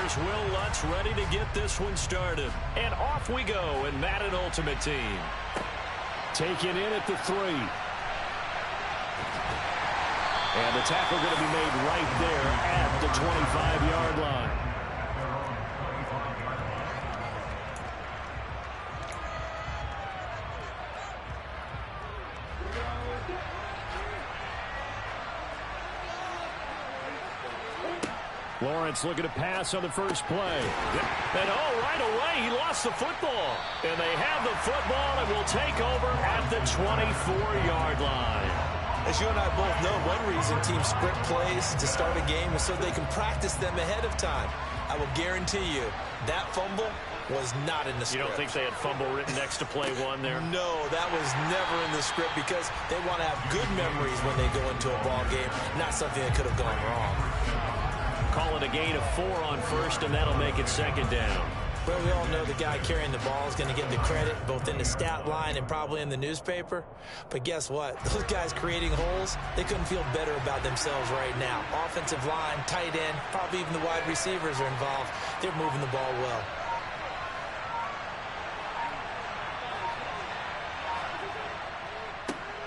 Here's Will Lutz ready to get this one started. And off we go in Madden Ultimate Team. Taken in at the 3. And the tackle going to be made right there at the 25-yard line. Lawrence looking to pass on the first play. And right away, he lost the football. And they have the football and will take over at the 24-yard line. As you and I both know, one reason teams script plays to start a game is so they can practice them ahead of time. I will guarantee you that fumble was not in the script. You don't think they had fumble written next to play 1 there? No, that was never in the script because they want to have good memories when they go into a ball game, not something that could have gone wrong. Call it a gain of 4 on first, and that'll make it second down. Well, we all know the guy carrying the ball is going to get the credit, both in the stat line and probably in the newspaper. But guess what? Those guys creating holes, they couldn't feel better about themselves right now. Offensive line, tight end, probably even the wide receivers are involved. They're moving the ball well.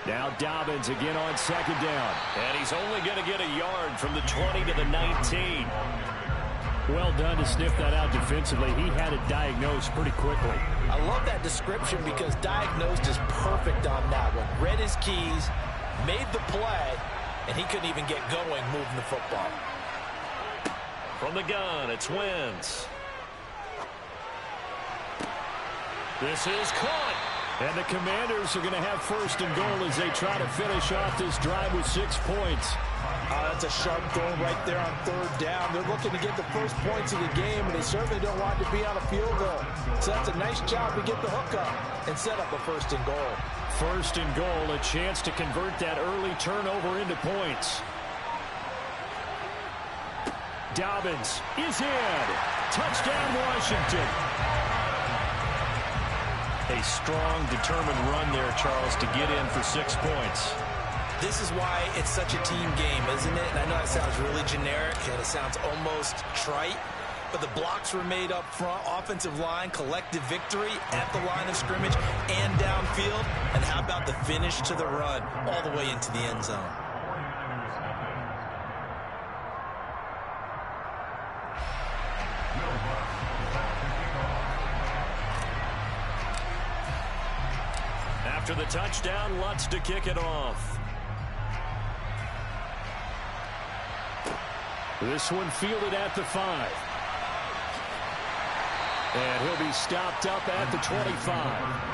Now Dobbins again on second down. And he's only going to get a yard from the 20 to the 19. Well done to sniff that out defensively. He had it diagnosed pretty quickly. I love that description because diagnosed is perfect on that one. Read his keys, made the play, and he couldn't even get going moving the football. From the gun, it's Wentz. This is caught. And the Commanders are going to have first and goal as they try to finish off this drive with 6 points. That's a sharp goal right there on third down. They're looking to get the first points of the game, and they certainly don't want to be on a field goal. So that's a nice job to get the hook up and set up a first and goal. First and goal, a chance to convert that early turnover into points. Dobbins is in. Touchdown, Washington. A strong, determined run there, Charles, to get in for 6 points. This is why it's such a team game, isn't it? And I know it sounds really generic and it sounds almost trite, but the blocks were made up front, offensive line, collective victory at the line of scrimmage and downfield. And how about the finish to the run all the way into the end zone? After the touchdown, Lutz to kick it off. This one fielded at the 5. And he'll be stopped up at the 25.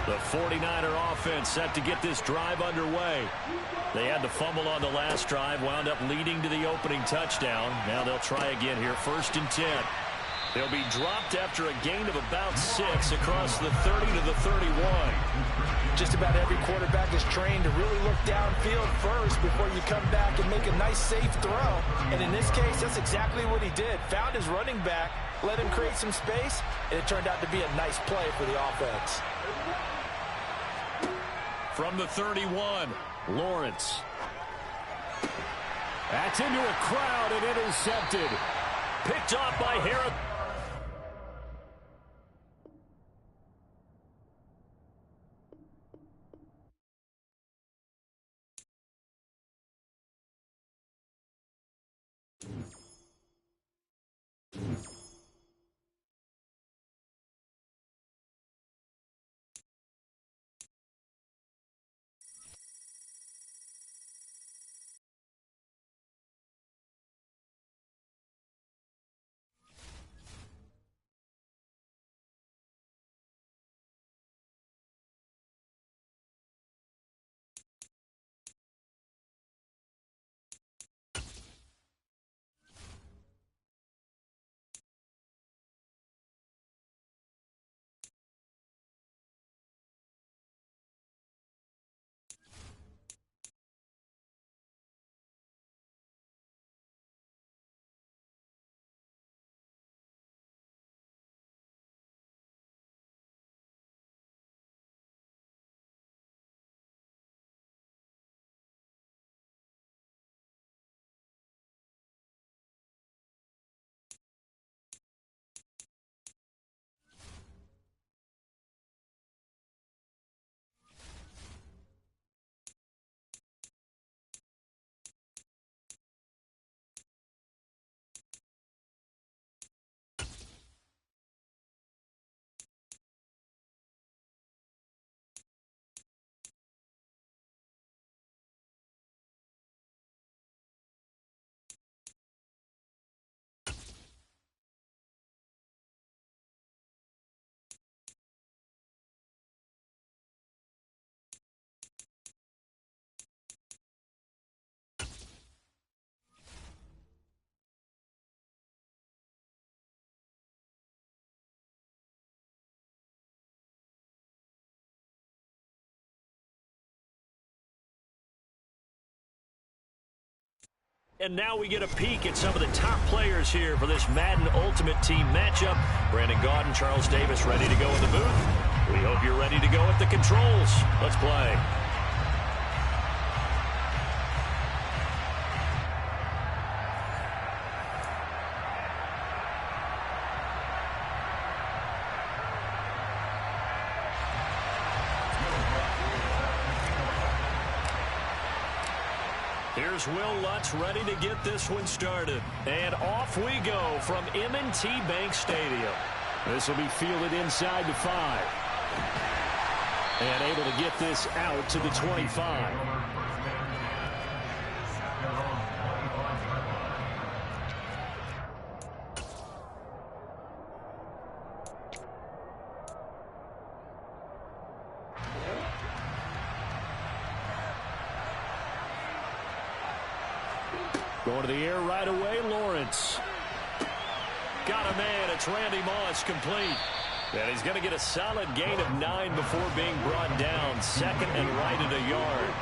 The 49er offense set to get this drive underway. They had the fumble on the last drive, wound up leading to the opening touchdown. Now they'll try again here, 1st and 10. They'll be dropped after a gain of about 6 across the 30 to the 31. Just about every quarterback is trained to really look downfield first before you come back and make a nice, safe throw. And in this case, that's exactly what he did. Found his running back, let him create some space, and it turned out to be a nice play for the offense. From the 31, Lawrence. That's into a crowd and intercepted. Picked off by Harris. And now we get a peek at some of the top players here for this Madden Ultimate Team matchup. Brandon Gaudin, Charles Davis ready to go in the booth. We hope you're ready to go at the controls. Let's play. Here's Will Lutz ready to get this one started. And off we go from M&T Bank Stadium. This will be fielded inside the 5. And able to get this out to the 25. Going to the air right away, Lawrence. Got a man, it's Randy Moss, complete. And he's going to get a solid gain of 9 before being brought down. Second and right at a yard.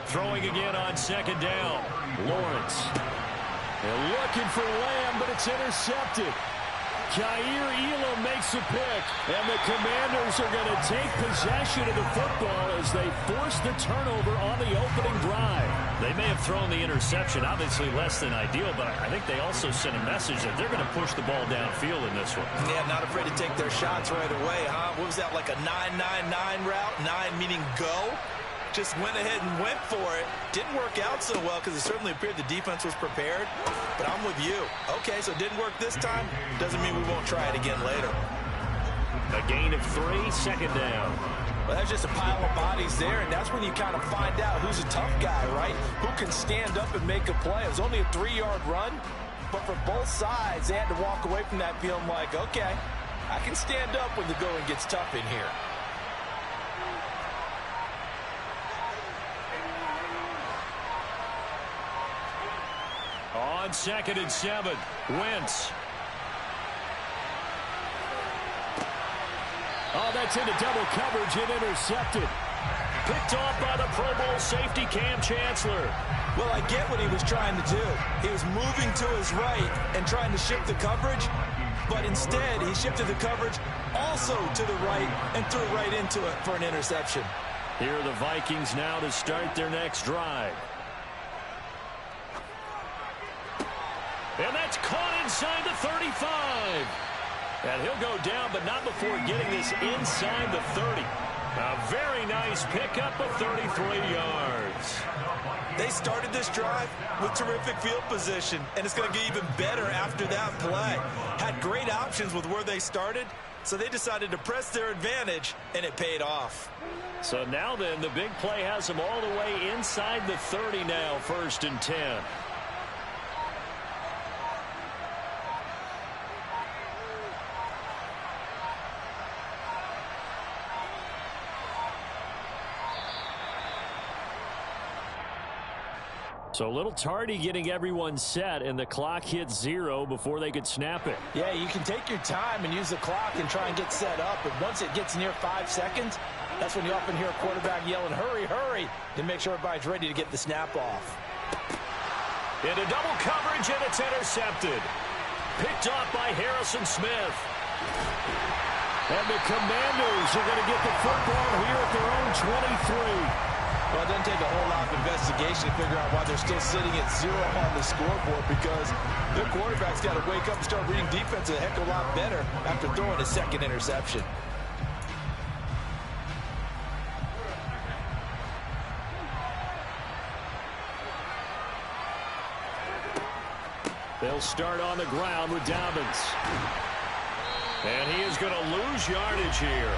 Throwing again on second down. Lawrence. They're looking for Lamb, but it's intercepted. Kaiir Elam makes a pick, and the Commanders are going to take possession of the football as they force the turnover on the opening drive. They may have thrown the interception, obviously less than ideal, but I think they also sent a message that they're going to push the ball downfield in this one. Yeah, not afraid to take their shots right away, huh? What was that, like a 9-9-9 route? 9 meaning go? Just went ahead and went for it. Didn't work out so well because it certainly appeared the defense was prepared. But I'm with you. Okay, so it didn't work this time. Doesn't mean we won't try it again later. A gain of 3, second down. Well, that's just a pile of bodies there, and that's when you kind of find out who's a tough guy, right? Who can stand up and make a play. It was only a 3-yard run, but for both sides, they had to walk away from that feeling like, okay, I can stand up when the going gets tough in here. On 2nd and 7, Wentz. Oh, that's into double coverage and intercepted. Picked off by the Pro Bowl safety Cam Chancellor. Well, I get what he was trying to do. He was moving to his right and trying to shift the coverage, but instead he shifted the coverage also to the right and threw right into it for an interception. Here are the Vikings now to start their next drive. And that's caught inside the 35. And he'll go down, but not before getting this inside the 30. A very nice pickup of 33 yards. They started this drive with terrific field position, and it's going to get even better after that play. Had great options with where they started, so they decided to press their advantage, and it paid off. So now then, the big play has them all the way inside the 30 now, 1st and 10. So a little tardy getting everyone set, and the clock hits 0 before they could snap it. Yeah, you can take your time and use the clock and try and get set up, but once it gets near 5 seconds, that's when you often hear a quarterback yelling, hurry, hurry, to make sure everybody's ready to get the snap off. Into double coverage, and it's intercepted. Picked off by Harrison Smith. And the Commanders are going to get the football here at their own 23. Well, it doesn't take a whole lot of investigation to figure out why they're still sitting at 0 on the scoreboard, because their quarterback's got to wake up and start reading defense a heck of a lot better after throwing his 2nd interception. They'll start on the ground with Dobbins. And he is going to lose yardage here.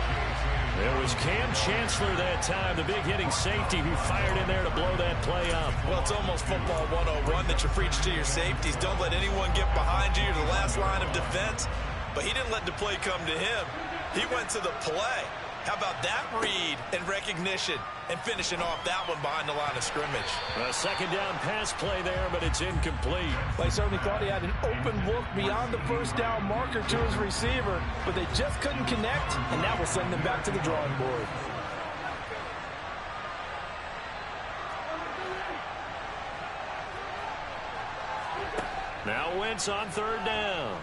It was Cam Chancellor that time, the big hitting safety, who fired in there to blow that play up. Well, it's almost football 101 that you preach to your safeties. Don't let anyone get behind you. You're the last line of defense. But he didn't let the play come to him. He went to the play. How about that read and recognition and finishing off that one behind the line of scrimmage? A 2nd down pass play there, but it's incomplete. Well, he certainly thought he had an open look beyond the 1st down marker to his receiver, but they just couldn't connect, and that will send them back to the drawing board. Now Wentz on third down.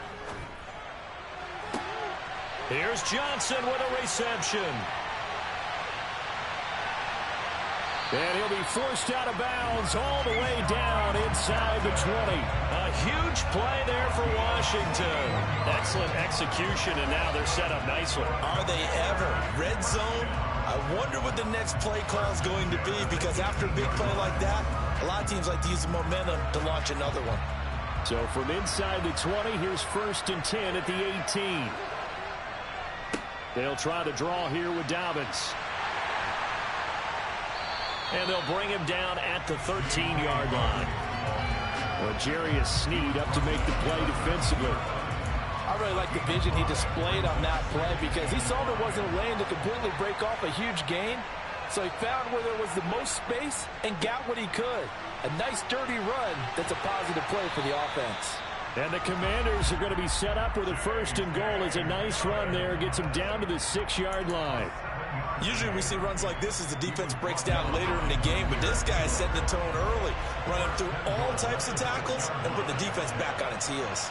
Here's Johnson with a reception. And he'll be forced out of bounds all the way down inside the 20. A huge play there for Washington. Excellent execution, and now they're set up nicely. Are they ever? Red zone? I wonder what the next play call is going to be, because after a big play like that, a lot of teams like to use the momentum to launch another one. So from inside the 20, here's 1st and 10 at the 18. They'll try to draw here with Dobbins. And they'll bring him down at the 13-yard line. Well, Jarius Sneed up to make the play defensively. I really like the vision he displayed on that play, because he saw there wasn't a lane to completely break off a huge gain. So he found where there was the most space and got what he could. A nice, dirty run that's a positive play for the offense. And the Commanders are going to be set up with a 1st and goal. It's a nice run there. Gets him down to the 6-yard line. Usually we see runs like this as the defense breaks down later in the game, but this guy is setting the tone early, running through all types of tackles and put the defense back on its heels.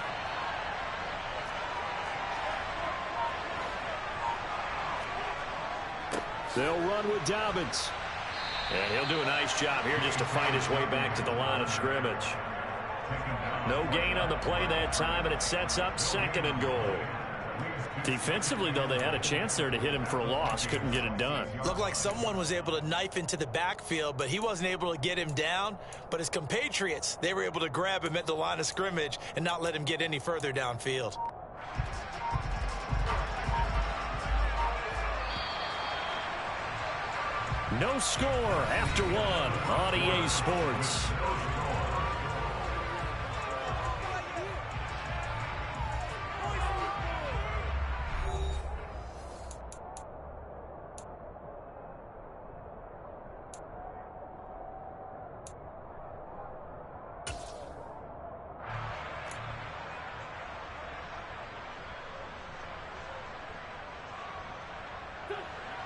They'll run with Dobbins. And he'll do a nice job here just to find his way back to the line of scrimmage. No gain on the play that time, and it sets up 2nd and goal. Defensively, though, they had a chance there to hit him for a loss. Couldn't get it done. Looked like someone was able to knife into the backfield, but he wasn't able to get him down. But his compatriots, they were able to grab him at the line of scrimmage and not let him get any further downfield. No score after 1 on EA Sports.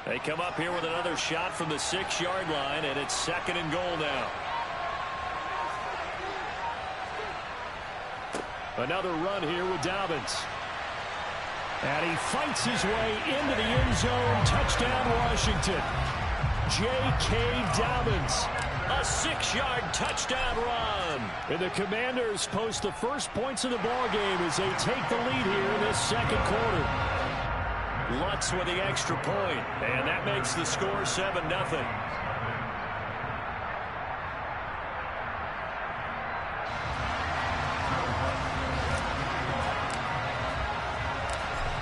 They come up here with another shot from the 6-yard line, and it's 2nd and goal now. Another run here with Dobbins. And he fights his way into the end zone. Touchdown, Washington. J.K. Dobbins. A 6-yard touchdown run. And the Commanders post the first points of the ballgame as they take the lead here in this 2nd quarter. Lutz with the extra point, and that makes the score 7-0.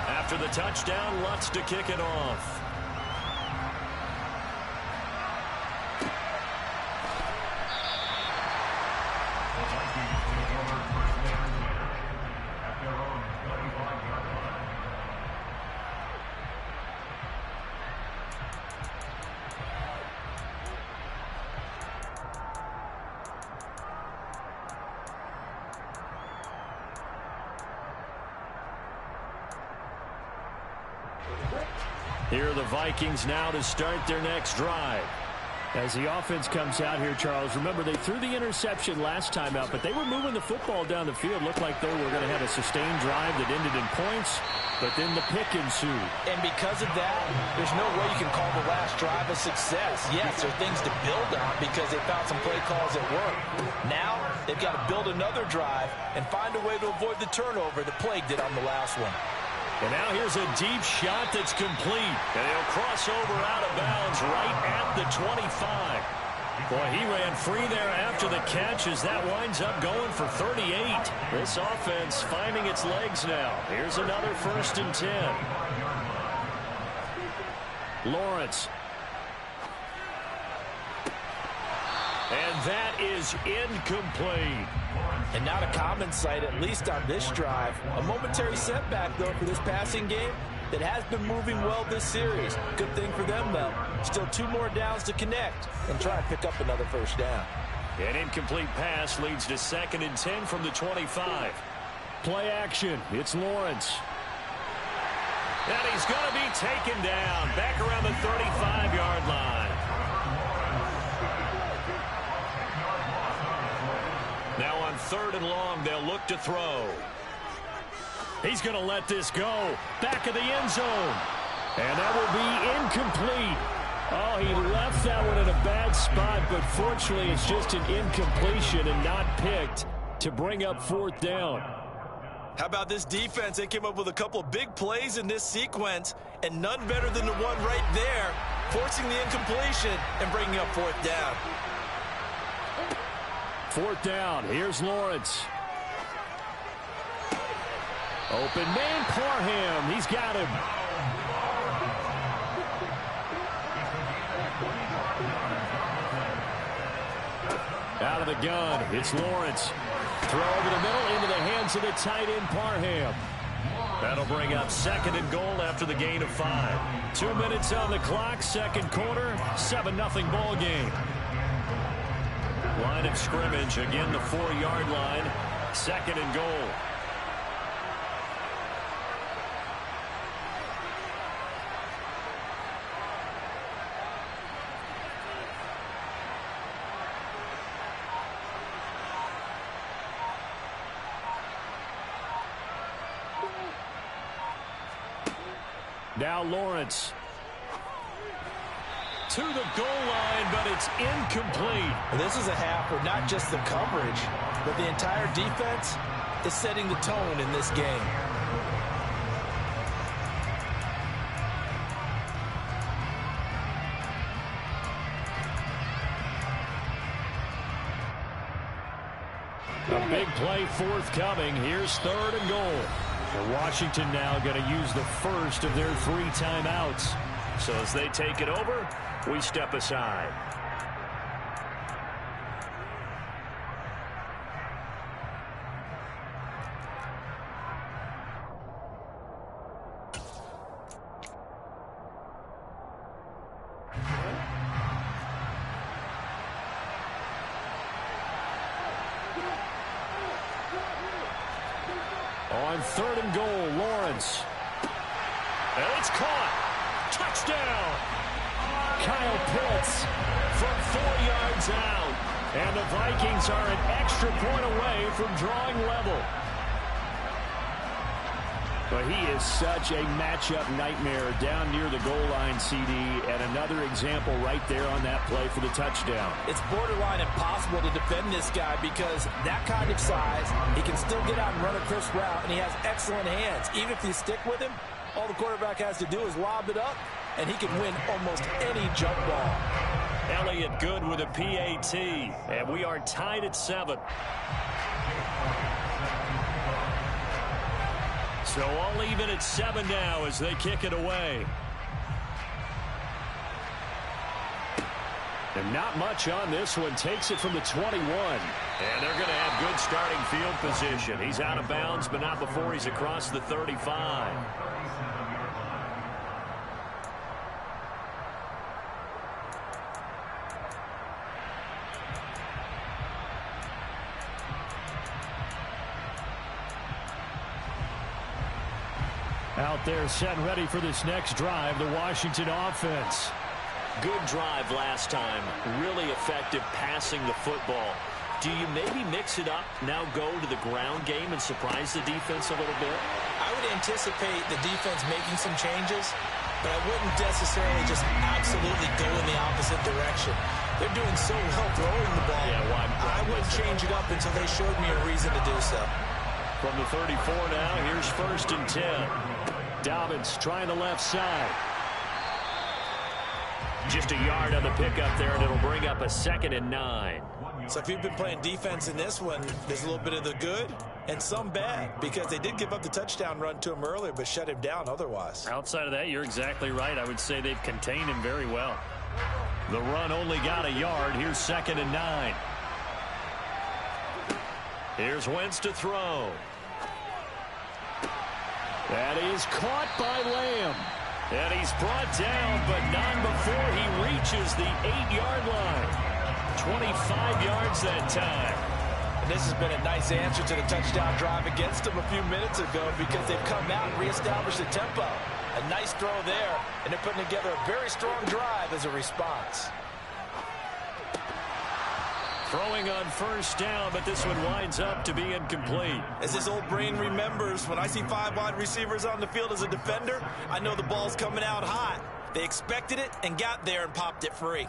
After the touchdown, Lutz to kick it off. Here are the Vikings now to start their next drive. As the offense comes out here, Charles, remember they threw the interception last time out, but they were moving the football down the field. Looked like they were going to have a sustained drive that ended in points, but then the pick ensued. And because of that, there's no way you can call the last drive a success. Yes, there are things to build on because they found some play calls that work. Now they've got to build another drive and find a way to avoid the turnover that plagued it on the last one. And now here's a deep shot that's complete. And he'll cross over out of bounds right at the 25. Boy, he ran free there after the catch as that winds up going for 38. This offense finding its legs now. Here's another 1st and 10. Lawrence. And that is incomplete. And not a common sight, at least on this drive. A momentary setback, though, for this passing game that has been moving well this series. Good thing for them, though. Still 2 more downs to connect and try and pick up another 1st down. An incomplete pass leads to 2nd and 10 from the 25. Play action. It's Lawrence. And he's going to be taken down back around the 35-yard line. Now on 3rd and long. They'll look to throw. He's going to let this go. Back of the end zone. And that will be incomplete. Oh, he left that one in a bad spot, but fortunately it's just an incompletion and not picked to bring up 4th down. How about this defense? They came up with a couple of big plays in this sequence, and none better than the one right there, forcing the incompletion and bringing up 4th down. 4th down. Here's Lawrence. Open man, Parham. He's got him. Out of the gun, it's Lawrence. Throw over the middle into the hands of the tight end, Parham. That'll bring up 2nd and goal after the gain of 5. 2 minutes on the clock, 2nd quarter, 7-0 ball game. Line of scrimmage, again the 4-yard line, 2nd and goal. Now Lawrence to the goal line, but it's incomplete. This is a half where not just the coverage, but the entire defense is setting the tone in this game. A big play forthcoming. Here's 3rd and goal. And Washington now going to use the first of their 3 timeouts. So as they take it over, we step aside. On 3rd and goal, Lawrence. And it's caught. Touchdown. Kyle Pitts from 4 yards out. And the Vikings are an extra point away from drawing level. But he is such a matchup nightmare down near the goal line, CD, and another example right there on that play for the touchdown. It's borderline impossible to defend this guy because that kind of size, he can still get out and run a crisp route, and he has excellent hands. Even if you stick with him, all the quarterback has to do is lob it up, and he can win almost any jump ball. Elliott good with a PAT, and we are tied at 7. So all even at 7 now as they kick it away. And not much on this one. Takes it from the 21. And they're going to have good starting field position. He's out of bounds, but not before he's across the 35. Out there set and ready for this next drive, the Washington offense. Good drive last time. Really effective passing the football. Do you maybe mix it up, now go to the ground game and surprise the defense a little bit? I would anticipate the defense making some changes, but I wouldn't necessarily just absolutely go in the opposite direction. They're doing so well throwing the ball. Yeah, I wouldn't change it up until they showed me a reason to do so. From the 34 now, here's 1st and 10. Dobbins trying the left side. Just a yard on the pickup there, and it'll bring up a 2nd and 9. So if you've been playing defense in this one, there's a little bit of the good and some bad, because they did give up the touchdown run to him earlier, but shut him down otherwise. Outside of that, you're exactly right. I would say they've contained him very well. The run only got a yard. Here's 2nd and 9. Here's Wentz to throw. That is caught by Lamb. And he's brought down, but not before he reaches the 8-yard line. 25 yards that time. And this has been a nice answer to the touchdown drive against them a few minutes ago, because they've come out and reestablished the tempo. A nice throw there, and they're putting together a very strong drive as a response. Throwing on first down, but this one winds up to be incomplete. As his old brain remembers, when I see 5 wide receivers on the field as a defender, I know the ball's coming out hot. They expected it and got there and popped it free.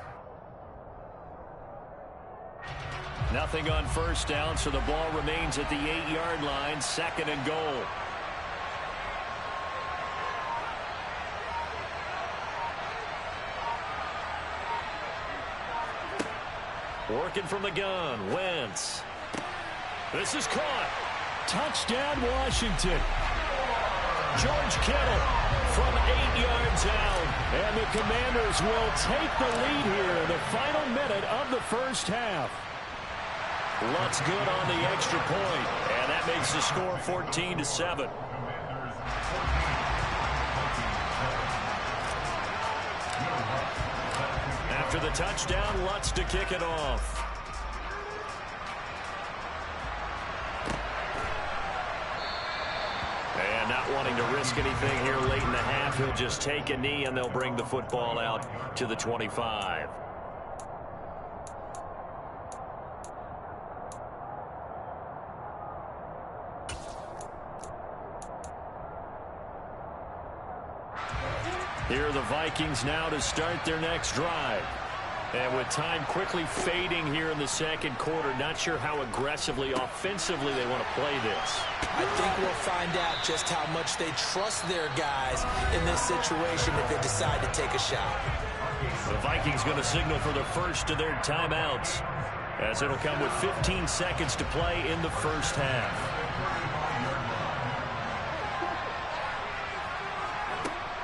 Nothing on first down, so the ball remains at the 8-yard line, 2nd and goal. Working from the gun, Wentz. This is caught. Touchdown, Washington. George Kittle from 8 yards out. And the Commanders will take the lead here in the final minute of the first half. Lutz good on the extra point, and that makes the score 14-7. After the touchdown, Lutz to kick it off. And not wanting to risk anything here late in the half, he'll just take a knee, and they'll bring the football out to the 25. Here are the Vikings now to start their next drive. And with time quickly fading here in the second quarter, not sure how aggressively, offensively they want to play this. I think we'll find out just how much they trust their guys in this situation if they decide to take a shot. The Vikings going to signal for the first of their timeouts, as it'll come with 15 seconds to play in the first half.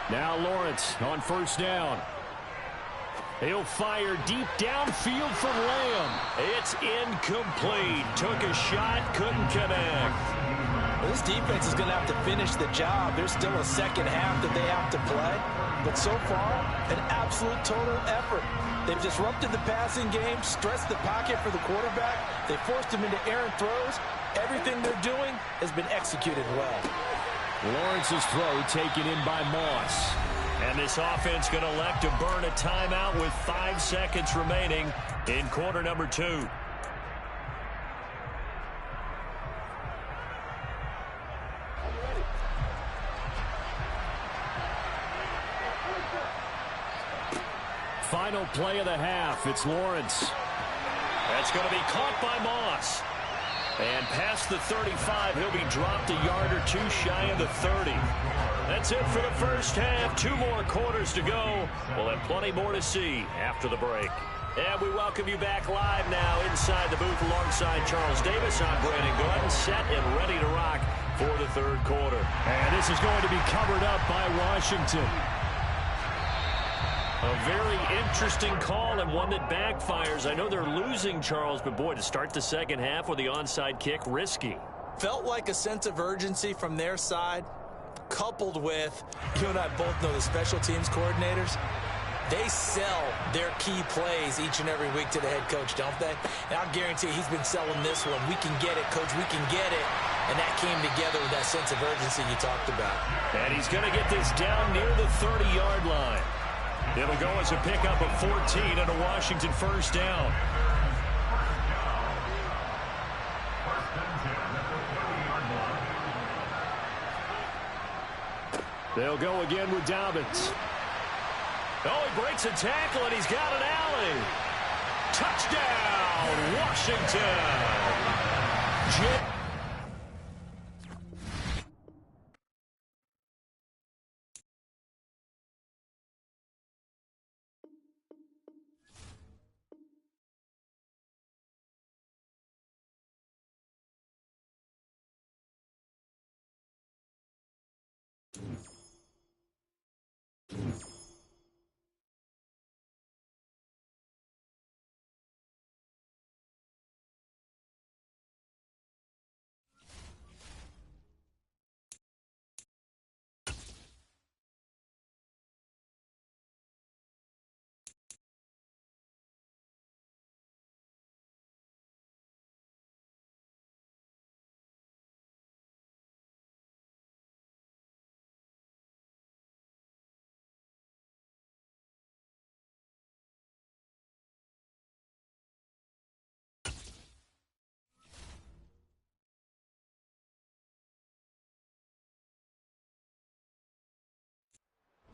Now Lawrence on first down. He'll fire deep downfield for Lamb. It's incomplete. Took a shot, couldn't connect. Well, this defense is going to have to finish the job. There's still a second half that they have to play. But so far, an absolute total effort. They've disrupted the passing game, stressed the pocket for the quarterback. They forced him into errant throws. Everything they're doing has been executed well. Lawrence's throw taken in by Moss. And this offense going to elect to burn a timeout with 5 seconds remaining in quarter number 2. Final play of the half. It's Lawrence. That's going to be caught by Moss. And past the 35, he'll be dropped a yard or two shy of the 30. That's it for the first half. 2 more quarters to go. We'll have plenty more to see after the break. And we welcome you back live now inside the booth alongside Charles Davis. I'm Brandon Gordon, set and ready to rock for the third quarter. And this is going to be covered up by Washington. A very interesting call and one that backfires. I know they're losing, Charles, but boy, to start the second half with the onside kick, risky. Felt like a sense of urgency from their side, coupled with, you and I both know the special teams coordinators, they sell their key plays each and every week to the head coach, don't they? And I'll guarantee he's been selling this one. We can get it, coach, we can get it. And that came together with that sense of urgency you talked about. And he's going to get this down near the 30-yard line. It'll go as a pickup of 14 and a Washington first down. They'll go again with Dobbins. Oh, he breaks a tackle, and he's got an alley. Touchdown, Washington.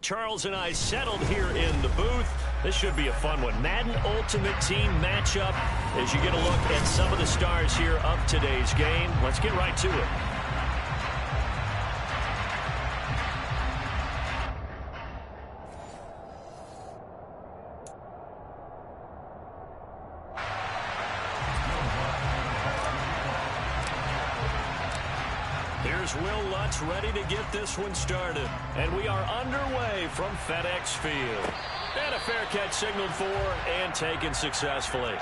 Charles and I settled here in the booth. This should be a fun one. Madden Ultimate Team matchup as you get a look at some of the stars here of today's game. Let's get right to it. Here's Will Lutz ready to get this one started. And we are underway from FedEx Field. And a fair catch signaled for and taken successfully.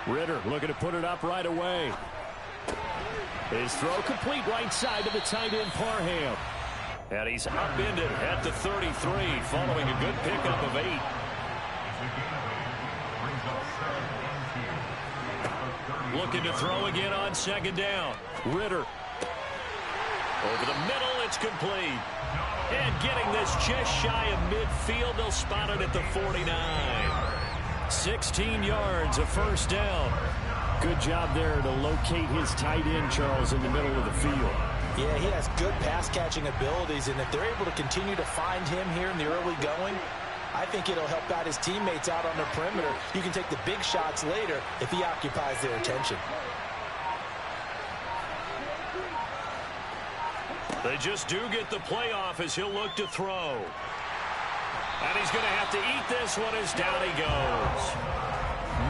Ritter looking to put it up right away. His throw complete right side to the tight end Parham. And he's upended at the 33 following a good pickup of 8. Looking to throw again on second down. Ritter. Over the middle, it's complete. And getting this just shy of midfield, they'll spot it at the 49. 16 yards, a first down. Good job there to locate his tight end, Charles, in the middle of the field. Yeah, he has good pass-catching abilities, and if they're able to continue to find him here in the early going, I think it'll help out his teammates out on the perimeter. You can take the big shots later if he occupies their attention. They just do get the playoff as he'll look to throw. And he's going to have to eat this one as down he goes.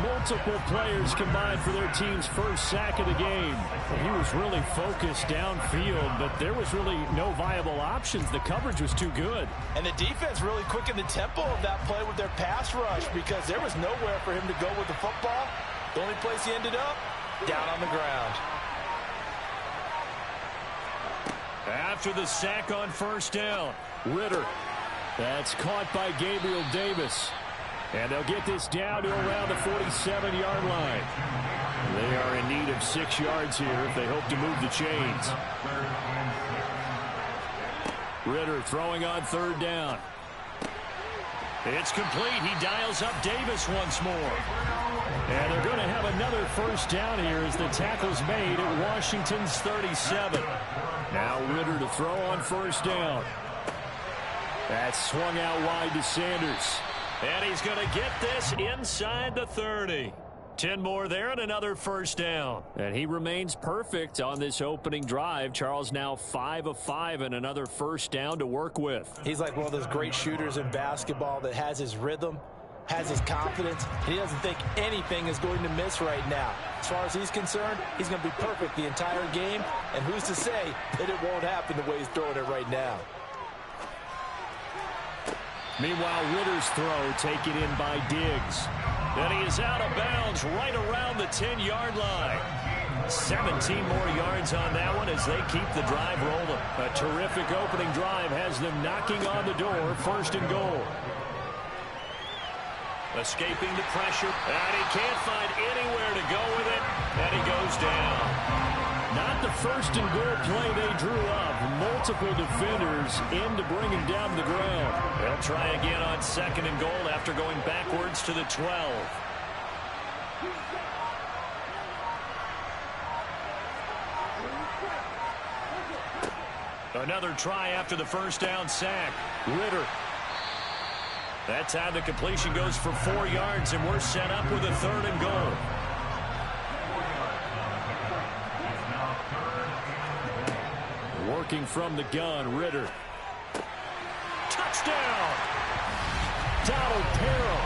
Multiple players combined for their team's first sack of the game. He was really focused downfield, but there was really no viable options. The coverage was too good. And the defense really quickened the tempo of that play with their pass rush because there was nowhere for him to go with the football. The only place he ended up, down on the ground. After the sack on first down, Ritter. That's caught by Gabriel Davis. And they'll get this down to around the 47-yard line. They are in need of 6 yards here if they hope to move the chains. Ritter throwing on third down. It's complete. He dials up Davis once more. And they're going to have another first down here as the tackle's made at Washington's 37. Now Ritter to throw on first down. That's swung out wide to Sanders. And he's going to get this inside the 30. 10 more there and another first down. And he remains perfect on this opening drive. Charles now 5 of 5 and another first down to work with. He's like one of those great shooters in basketball that has his rhythm, has his confidence. He doesn't think anything is going to miss right now. As far as he's concerned, he's going to be perfect the entire game. And who's to say that it won't happen the way he's throwing it right now. Meanwhile, Ritter's throw taken in by Diggs. And he is out of bounds right around the 10-yard line. 17 more yards on that one as they keep the drive rolling. A terrific opening drive has them knocking on the door, first and goal. Escaping the pressure, and he can't find anywhere to go with it, and he goes down. Not the first and goal play they drew up. Multiple defenders in to bring him down to the ground. They'll try again on second and goal after going backwards to the 12. Another try after the first down sack. Ritter. That time the completion goes for 4 yards, and we're set up with a third and goal. Working from the gun, Ritter. Touchdown! Donald Peril.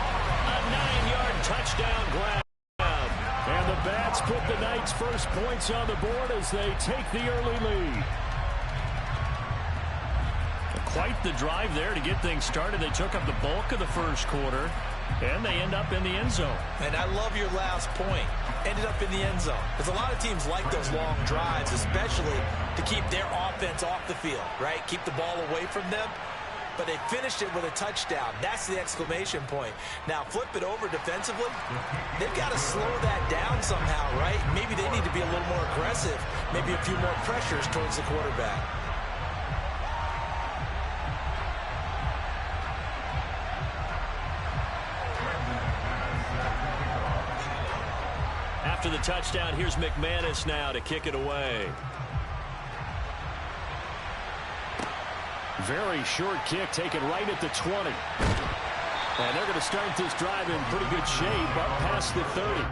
A 9-yard touchdown grab. And the Bats put the Knights' first points on the board as they take the early lead. Quite the drive there to get things started. They took up the bulk of the first quarter, and they end up in the end zone. And I love your last point. Ended up in the end zone. Because a lot of teams like those long drives, especially to keep their offense off the field, right? Keep the ball away from them. but they finished it with a touchdown. That's the exclamation point. Now, flip it over defensively. They've got to slow that down somehow, right? Maybe they need to be a little more aggressive, maybe a few more pressures towards the quarterback. After the touchdown, here's McManus now to kick it away. Very short kick taken right at the 20. And they're going to start this drive in pretty good shape up past the 30.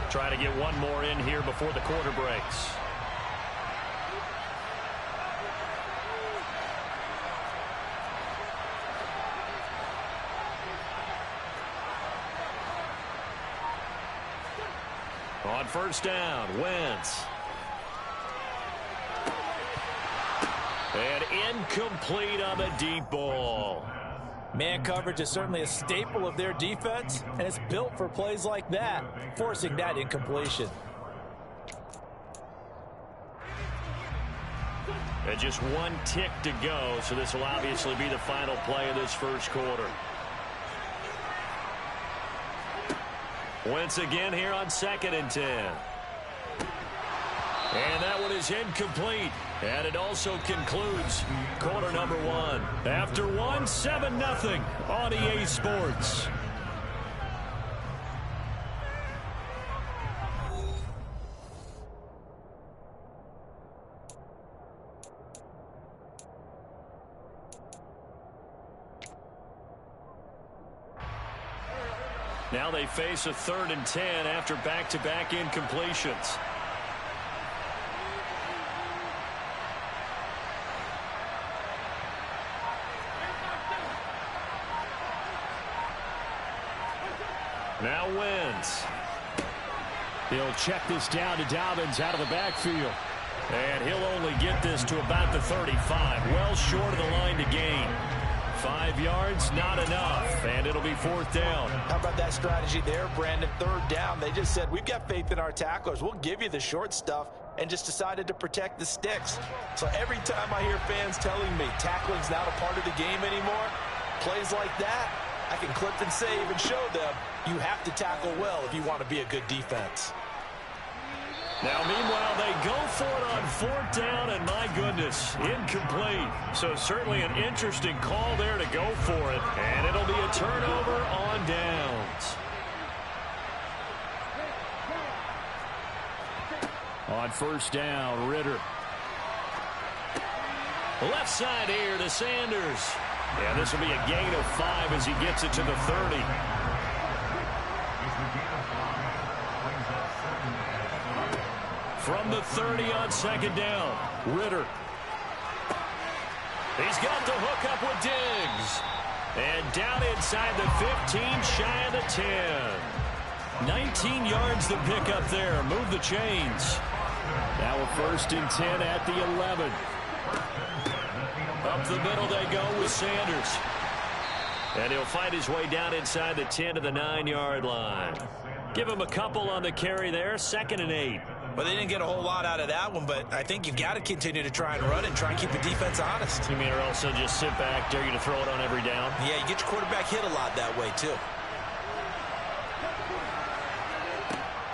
Try to get one more in here before the quarter breaks. On first down, Wentz. And incomplete on the deep ball. Man coverage is certainly a staple of their defense, and it's built for plays like that, forcing that incompletion. And just one tick to go, so this will obviously be the final play of this first quarter. Wentz again here on 2nd and 10. And that one is incomplete. And it also concludes quarter number 1. After 1, 7-0 on EA Sports. Now they face a 3rd and 10 after back-to-back incompletions. Now Wentz. He'll check this down to Dobbins out of the backfield. And he'll only get this to about the 35. Well short of the line to gain. 5 yards, not enough. And it'll be 4th down. How about that strategy there, Brandon? 3rd down. They just said, we've got faith in our tacklers. We'll give you the short stuff, and just decided to protect the sticks. So every time I hear fans telling me tackling's not a part of the game anymore, plays like that, I can clip and save and show them you have to tackle well if you want to be a good defense. Now, meanwhile, they go for it on 4th down, and my goodness, incomplete. So certainly an interesting call there to go for it, and it'll be a turnover on downs. On first down, Ritter. Left side here to Sanders. And this will be a gain of 5 as he gets it to the 30. From the 30 on 2nd down, Ritter. He's got the hook up with Diggs. And down inside the 15, shy of the 10. 19 yards to pick up there. Move the chains. Now a 1st and 10 at the 11. Up the middle they go with Sanders. And he'll fight his way down inside the 10 to the 9-yard line. Give him a couple on the carry there. 2nd and 8. Well, they didn't get a whole lot out of that one, but I think you've got to continue to try and run it and try and keep the defense honest. You mean, or also just sit back, dare you to throw it on every down? Yeah, you get your quarterback hit a lot that way, too.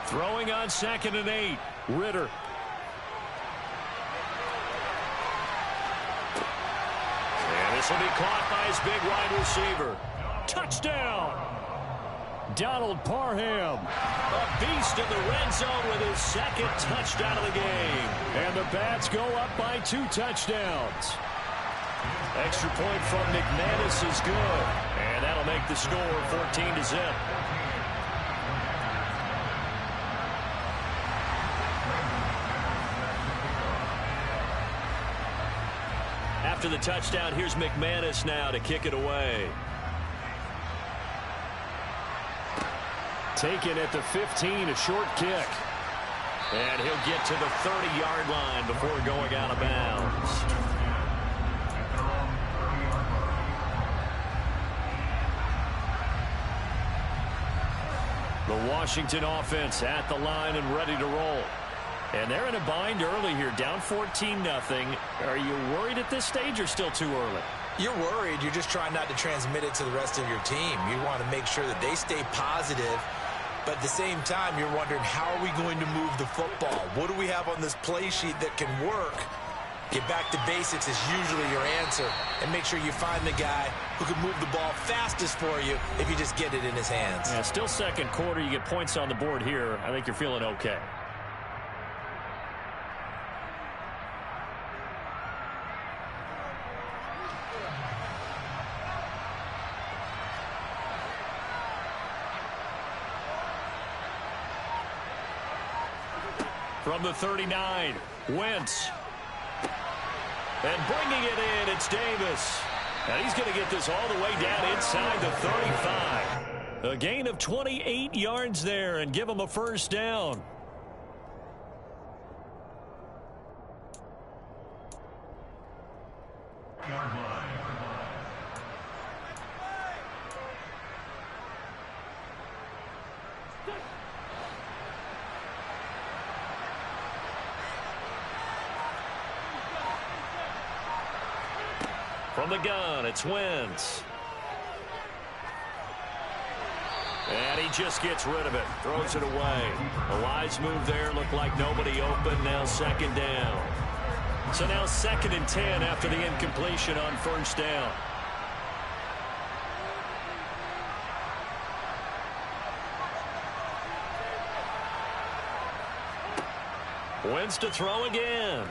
Throwing on 2nd and 8, Ritter. And this will be caught by his big wide receiver. Touchdown! Donald Parham. A beast in the red zone with his 2nd touchdown of the game. And the Bats go up by 2 touchdowns. Extra point from McManus is good. And that'll make the score 14-0. After the touchdown, here's McManus now to kick it away. Taken at the 15, a short kick. And he'll get to the 30-yard line before going out of bounds. The Washington offense at the line and ready to roll. And they're in a bind early here, down 14-0. Are you worried at this stage or still too early? You're worried. You're just trying not to transmit it to the rest of your team. You want to make sure that they stay positive. But at the same time, you're wondering, how are we going to move the football? What do we have on this play sheet that can work? Get back to basics is usually your answer. And make sure you find the guy who can move the ball fastest for you if you just get it in his hands. Yeah, still second quarter. You get points on the board here. I think you're feeling okay. From the 39, Wentz. And bringing it in, it's Davis. And he's going to get this all the way down inside the 35. A gain of 28 yards there and give him a first down. From the gun, it's Wentz. And he just gets rid of it. Throws it away. A wise move there. Looked like nobody open. Now second down. So now 2nd and 10 after the incompletion on first down. Wentz to throw again.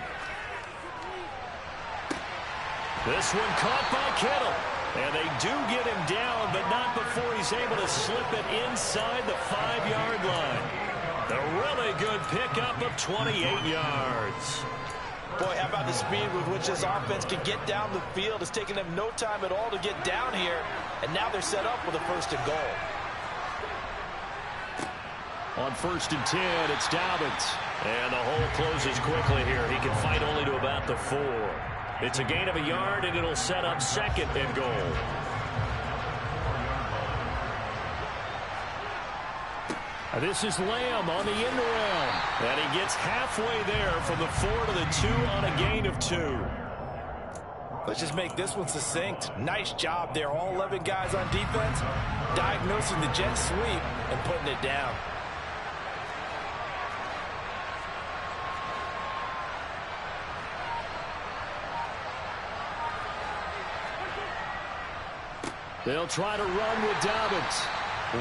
This one caught by Kittle. And they do get him down, but not before he's able to slip it inside the 5-yard line. A really good pickup of 28 yards. Boy, how about the speed with which this offense can get down the field? It's taken them no time at all to get down here. And now they're set up with a 1st and goal. On 1st and 10, it's Dobbins. And the hole closes quickly here. He can fight only to about the 4. It's a gain of a yard, and it'll set up 2nd and goal. This is Lamb on the end around. And he gets halfway there from the 4 to the 2 on a gain of 2. Let's just make this one succinct. Nice job there. All 11 guys on defense diagnosing the jet sweep and putting it down. They'll try to run with Dobbins.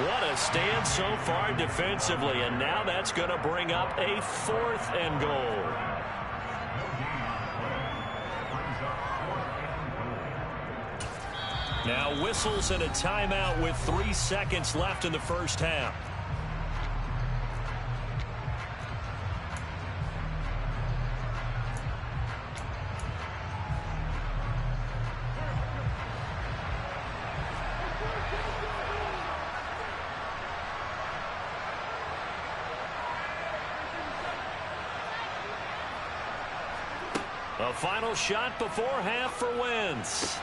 What a stand so far defensively, and now that's going to bring up a 4th and goal. Now whistles and a timeout with 3 seconds left in the first half. A final shot before half for Wentz.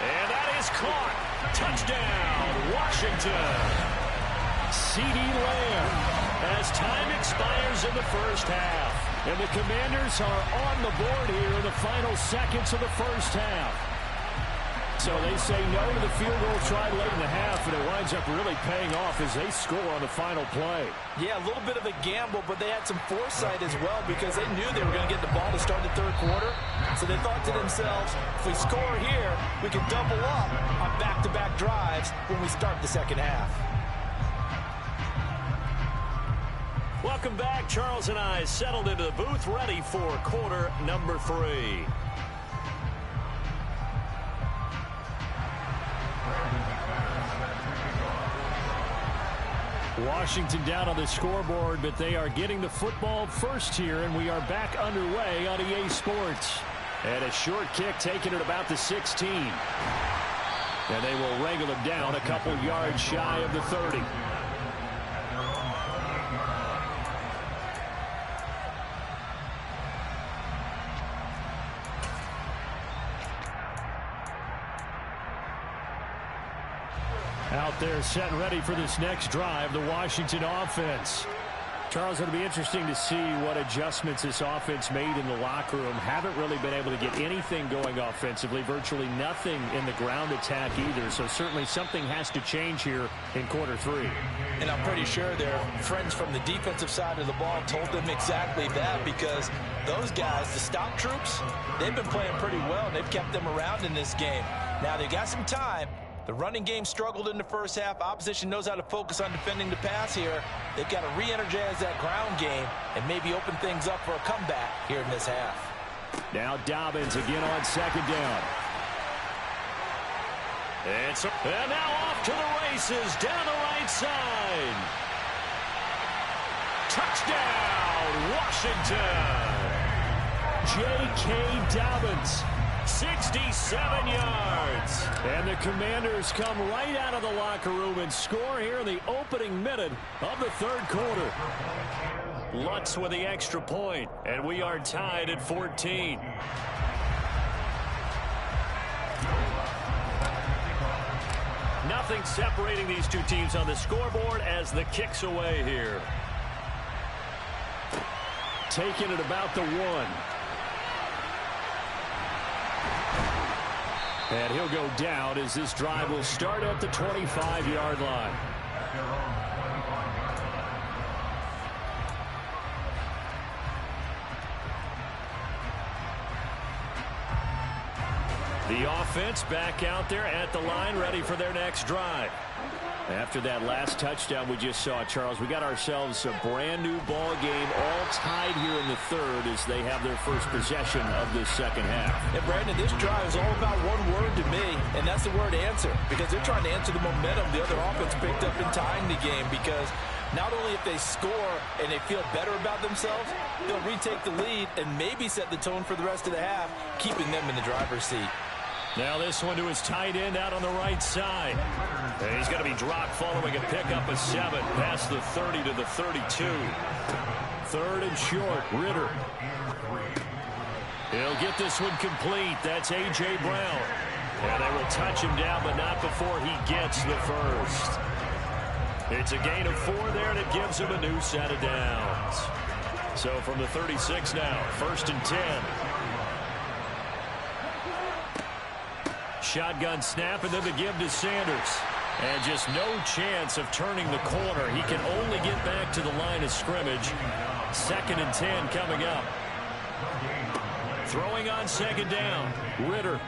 And that is caught. Touchdown, Washington. CeeDee Lamb as time expires in the first half. And the Commanders are on the board here in the final seconds of the first half. So they say no to the field goal try late in the half, and it winds up really paying off as they score on the final play. Yeah, a little bit of a gamble, but they had some foresight as well because they knew they were going to get the ball to start the 3rd quarter. So they thought to themselves, if we score here, we can double up on back-to-back drives when we start the 2nd half. Welcome back. Charles and I settled into the booth ready for quarter number 3. Washington down on the scoreboard, but they are getting the football first here, and we are back underway on EA Sports. And a short kick taken at about the 16. And they will wrangle him down a couple yards shy of the 30. Out there set and ready for this next drive, the Washington offense. Charles, it'll be interesting to see what adjustments this offense made in the locker room. Haven't really been able to get anything going offensively, virtually nothing in the ground attack either. So certainly something has to change here in quarter three. And I'm pretty sure their friends from the defensive side of the ball told them exactly that, because those guys, the stop troops, they've been playing pretty well. They've kept them around in this game. Now they got some time. The running game struggled in the first half. Opposition knows how to focus on defending the pass here. They've got to re-energize that ground game and maybe open things up for a comeback here in this half. Now Dobbins again on second down. And now off to the races down the right side. Touchdown, Washington. J.K. Dobbins. 67 yards. And the Commanders come right out of the locker room and score here in the opening minute of the third quarter. Lutz with the extra point, and we are tied at 14. Nothing separating these two teams on the scoreboard as the kick's away here. Taking it about the 1. And he'll go down as this drive will start at the 25-yard line. The offense back out there at the line, ready for their next drive. After that last touchdown we just saw, Charles, we got ourselves a brand new ball game, all tied here in the third as they have their first possession of this second half. And Brandon, this drive is all about one word to me, and that's the word answer, because they're trying to answer the momentum the other offense picked up in tying the game, because not only if they score and they feel better about themselves, they'll retake the lead and maybe set the tone for the rest of the half, keeping them in the driver's seat. Now this one to his tight end out on the right side. And he's going to be dropped following a pickup of 7 past the 30 to the 32. Third and short, Ritter. He'll get this one complete. That's A.J. Brown. And they will touch him down, but not before he gets the first. It's a gain of 4 there, and it gives him a new set of downs. So from the 36 now, 1st and 10. Shotgun snap, and then the give to Sanders. And just no chance of turning the corner. He can only get back to the line of scrimmage. 2nd and 10 coming up. Throwing on 2nd down, Ritter.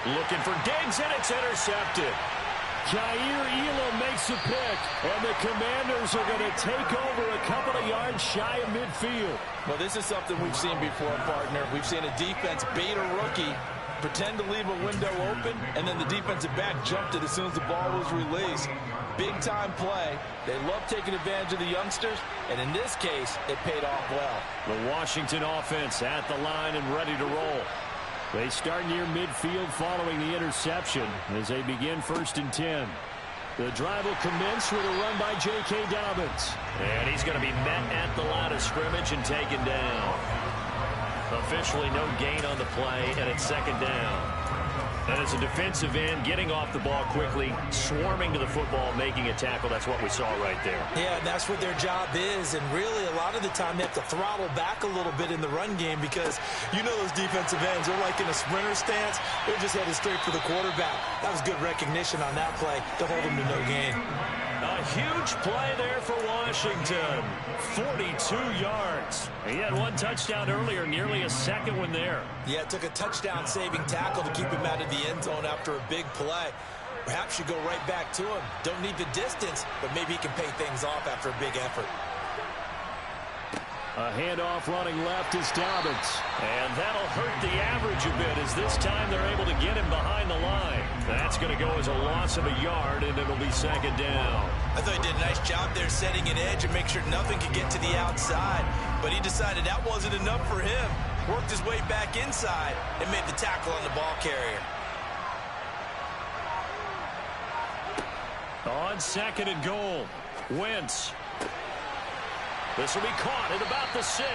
Looking for Diggs, and it's intercepted. Jair Elam makes a pick, and the Commanders are going to take over a couple of yards shy of midfield. Well, this is something we've seen before, partner. We've seen a defense bait a rookie, pretend to leave a window open, and then the defensive back jumped it as soon as the ball was released. Big-time play. They love taking advantage of the youngsters, and in this case, it paid off well. The Washington offense at the line and ready to roll. They start near midfield following the interception as they begin 1st and 10. The drive will commence with a run by J.K. Dobbins. And he's going to be met at the line of scrimmage and taken down. Officially no gain on the play, and it's 2nd down. And as a defensive end, getting off the ball quickly, swarming to the football, making a tackle, that's what we saw right there. Yeah, that's what their job is, and really a lot of the time they have to throttle back a little bit in the run game, because you know those defensive ends, they're like in a sprinter stance. They're just headed straight for the quarterback. That was good recognition on that play to hold them to no gain. A huge play there for Washington. 42 yards. He had 1 touchdown earlier, nearly a 2nd one there. Yeah, it took a touchdown-saving tackle to keep him out of the end zone after a big play. Perhaps you go right back to him. Don't need the distance, but maybe he can pay things off after a big effort. A handoff running left is Dobbins. And that'll hurt the average a bit as this time they're able to get him behind the line. That's going to go as a loss of a yard, and it'll be 2nd down. I thought he did a nice job there setting an edge and make sure nothing could get to the outside. But he decided that wasn't enough for him. Worked his way back inside and made the tackle on the ball carrier. On 2nd and goal, Wentz. This will be caught at about the 6.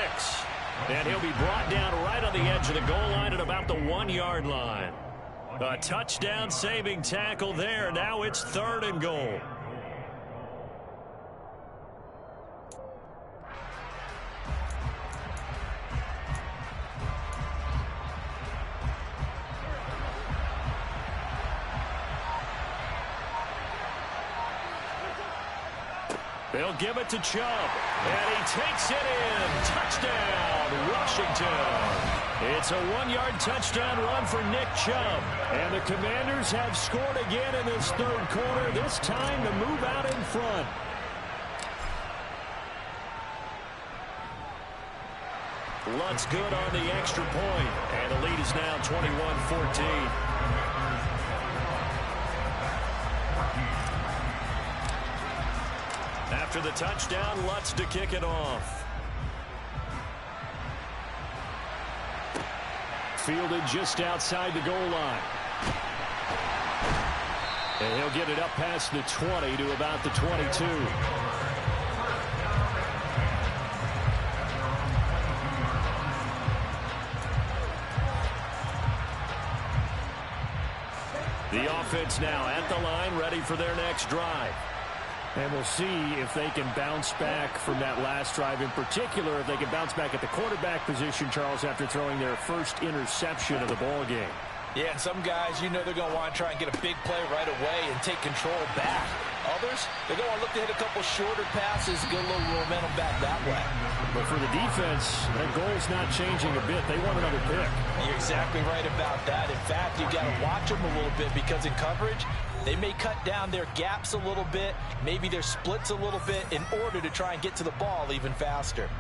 And he'll be brought down right on the edge of the goal line at about the 1-yard line. A touchdown-saving tackle there. Now it's 3rd and goal. They'll give it to Chubb, and he takes it in. Touchdown, Washington. It's a 1-yard touchdown run for Nick Chubb. And the Commanders have scored again in this 3rd quarter, this time to move out in front. Lutt's good on the extra point, and the lead is now 21-14. After the touchdown, Lutz to kick it off. Fielded just outside the goal line. And he'll get it up past the 20 to about the 22. The offense now at the line, ready for their next drive. And we'll see if they can bounce back from that last drive. In particular, if they can bounce back at the quarterback position, Charles, after throwing their first interception of the ball game. Yeah, and some guys, you know they're going to want to try and get a big play right away and take control back. Others, they're going to want to look to hit a couple shorter passes, get a little momentum back that way. But for the defense, that goal's not changing a bit. They want another pick. You're exactly right about that. In fact, you've got to watch them a little bit because in coverage, they may cut down their gaps a little bit, maybe their splits a little bit in order to try and get to the ball even faster.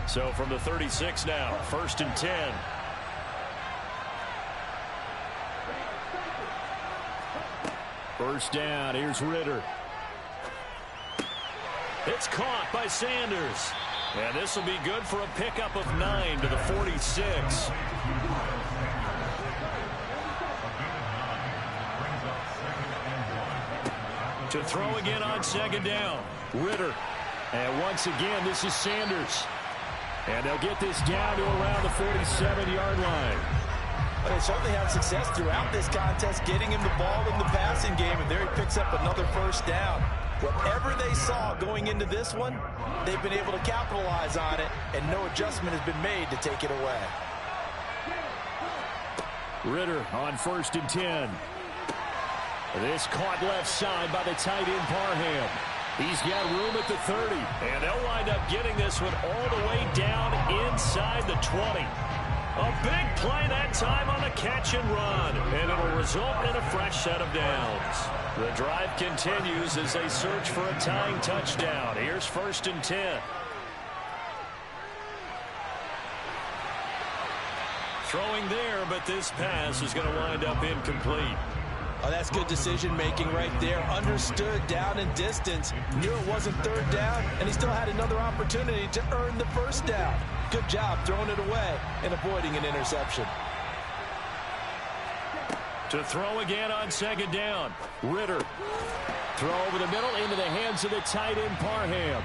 So from the 36 now, 1st and 10. First down, here's Ritter. It's caught by Sanders. And this will be good for a pickup of 9 to the 46. To throw again on 2nd down. Ritter. And once again, this is Sanders. And they'll get this down to around the 47-yard line. Well, they certainly had success throughout this contest, getting him the ball in the passing game, and there he picks up another 1st down. Whatever they saw going into this one, they've been able to capitalize on it, and no adjustment has been made to take it away. Ritter on 1st and 10. This caught left side by the tight end Parham. He's got room at the 30. And they'll wind up getting this one all the way down inside the 20. A big play that time on the catch and run. And it'll result in a fresh set of downs. The drive continues as they search for a tying touchdown. Here's 1st and 10. Throwing there, but this pass is going to wind up incomplete. Oh, that's good decision-making right there. Understood down and distance. Knew it wasn't 3rd down, and he still had another opportunity to earn the 1st down. Good job throwing it away and avoiding an interception. To throw again on 2nd down. Ritter. Throw over the middle into the hands of the tight end Parham.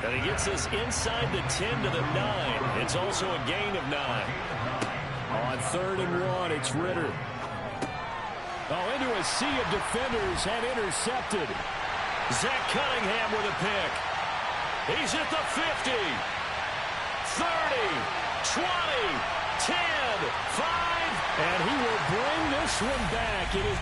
And he gets this inside the 10 to the 9. It's also a gain of 9. On 3rd and 1, it's Ritter. Oh, into a sea of defenders and intercepted. Zach Cunningham with a pick. He's at the 50, 30, 20, 10, 5, and he will bring this one back. It is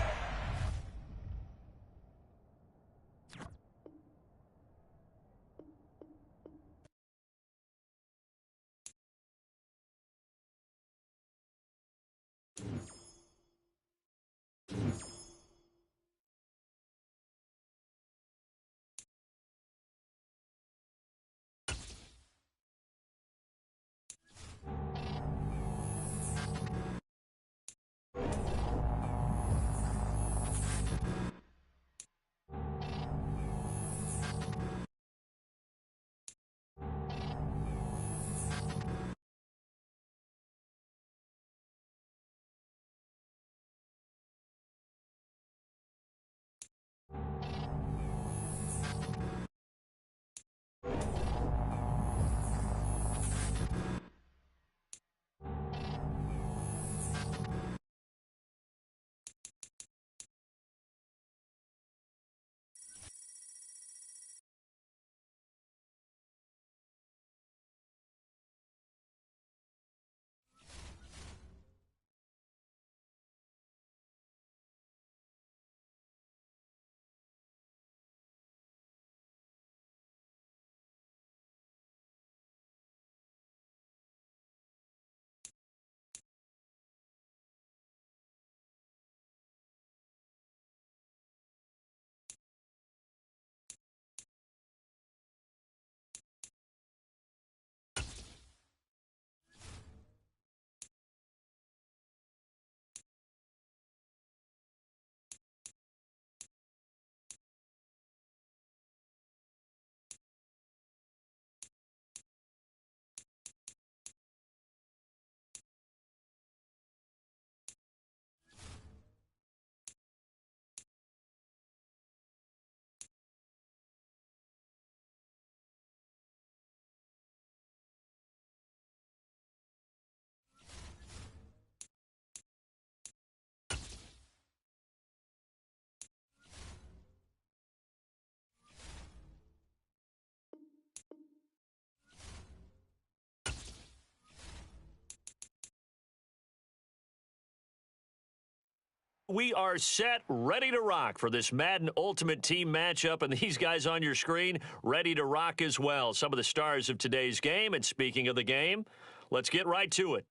We are set, ready to rock for this Madden Ultimate Team matchup, and these guys on your screen ready to rock as well. Some of the stars of today's game, and speaking of the game, let's get right to it.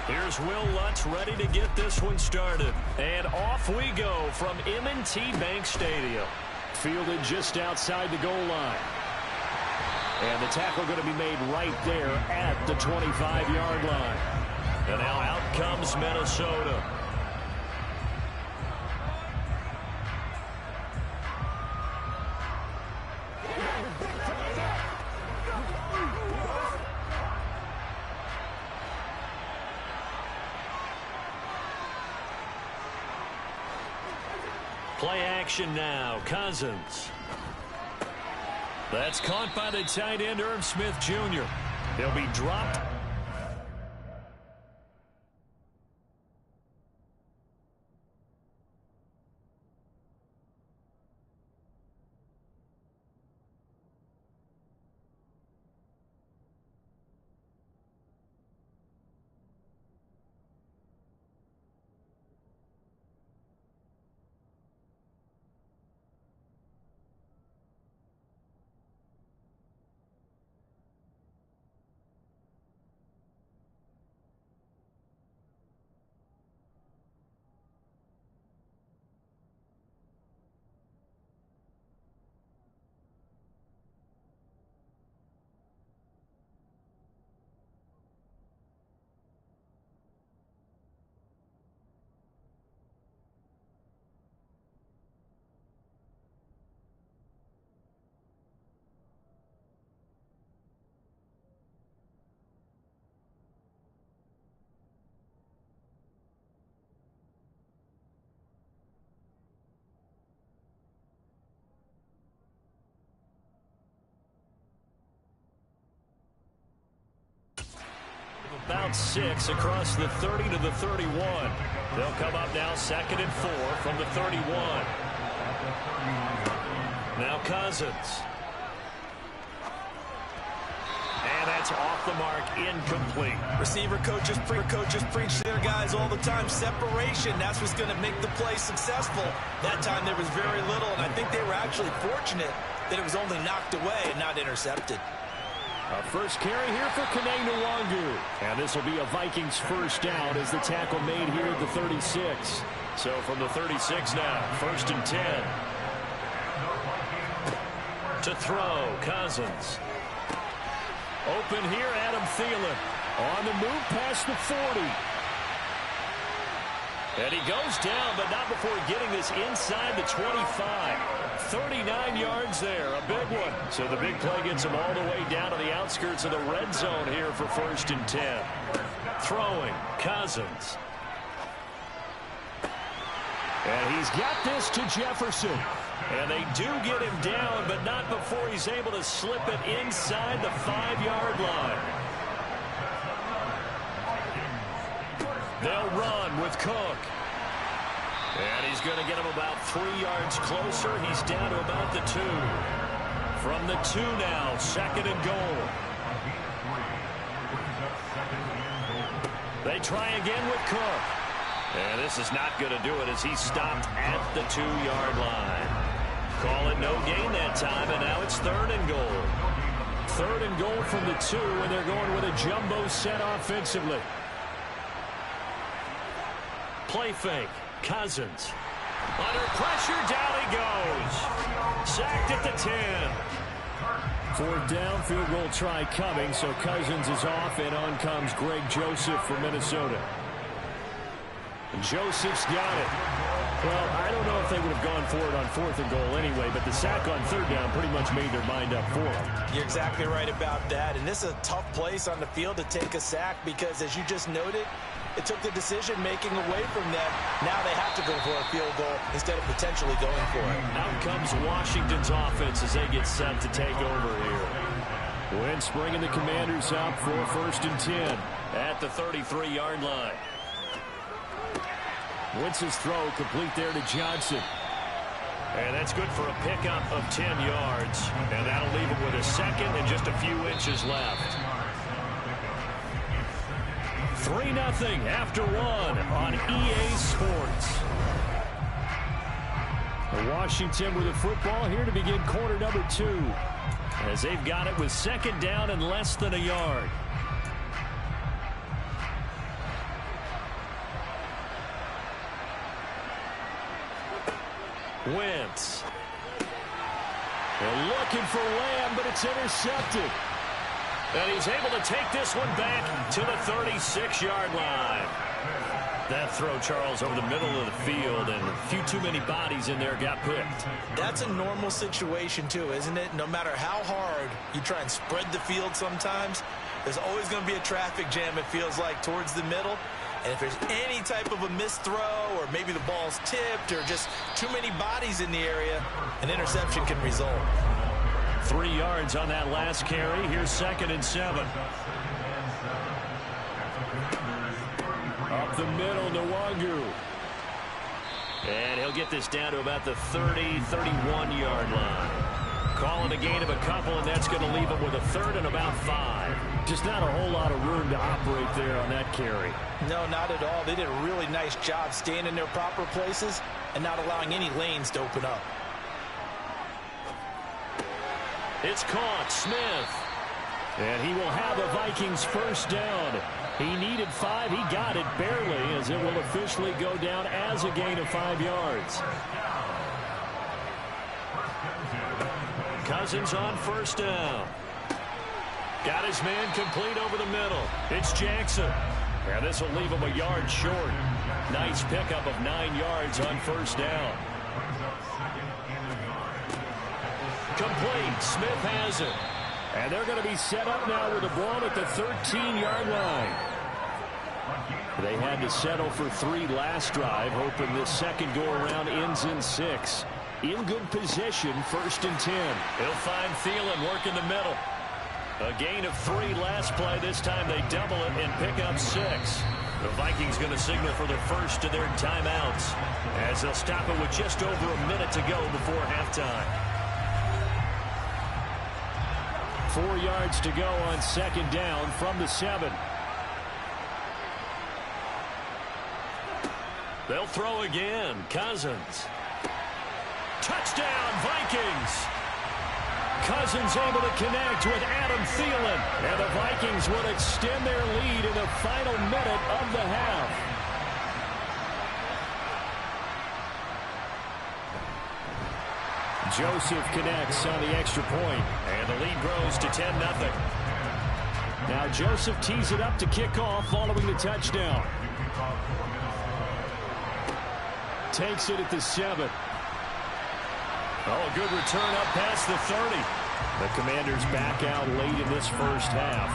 Here's Will Lutz ready to get this one started. And off we go from M&T Bank Stadium. Fielded just outside the goal line. And the tackle going to be made right there at the 25-yard line. And now out comes Minnesota. Play action now. Cousins. That's caught by the tight end, Irv Smith Jr. He'll be dropped. About 6 across the 30 to the 31. They'll come up now 2nd and 4 from the 31. Now Cousins. And that's off the mark, incomplete. Receiver coaches preach to their guys all the time. Separation, that's what's going to make the play successful. That time there was very little, and I think they were actually fortunate that it was only knocked away and not intercepted. A first carry here for Kene Nwangu. And this will be a Vikings first down as the tackle made here at the 36. So from the 36 now, 1st and 10. To throw, Cousins. Open here, Adam Thielen. On the move past the 40. And he goes down, but not before getting this inside the 25. 39 yards there, a big one. So the big play gets him all the way down to the outskirts of the red zone here for 1st and 10. Throwing, Cousins. And he's got this to Jefferson. And they do get him down, but not before he's able to slip it inside the 5-yard line. They'll run with Cook. And he's going to get him about 3 yards closer. He's down to about the 2. From the 2 now, 2nd and goal. They try again with Cook. And this is not going to do it as he's stopped at the 2-yard line. Call it no gain that time, and now it's 3rd and goal. 3rd and goal from the 2, and they're going with a jumbo set offensively. Play fake. Cousins. Under pressure, down he goes. Sacked at the 10. 4th down, field goal try coming, so Cousins is off, and on comes Greg Joseph for Minnesota. Joseph's got it. Well, I don't know if they would have gone for it on 4th and goal anyway, but the sack on 3rd down pretty much made their mind up for them. You're exactly right about that. And this is a tough place on the field to take a sack because, as you just noted, it took the decision-making away from them. Now they have to go for a field goal instead of potentially going for it. Out comes Washington's offense as they get set to take over here. Wentz bringing the Commanders up for 1st and 10 at the 33-yard line. Wentz's throw complete there to Johnson. And that's good for a pickup of 10 yards. And that'll leave him with a second and just a few inches left. 3-0 after 1 on EA Sports. Washington with the football here to begin quarter number 2. As they've got it with 2nd down and less than a yard. Wentz. They're looking for Lamb, but it's intercepted. And he's able to take this one back to the 36-yard line. That throw, Charles, over the middle of the field, and a few too many bodies in there got picked. That's a normal situation, too, isn't it? No matter how hard you try and spread the field sometimes, there's always going to be a traffic jam, it feels like, towards the middle. And if there's any type of a missed throw or maybe the ball's tipped or just too many bodies in the area, an interception can result. 3 yards on that last carry. Here's 2nd and 7. Up the middle, Nwangu. And he'll get this down to about the 30, 31-yard line. Calling a gain of a couple, and that's going to leave him with a 3rd and about 5. Just not a whole lot of room to operate there on that carry. No, not at all. They did a really nice job staying in their proper places and not allowing any lanes to open up. It's caught. Smith. And he will have a Vikings 1st down. He needed 5. He got it barely, as it will officially go down as a gain of 5 yards. Cousins on 1st down. Got his man complete over the middle. It's Jackson. And this will leave him a yard short. Nice pickup of 9 yards on 1st down. Complete. Smith has it. And they're going to be set up now with a ball at the 13-yard line. They had to settle for 3 last drive, hoping this second go-around ends in 6. In good position, 1st and 10. He'll find Thielen working the middle. A gain of 3 last play. This time they double it and pick up 6. The Vikings going to signal for their first of their timeouts as they'll stop it with just over a minute to go before halftime. 4 yards to go on 2nd down from the 7. They'll throw again. Cousins. Touchdown, Vikings. Cousins able to connect with Adam Thielen. And the Vikings will extend their lead in the final minute of the half. Joseph connects on the extra point. And the lead grows to 10-0. Now Joseph tees it up to kick off following the touchdown. Takes it at the 7. Oh, a good return up past the 30. The Commanders back out late in this first half.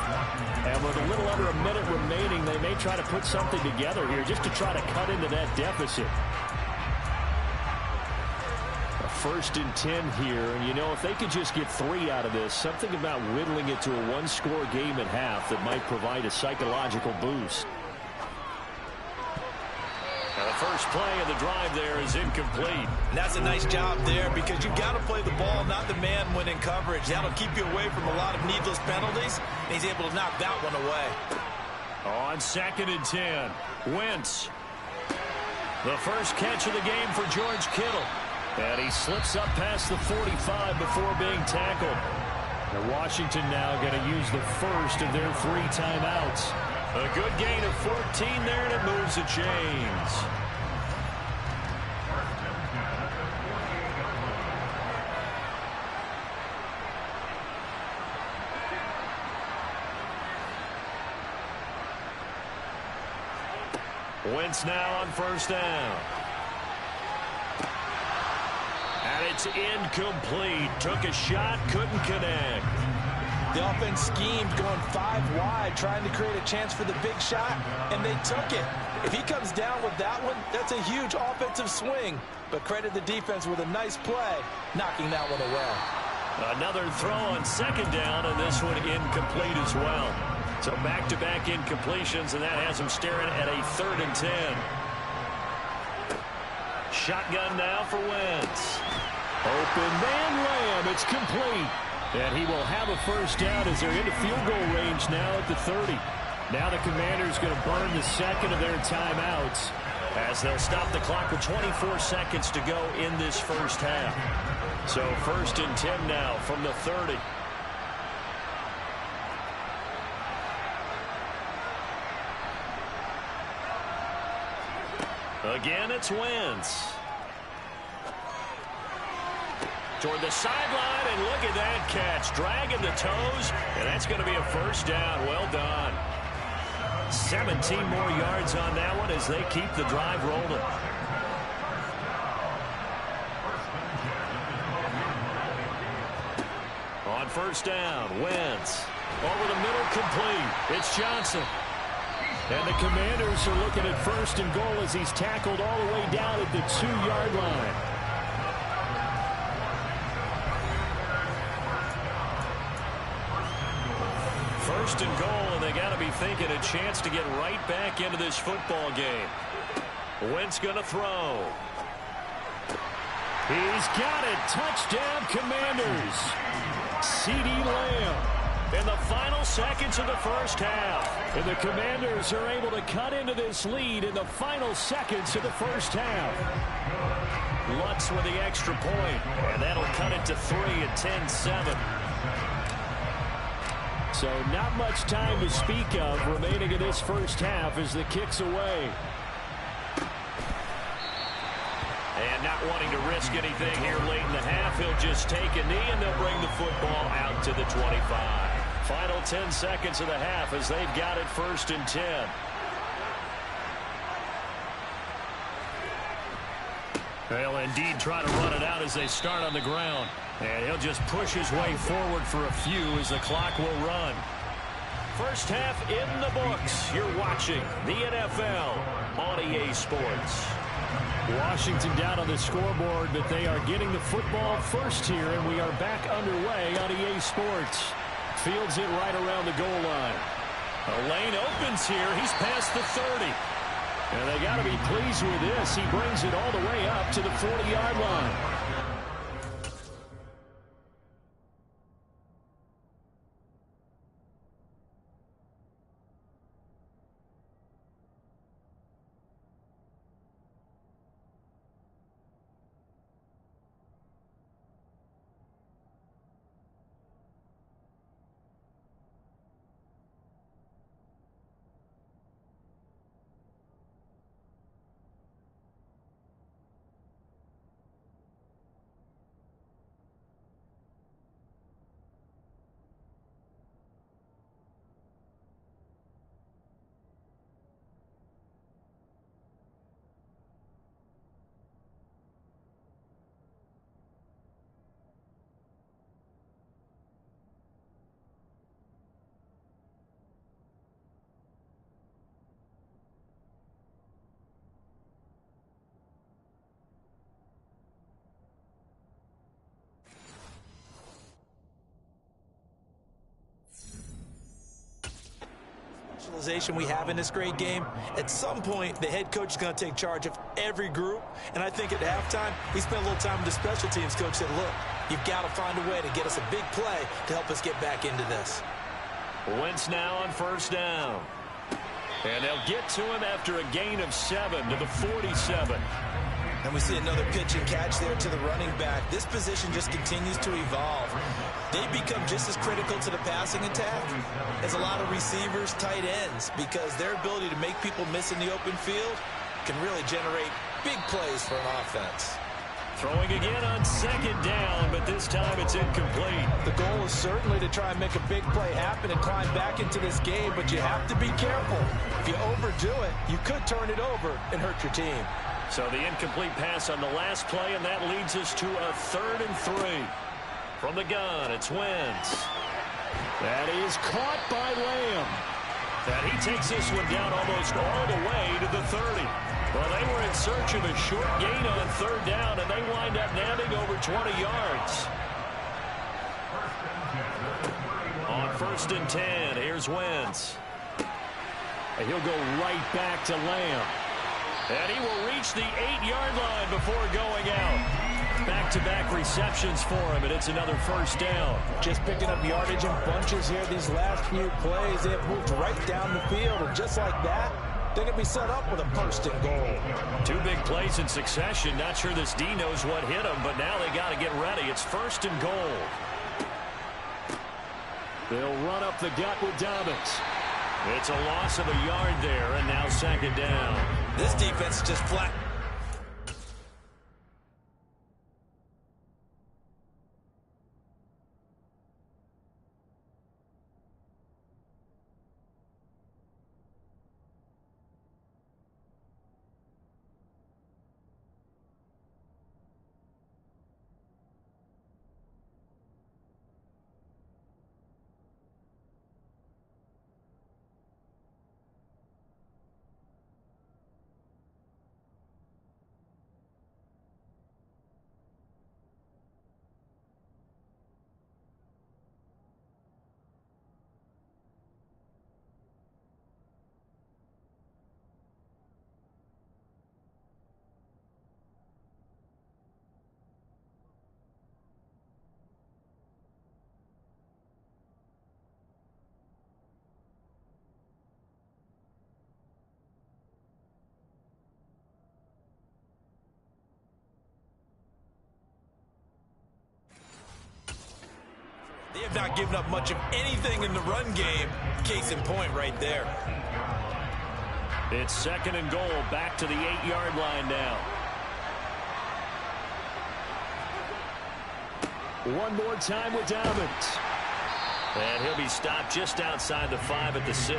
And with a little under a minute remaining, they may try to put something together here just to try to cut into that deficit. A 1st and 10 here, and you know, if they could just get 3 out of this, something about whittling it to a 1-score game at half that might provide a psychological boost. Now the first play of the drive there is incomplete. And that's a nice job there because you've got to play the ball, not the man when in coverage. That'll keep you away from a lot of needless penalties, and he's able to knock that one away. On 2nd and 10, Wentz. The first catch of the game for George Kittle. And he slips up past the 45 before being tackled. Now Washington now going to use the first of their 3 timeouts. A good gain of 14 there, and it moves the chains. Wentz now on 1st down. And it's incomplete. Took a shot, couldn't connect. The offense schemed going 5 wide, trying to create a chance for the big shot, and they took it. If he comes down with that one, that's a huge offensive swing. But credit the defense with a nice play, knocking that one away. Another throw on second down, and this one incomplete as well. So back-to-back incompletions, and that has him staring at a 3rd and 10. Shotgun now for Wentz. Open man Lamb. It's complete. And he will have a first down as they're into field goal range now at the 30. Now the Commanders going to burn the second of their timeouts, as they'll stop the clock with 24 seconds to go in this first half. So 1st and 10 now from the 30. Again, it's Wentz. Toward the sideline, and look at that catch. Dragging the toes, and that's going to be a first down. Well done. 17 more yards on that one as they keep the drive rolling. On first down, Wentz. Over the middle, complete. It's Johnson. And the Commanders are looking at 1st and goal as he's tackled all the way down at the 2-yard line. First and goal, and they got to be thinking a chance to get right back into this football game. Wentz going to throw. He's got it. Touchdown, Commanders. CeeDee Lamb. In the final seconds of the first half. And the Commanders are able to cut into this lead in the final seconds of the first half. Lutz with the extra point, and that'll cut it to 3 at 10-7. So not much time to speak of remaining in this first half as the kick's away. And not wanting to risk anything here late in the half, he'll just take a knee, and they'll bring the football out to the 25. Final 10 seconds of the half as they've got it 1st and 10. They'll indeed try to run it out as they start on the ground. And he'll just push his way forward for a few as the clock will run. First half in the books. You're watching the NFL on EA Sports. Washington down on the scoreboard, but they are getting the football first here, and we are back underway on EA Sports. Fields it right around the goal line. A lane opens here. He's past the 30. And they got to be pleased with this. He brings it all the way up to the 40-yard line. We have in this great game. At some point, the head coach is going to take charge of every group, and I think at halftime, he spent a little time with the special teams coach. Said, look, you've got to find a way to get us a big play to help us get back into this. Wentz now on first down, and they'll get to him after a gain of 7 to the 47. And we see another pitch and catch there to the running back. This position just continues to evolve. They become just as critical to the passing attack as a lot of receivers, tight ends, because their ability to make people miss in the open field can really generate big plays for an offense. Throwing again on second down, but this time it's incomplete. The goal is certainly to try and make a big play happen and climb back into this game, but you have to be careful. If you overdo it, you could turn it over and hurt your team. So the incomplete pass on the last play, and that leads us to a 3rd and 3. From the gun, it's Wentz. That is caught by Lamb. And he takes this one down almost all the way to the 30. Well, they were in search of a short gain on 3rd down, and they wind up nabbing over 20 yards. On 1st and 10, here's Wentz. And he'll go right back to Lamb. And he will reach the 8-yard line before going out. Back-to-back receptions for him, and it's another 1st down. Just picking up yardage in bunches here these last few plays. They have moved right down the field, and just like that, they're going to be set up with a 1st and goal. 2 big plays in succession. Not sure this D knows what hit him, but now they got to get ready. It's 1st and goal. They'll run up the gut with Dobbins. It's a loss of a yard there, and now 2nd down. This defense is just flat. They have not given up much of anything in the run game. Case in point right there. It's 2nd and goal, back to the 8-yard line now. One more time with Dobbins. And he'll be stopped just outside the 5 at the 6.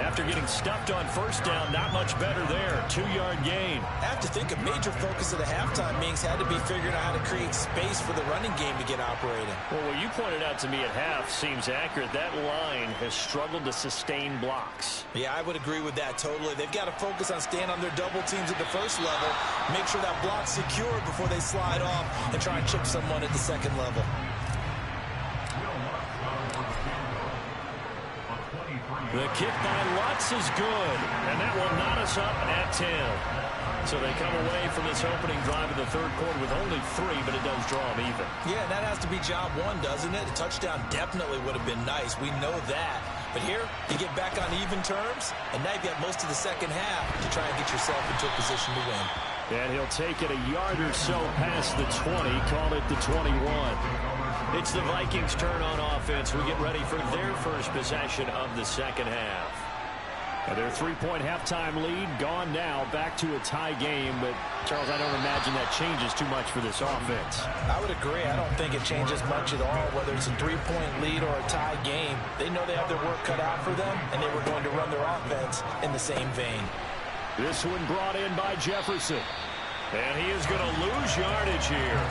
After getting stuffed on 1st down, not much better there. 2-yard gain. I have to think a major focus of the halftime meetings had to be figuring out how to create space for the running game to get operating. Well, what you pointed out to me at half seems accurate. That line has struggled to sustain blocks. Yeah, I would agree with that totally. They've got to focus on staying on their double teams at the 1st level, make sure that block's secured before they slide off and try and chip someone at the 2nd level. The kick by Lutz is good, and that will knot us up at 10. So they come away from this opening drive in the 3rd quarter with only 3, but it does draw them even. Yeah, that has to be job 1, doesn't it? A touchdown definitely would have been nice. We know that. But here, you get back on even terms, and now you've got most of the 2nd half to try and get yourself into a position to win. And he'll take it a yard or so past the 20, call it the 21. It's the Vikings' turn on offense. We get ready for their first possession of the 2nd half. And their 3-point halftime lead gone now, back to a tie game. But, Charles, I don't imagine that changes too much for this offense. I would agree. I don't think it changes much at all, whether it's a 3-point lead or a tie game. They know they have their work cut out for them, and they were going to run their offense in the same vein. This one brought in by Jefferson. And he is going to lose yardage here.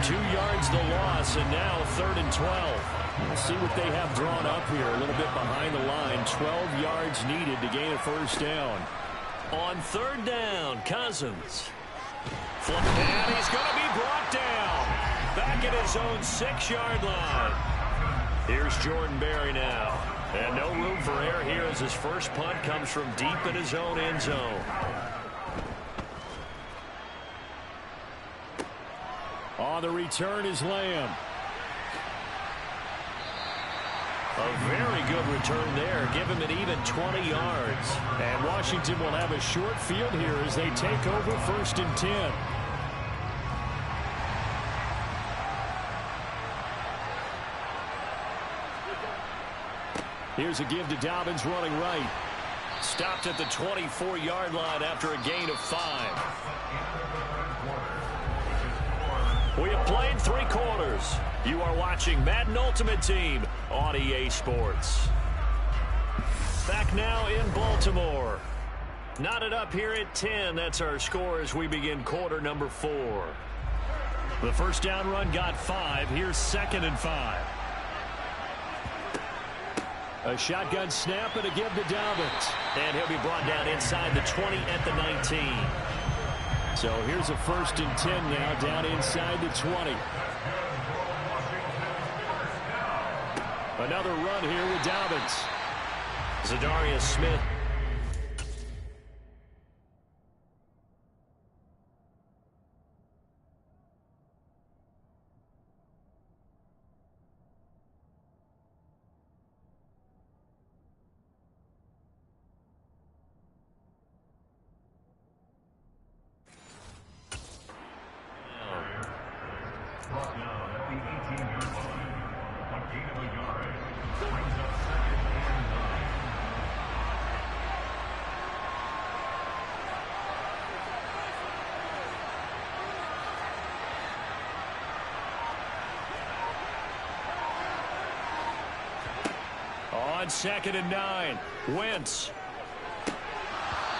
2 yards the loss, and now 3rd and 12. We'll see what they have drawn up here. A little bit behind the line. 12 yards needed to gain a 1st down. On 3rd down, Cousins. And he's going to be brought down. Back at his own 6-yard line. Here's Jordan Berry now. And no room for error here as his first punt comes from deep in his own end zone. On the return is Lamb. A very good return there. Give him an even 20 yards. And Washington will have a short field here as they take over 1st and 10. Here's a give to Dobbins running right. Stopped at the 24-yard line after a gain of 5. We have played 3 quarters. You are watching Madden Ultimate Team on EA Sports. Back now in Baltimore. Knotted up here at 10. That's our score as we begin quarter number 4. The first down run got 5. Here's 2nd and 5. A shotgun snap and a give to Dobbins. And he'll be brought down inside the 20 at the 19. So here's a 1st and 10 now, down inside the 20. Another run here with Dobbins. Zadarius Smith. On 2nd and 9, Wentz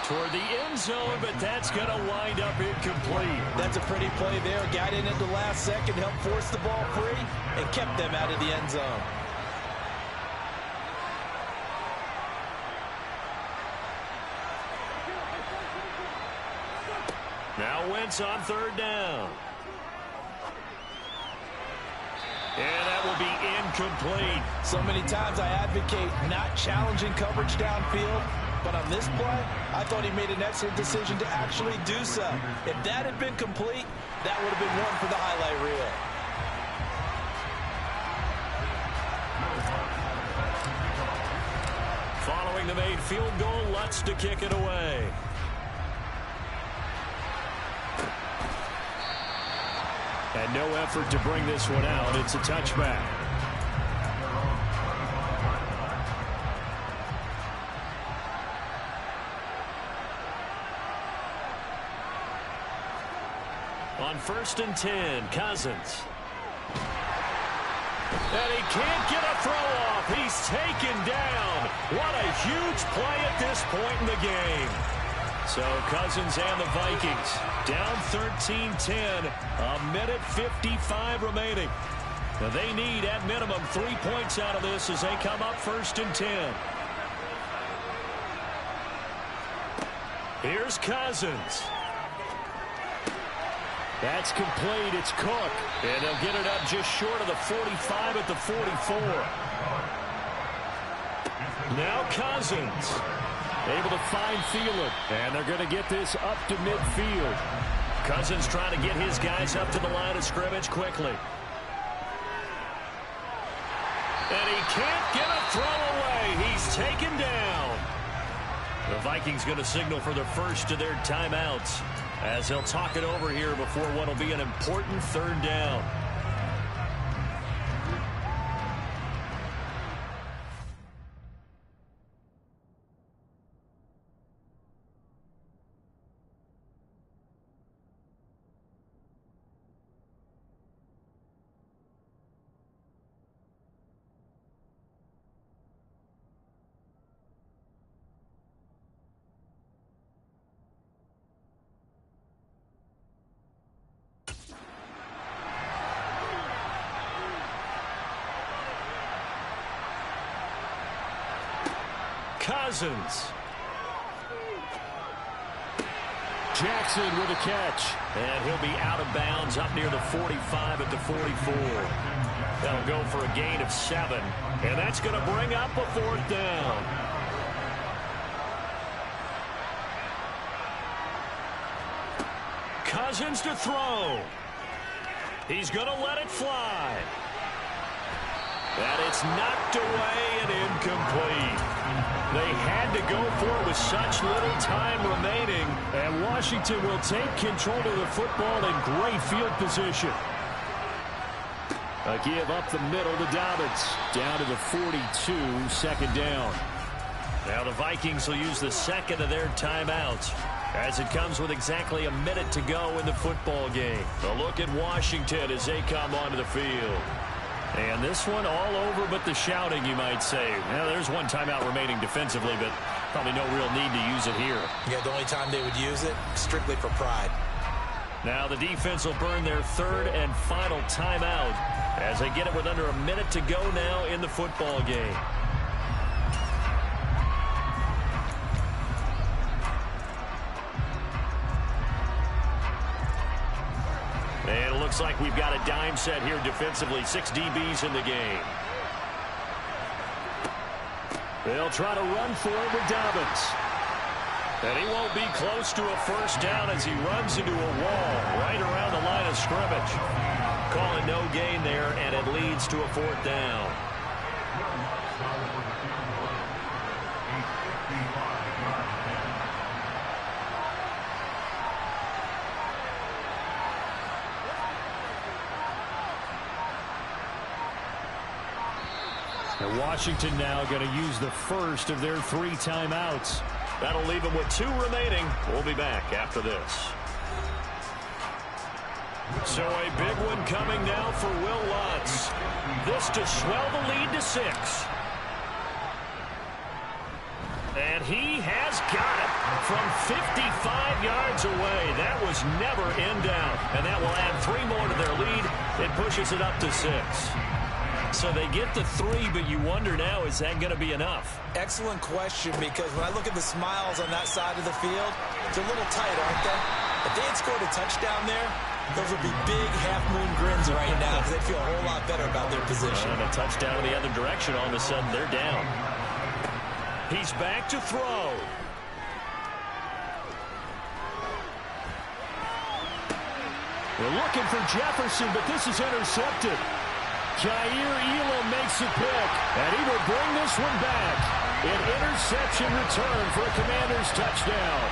toward the end zone, but that's going to wind up incomplete. That's a pretty play there. Got in at the last second, helped force the ball free, and kept them out of the end zone. Now Wentz on 3rd down. And that will be incomplete. So many times I advocate not challenging coverage downfield, but on this play, I thought he made an excellent decision to actually do so. If that had been complete, that would have been one for the highlight reel. Following the made field goal, Lutz to kick it away. And no effort to bring this one out. It's a touchback. On 1st and 10, Cousins. And he can't get a throw off. He's taken down. What a huge play at this point in the game. So Cousins and the Vikings down 13-10, a minute 55 remaining. Now they need at minimum 3 points out of this as they come up 1st and 10. Here's Cousins. That's complete. It's Cook. And they'll get it up just short of the 45 at the 44. Now Cousins. Able to find Thielen. And they're going to get this up to midfield. Cousins trying to get his guys up to the line of scrimmage quickly. And he can't get a throw away. He's taken down. The Vikings going to signal for the first of their timeouts as they'll talk it over here before what will be an important 3rd down. Cousins. Jackson with a catch. And he'll be out of bounds up near the 45 at the 44. That'll go for a gain of 7. And that's going to bring up a 4th down. Cousins to throw. He's going to let it fly. And it's knocked away and incomplete. They had to go for it with such little time remaining. And Washington will take control of the football in great field position. A give up the middle to Dobbins. Down to the 42, 2nd down. Now the Vikings will use the 2nd of their timeouts as it comes with exactly a minute to go in the football game. A look at Washington as they come onto the field. And this one all over but the shouting, you might say. Now, there's one timeout remaining defensively, but probably no real need to use it here. Yeah, the only time they would use it, strictly for pride. Now the defense will burn their third and final timeout as they get it with under a minute to go now in the football game. And it looks like we've got a dime set here defensively. 6 DBs in the game. They'll try to run for it with Dobbins. And he won't be close to a first down as he runs into a wall right around the line of scrimmage. Call it no gain there, and it leads to a 4th down. And Washington now going to use the first of their 3 timeouts. That'll leave them with 2 remaining. We'll be back after this. So a big one coming now for Will Lutz. This to swell the lead to 6. And he has got it from 55 yards away. That was never in doubt. And that will add 3 more to their lead. It pushes it up to 6. So they get the 3, but you wonder now, is that going to be enough? Excellent question, because when I look at the smiles on that side of the field, it's a little tight, aren't they? If they had scored a touchdown there, those would be big half-moon grins right now because they'd feel a whole lot better about their position. And a touchdown in the other direction, all of a sudden they're down. He's back to throw. We're looking for Jefferson, but this is intercepted. Jair Elam makes a pick, and he will bring this one back. An interception return for a Commanders touchdown.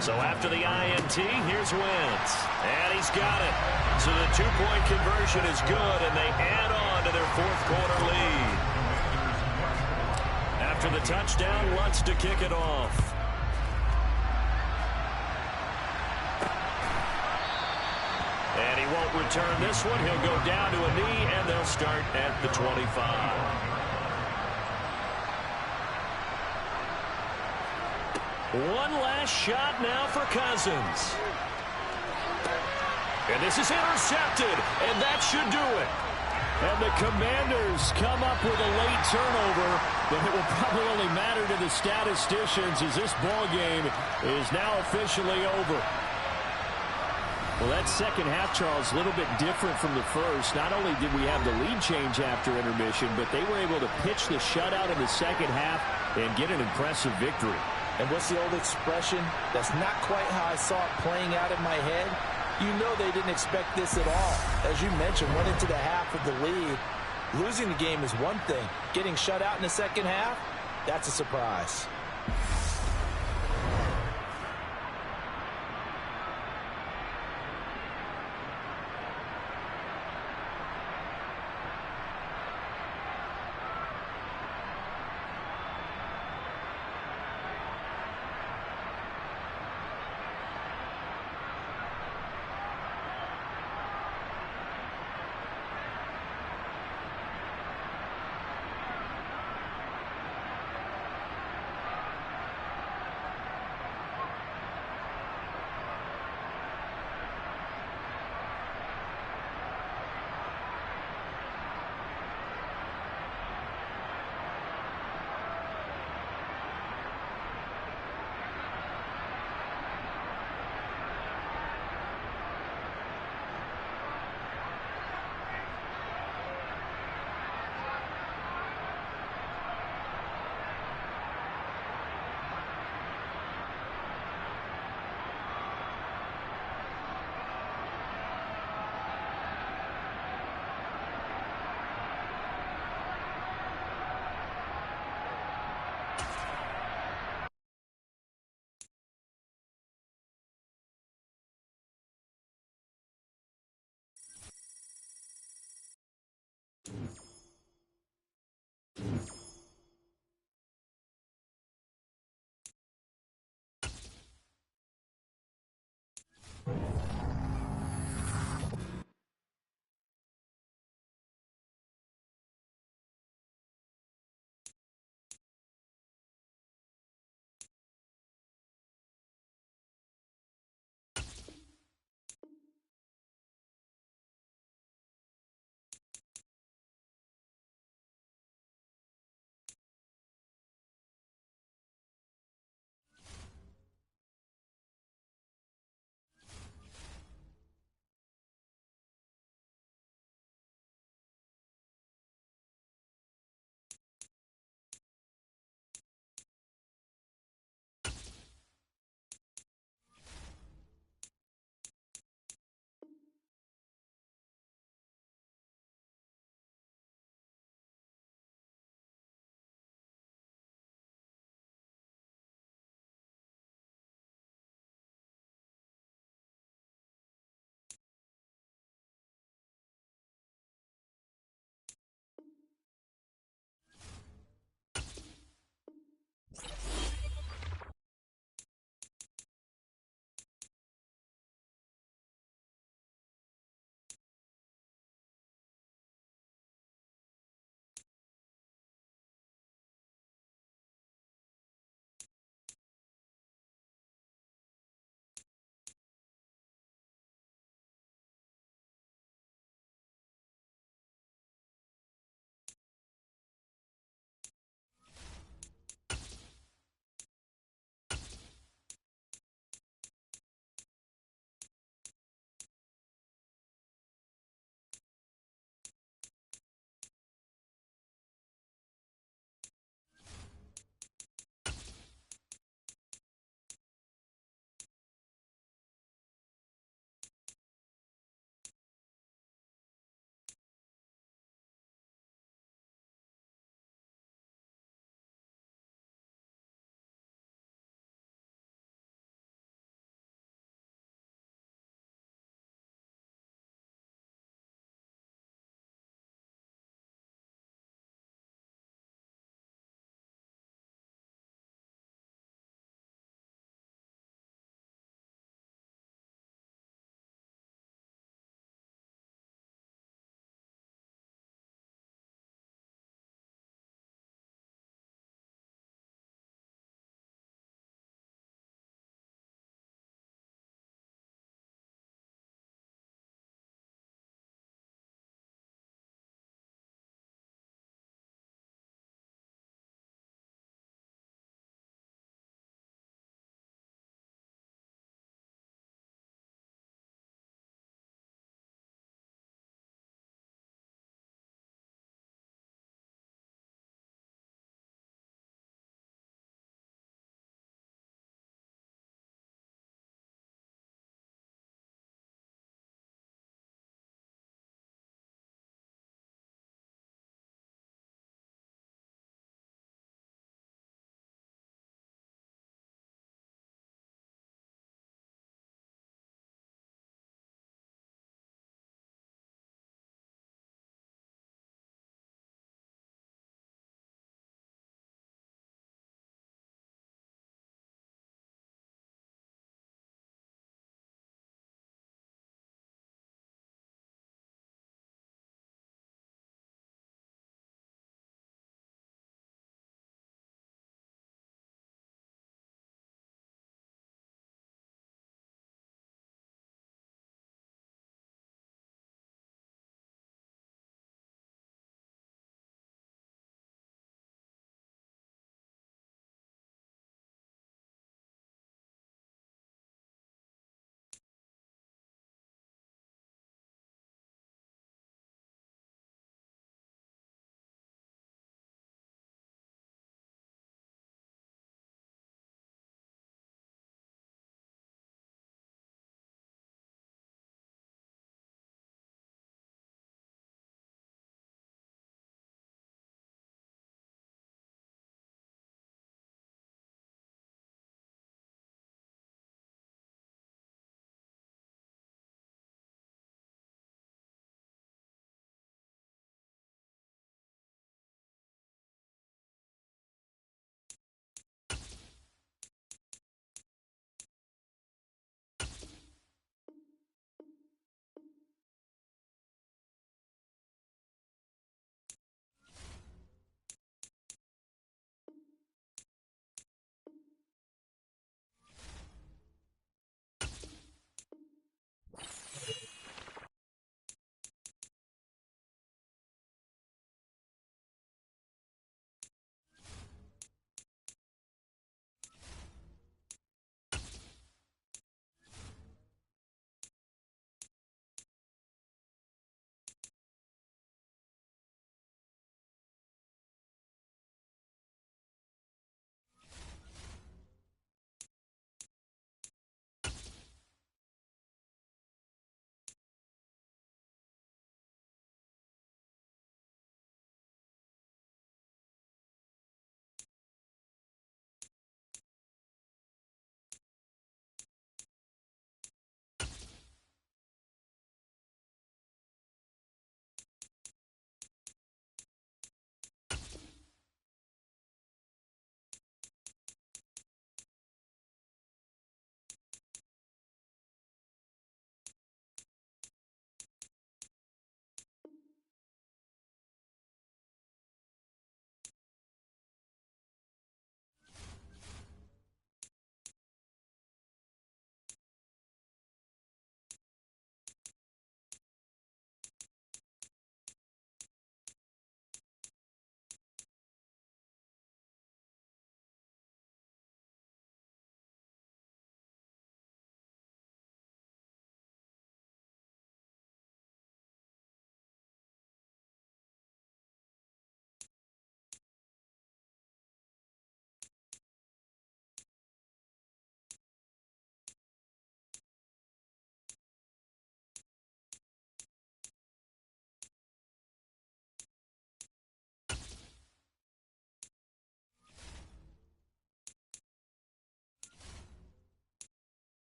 So after the INT, here's Wentz. And he's got it. So the 2-point conversion is good, and they add on to their 4th quarter lead. After the touchdown, Lutz to kick it off. And he won't return this one. He'll go down to a knee, and they'll start at the 25. One last shot now for Cousins. And this is intercepted, and that should do it. And the Commanders come up with a late turnover, but it will probably only matter to the statisticians as this ball game is now officially over. Well, that second half, Charles, a little bit different from the first. Not only did we have the lead change after intermission, but they were able to pitch the shutout in the second half and get an impressive victory. And what's the old expression? That's not quite how I saw it playing out in my head. You know they didn't expect this at all. As you mentioned, went into the half with the lead. Losing the game is one thing. Getting shut out in the second half, that's a surprise.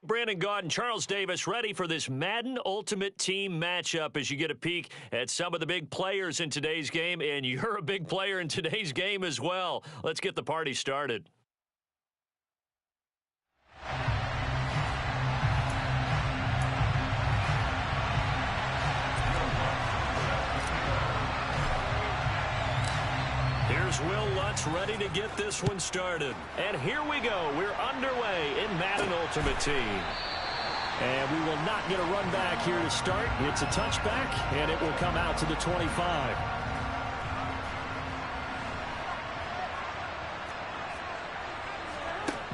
Brandon Gaudin, Charles Davis ready for this Madden Ultimate Team matchup as you get a peek at some of the big players in today's game, and you're a big player in today's game as well. Let's get the party started. Here's Will Lutz ready to get this one started. And here we go. We're underway in Madden Ultimate Team. And we will not get a run back here to start. It's a touchback, and it will come out to the 25.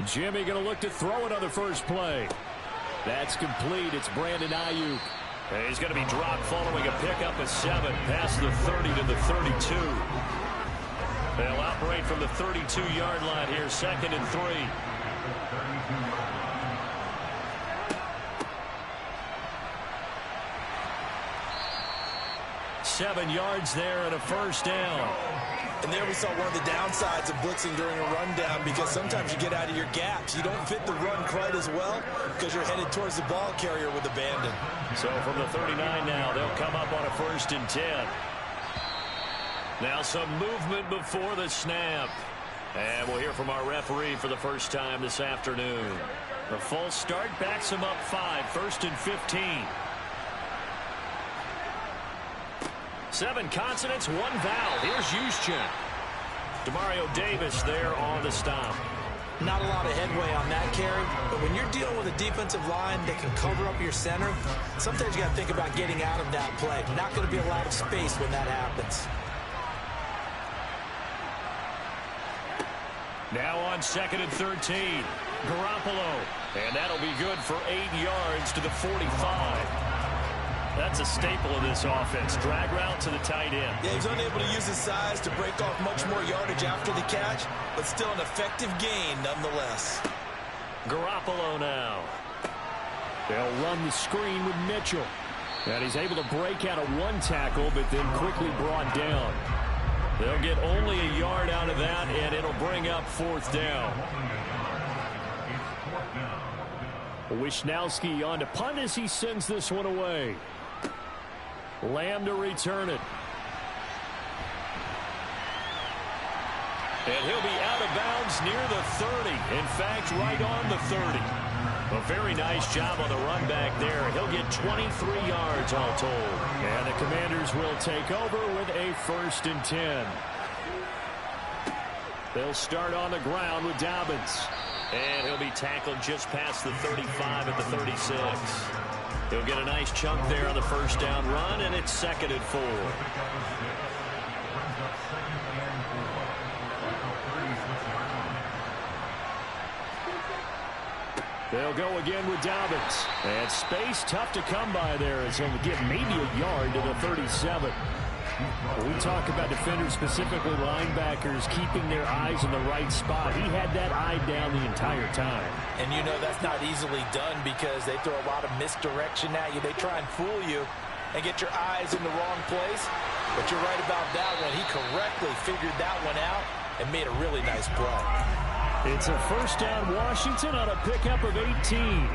Jimmy going to look to throw another first play. That's complete. It's Brandon Ayuk. And he's going to be dropped following a pickup of 7 past the 30 to the 32. They'll operate from the 32-yard line here, 2nd and 3. Seven yards there and a first down. And there we saw one of the downsides of blitzing during a rundown, because sometimes you get out of your gaps. You don't fit the run quite as well because you're headed towards the ball carrier with abandon. So from the 39 now, they'll come up on a 1st and 10. Now some movement before the snap. And we'll hear from our referee for the first time this afternoon. The false start backs him up 5, 1st and 15. 7 consonants, 1 vowel. Here's Juszczyk. Demario Davis there on the stop. Not a lot of headway on that carry, but when you're dealing with a defensive line that can cover up your center, sometimes you got to think about getting out of that play. Not going to be a lot of space when that happens. Now on 2nd and 13. Garoppolo. And that'll be good for 8 yards to the 45. That's a staple of this offense. Drag route to the tight end. Yeah, he's unable to use his size to break off much more yardage after the catch, but still an effective gain nonetheless. Garoppolo now. They'll run the screen with Mitchell. And he's able to break out of 1 tackle, but then quickly brought down. They'll get only a yard out of that, and it'll bring up 4th down. Wisnowski on to punt as he sends this one away. Lamb to return it. And he'll be out of bounds near the 30. In fact, right on the 30. A very nice job on the run back there. He'll get 23 yards all told. And the Commanders will take over with a 1st and 10. They'll start on the ground with Dobbins. And he'll be tackled just past the 35 at the 36. He'll get a nice chunk there on the 1st down run, and it's 2nd and 4. They'll go again with Dobbins. And space tough to come by there as he'll get maybe a yard to the 37. We talk about defenders, specifically linebackers, keeping their eyes in the right spot. He had that eye down the entire time. And you know that's not easily done because they throw a lot of misdirection at you. They try and fool you and get your eyes in the wrong place. But you're right about that one. He correctly figured that one out and made a really nice play. It's a 1st down Washington on a pickup of 18.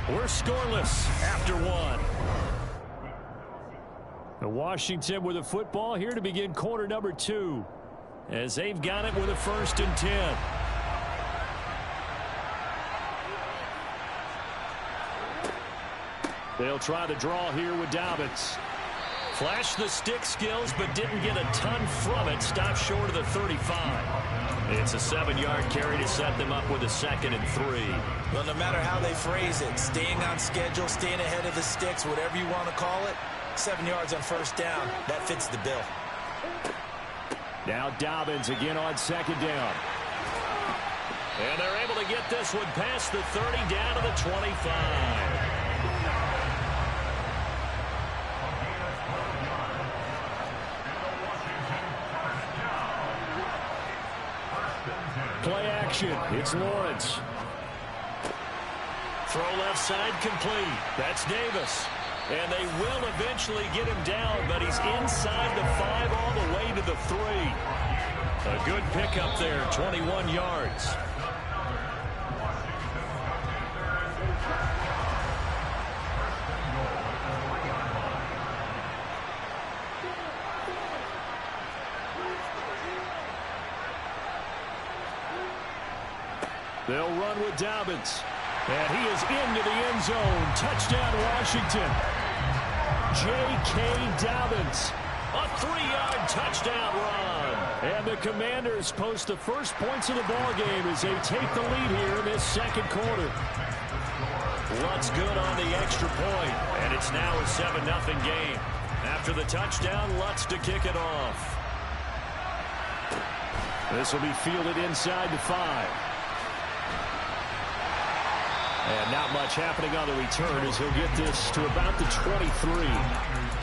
We're scoreless after 1. Washington with the football here to begin quarter number 2. As they've got it with a 1st and 10. They'll try the draw here with Dobbins. Flashed the stick skills, but didn't get a ton from it. Stopped short of the 35. It's a 7-yard carry to set them up with a 2nd and 3. Well, no matter how they phrase it, staying on schedule, staying ahead of the sticks, whatever you want to call it, 7 yards on 1st down, that fits the bill. Now Dobbins again on 2nd down. And they're able to get this one past the 30 down to the 25. Play action. It's Lawrence. Throw left side complete. That's Davis. And they will eventually get him down, but he's inside the 5 all the way to the 3. A good pickup there, 21 yards. They'll run with Dobbins. And he is into the end zone. Touchdown, Washington. J.K. Dobbins. A 3-yard touchdown run. And the Commanders post the first points of the ballgame as they take the lead here in this second quarter. Lutz good on the extra point, and it's now a 7-0 game. After the touchdown, Lutz to kick it off. This will be fielded inside the 5. And not much happening on the return as he'll get this to about the 23.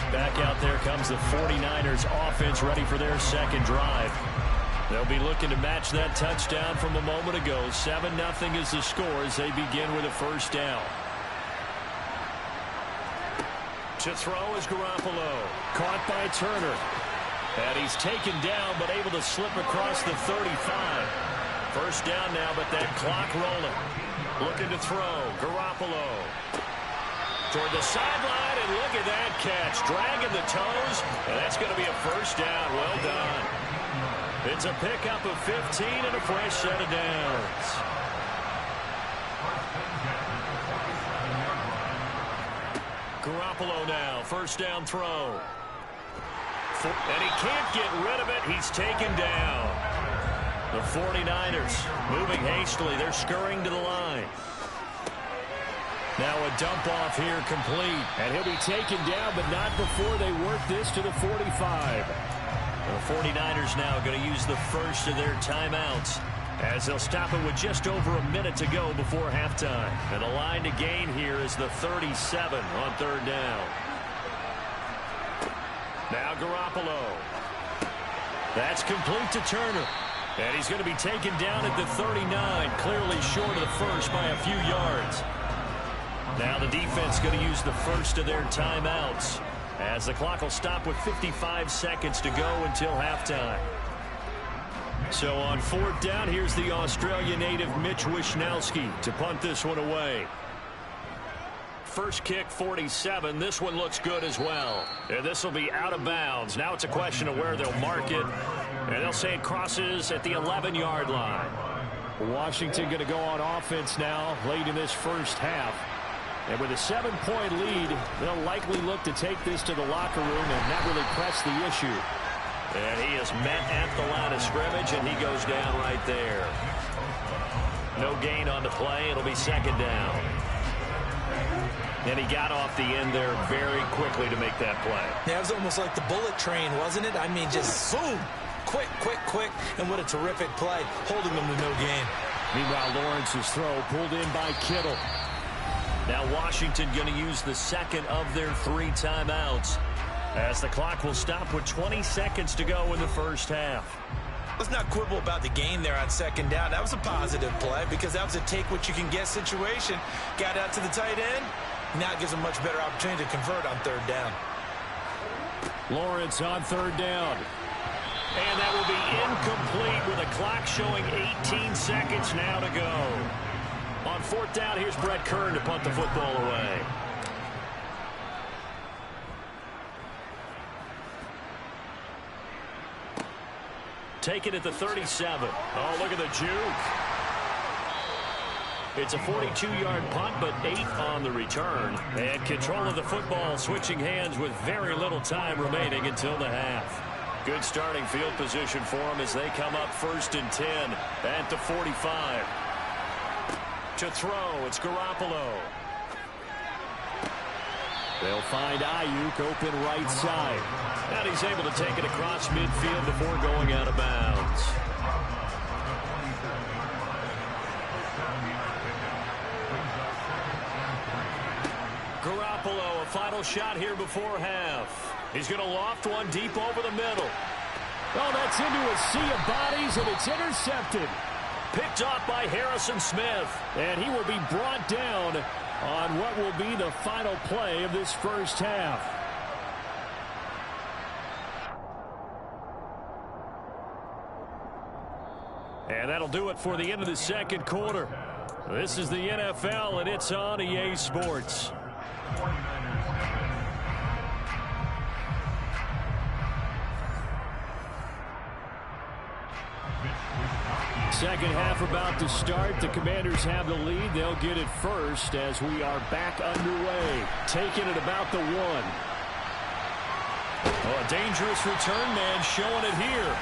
Back out there comes the 49ers offense ready for their second drive. They'll be looking to match that touchdown from a moment ago. 7-0 is the score as they begin with a first down. To throw is Garoppolo. Caught by Turner. And he's taken down but able to slip across the 35. First down now, but that clock rolling. Looking to throw. Garoppolo. Toward the sideline, and look at that catch. Dragging the toes, and that's going to be a first down. Well done. It's a pickup of 15 and a fresh set of downs. Garoppolo now, first down throw. And he can't get rid of it. He's taken down. The 49ers moving hastily. They're scurrying to the line. Now a dump off here complete. And he'll be taken down, but not before they work this to the 45. The 49ers now going to use the first of their timeouts as they'll stop it with just over a minute to go before halftime. And the line to gain here is the 37 on third down. Now Garoppolo. That's complete to Turner. And he's going to be taken down at the 39, clearly short of the first by a few yards. Now the defense going to use the first of their timeouts as the clock will stop with 55 seconds to go until halftime. So on fourth down, here's the Australia native Mitch Wishnowsky to punt this one away. First kick, 47. This one looks good as well. And this will be out of bounds. Now it's a question of where they'll mark it. And they'll say it crosses at the 11-yard line. Washington going to go on offense now late in this first half. And with a 7-point lead, they'll likely look to take this to the locker room and not really press the issue. And he is met at the line of scrimmage, and he goes down right there. No gain on the play. It'll be second down. And he got off the end there very quickly to make that play. Yeah, it was almost like the bullet train, wasn't it? I mean, just boom, quick, quick, quick, and what a terrific play, holding them to no gain. Meanwhile, Lawrence's throw pulled in by Kittle. Now Washington going to use the second of their 3 timeouts as the clock will stop with 20 seconds to go in the first half. Let's not quibble about the gain there on second down. That was a positive play because that was a take-what-you-can-get situation. Got out to the tight end. Now it gives them much better opportunity to convert on third down. Lawrence on third down. And that will be incomplete with a clock showing 18 seconds now to go. On fourth down, here's Brett Kern to punt the football away. Take it at the 37. Oh, look at the juke. It's a 42-yard punt, but 8 on the return. And control of the football switching hands with very little time remaining until the half. Good starting field position for them as they come up first and 10 at the 45. To throw, it's Garoppolo. They'll find Ayuk open right side. And he's able to take it across midfield before going out of bounds. Garoppolo, a final shot here before half. He's going to loft one deep over the middle. Oh, that's into a sea of bodies, and it's intercepted. Picked off by Harrison Smith. And he will be brought down on what will be the final play of this first half. And that'll do it for the end of the second quarter. This is the NFL, and it's on EA Sports. Second half about to start. The Commanders have the lead. They'll get it first as we are back underway. Taking it about the 1. Oh, a dangerous return man showing it here.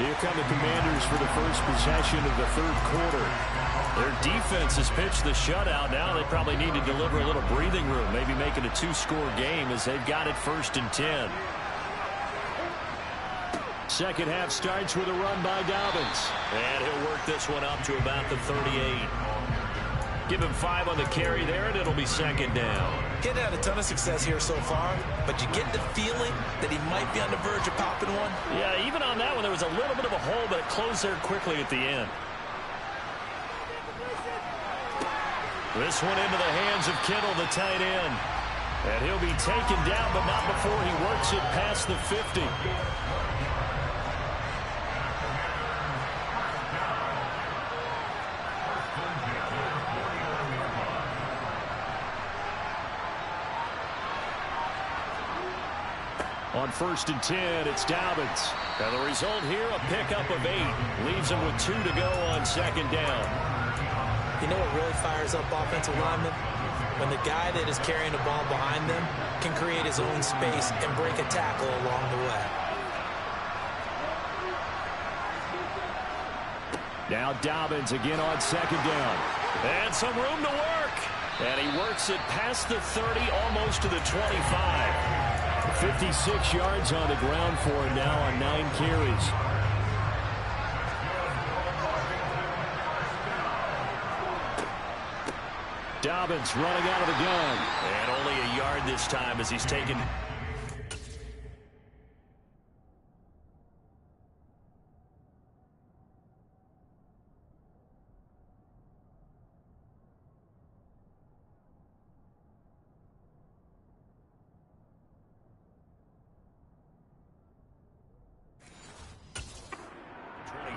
Here come the Commanders for the first possession of the third quarter. Their defense has pitched the shutout. Now they probably need to deliver a little breathing room, maybe make it a 2-score game as they've got it 1st and 10. Second half starts with a run by Dobbins. And he'll work this one up to about the 38. Give him 5 on the carry there, and it'll be 2nd down. He's had a ton of success here so far, but you get the feeling that he might be on the verge of popping one. Yeah, even on that one, there was a little bit of a hole, but it closed there quickly at the end. This one into the hands of Kittle, the tight end. And he'll be taken down, but not before he works it past the 50. On 1st and 10, it's Dobbins. And the result here, a pickup of 8. Leaves him with 2 to go on 2nd down. You know what really fires up offensive linemen? When the guy that is carrying the ball behind them can create his own space and break a tackle along the way. Now Dobbins again on 2nd down. And some room to work. And he works it past the 30, almost to the 25. 56 yards on the ground for him now on 9 carries. Dobbins running out of the gun. And only a yard this time as he's taken.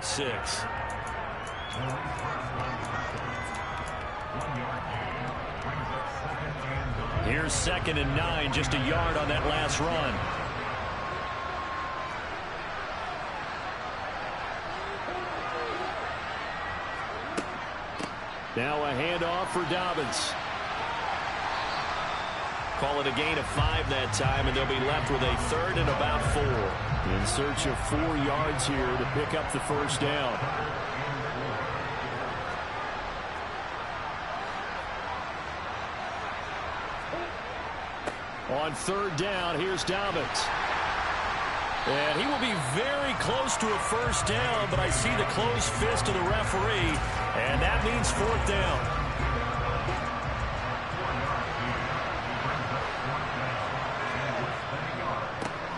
Six. Here's 2nd and 9, just a yard on that last run. Now a handoff for Dobbins. Call it a gain of 5 that time, and they'll be left with a 3rd and about 4. In search of 4 yards here to pick up the 1st down. On 3rd down, here's Dobbins. And he will be very close to a 1st down, but I see the closed fist of the referee, and that means 4th down.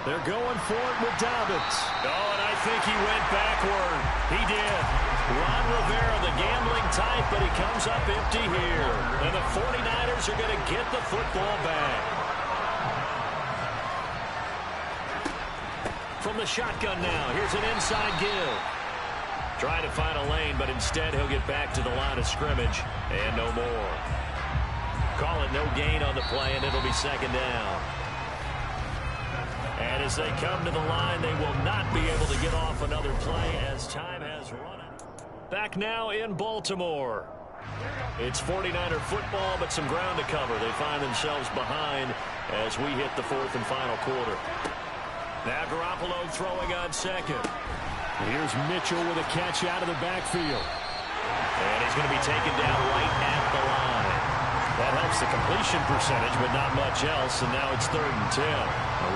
They're going for it with Dobbins. Oh, and I think he went backward. He did. Ron Rivera, the gambling type, but he comes up empty here. And the 49ers are going to get the football back. From the shotgun now, here's an inside give. Trying to find a lane, but instead he'll get back to the line of scrimmage. And no more. Call it no gain on the play, and it'll be 2nd down. And as they come to the line, they will not be able to get off another play as time has run out. Back now in Baltimore. It's 49er football, but some ground to cover. They find themselves behind as we hit the 4th and final quarter. Now Garoppolo throwing on 2nd. Here's Mitchell with a catch out of the backfield. And he's going to be taken down right at the line. That helps the completion percentage, but not much else, and now it's 3rd and 10.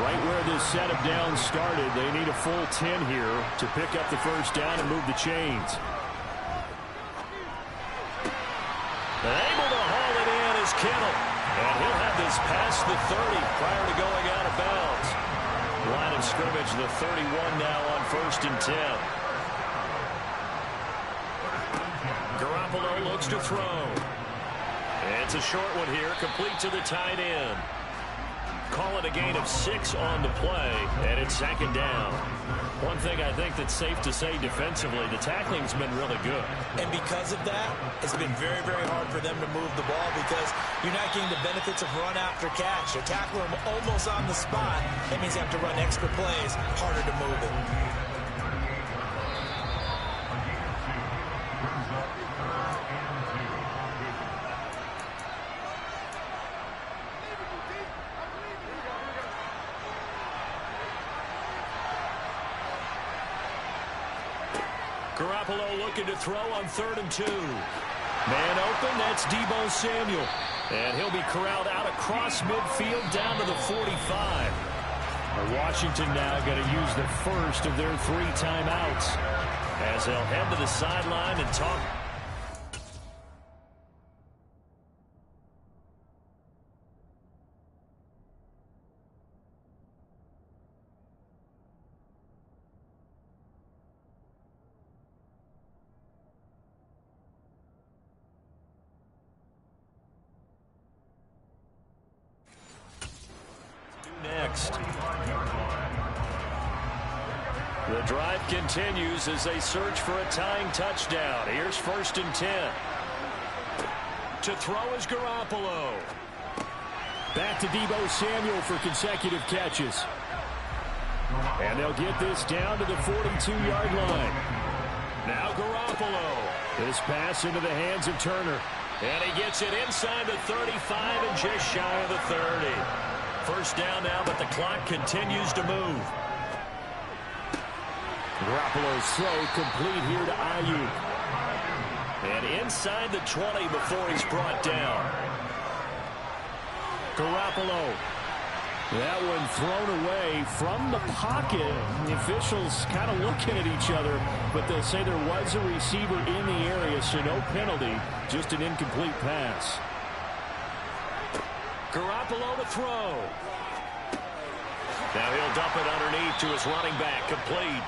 Right where this set of downs started, they need a full 10 here to pick up the 1st down and move the chains. Able to haul it in is Kittle. And he'll have this past the 30 prior to going out of bounds. Line of scrimmage, the 31 now on 1st and 10. Garoppolo looks to throw. And It's a short one here, complete to the tight end. Call it a gain of 6 on the play, and it's second down. One thing I think that's safe to say defensively, the tackling's been really good. And because of that, it's been very, very hard for them to move the ball because you're not getting the benefits of run after catch. You're tackling them almost on the spot. That means you have to run extra plays, harder to move it. Garoppolo looking to throw on 3rd and 2. Man open, that's Deebo Samuel. And he'll be corralled out across midfield down to the 45. Washington now going to use the first of their 3 timeouts as they'll head to the sideline and talk. Next. The drive continues as they search for a tying touchdown. Here's 1st and 10. To throw is Garoppolo. Back to Deebo Samuel for consecutive catches. And they'll get this down to the 42-yard line. Now Garoppolo. This pass into the hands of Turner. And he gets it inside the 35 and just shy of the 30. First down now, but the clock continues to move. Garoppolo's throw complete here to Ayuk. And inside the 20 before he's brought down. Garoppolo. That one thrown away from the pocket. The officials kind of looking at each other, but they'll say there was a receiver in the area, so no penalty, just an incomplete pass. Garoppolo to throw. Now he'll dump it underneath to his running back, complete.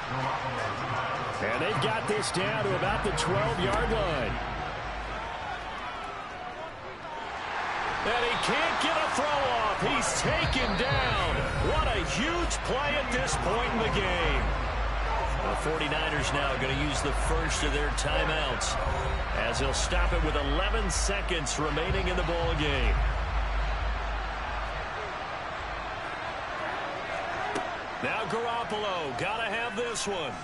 And they've got this down to about the 12-yard line. And he can't get a throw off. He's taken down. What a huge play at this point in the game. The 49ers now going to use the first of their timeouts as they'll stop it with 11 seconds remaining in the ball game. Now Garoppolo, gotta have this one.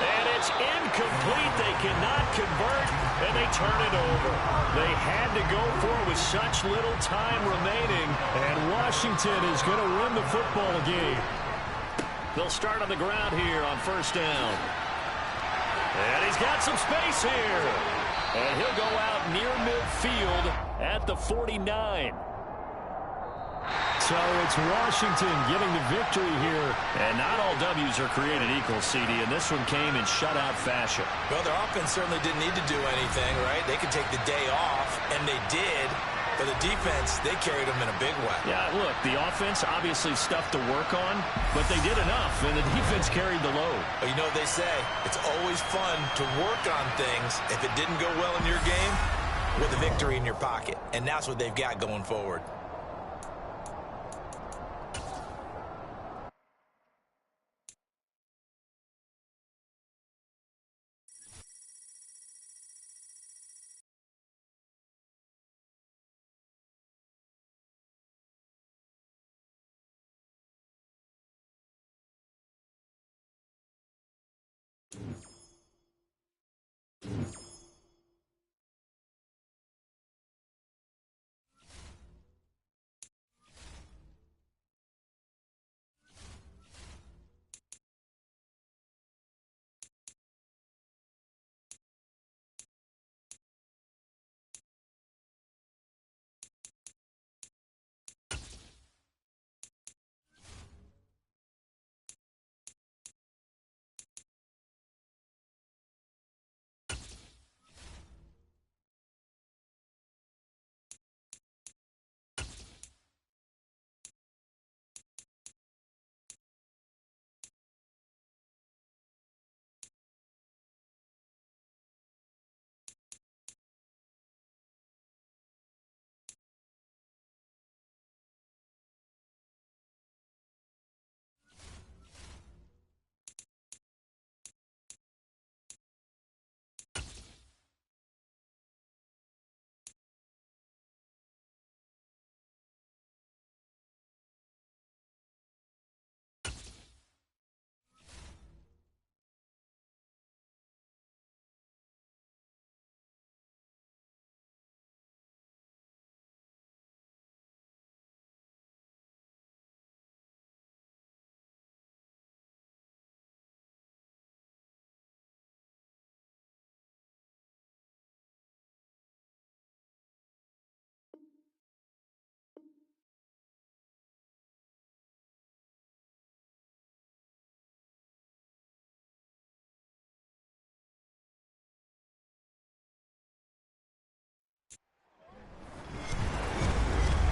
And it's incomplete. They cannot convert, and they turn it over. They had to go for it with such little time remaining, and Washington is going to win the football game. They'll start on the ground here on 1st down. And he's got some space here. And he'll go out near midfield at the 49. So it's Washington getting the victory here. And not all W's are created equal, CD, and this one came in shutout fashion. Well, their offense certainly didn't need to do anything, right? They could take the day off, and they did. But the defense, they carried them in a big way. Yeah, look, the offense obviously stuff to work on, but they did enough, and the defense carried the load. Well, you know what they say. It's always fun to work on things. If it didn't go well in your game, with a victory in your pocket. And that's what they've got going forward.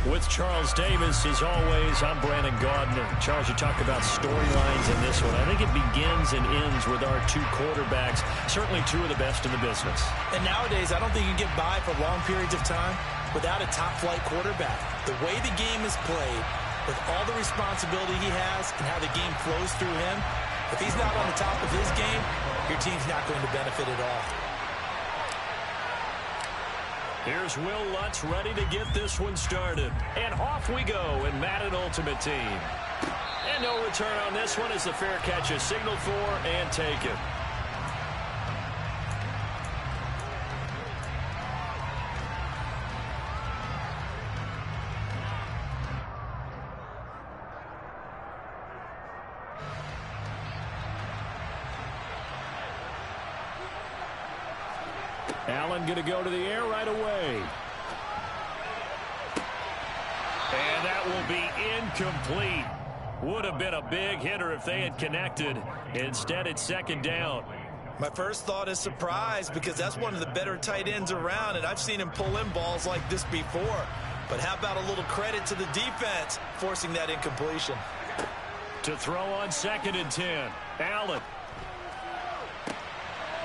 With Charles Davis, as always, I'm Brandon Gaudin. Charles, you talked about storylines in this one. I think it begins and ends with our two quarterbacks, certainly two of the best in the business. And nowadays, I don't think you can get by for long periods of time without a top-flight quarterback. The way the game is played, with all the responsibility he has and how the game flows through him, if he's not on the top of his game, your team's not going to benefit at all. Here's Will Lutz ready to get this one started. And off we go in Madden Ultimate Team. And no return on this one as the fair catch is signaled for and taken. Allen going to go to the air right away. And that will be incomplete. Would have been a big hitter if they had connected. Instead, it's second down. My first thought is surprise, because that's one of the better tight ends around, and I've seen him pull in balls like this before. But how about a little credit to the defense forcing that incompletion? To throw on 2nd and 10. Allen.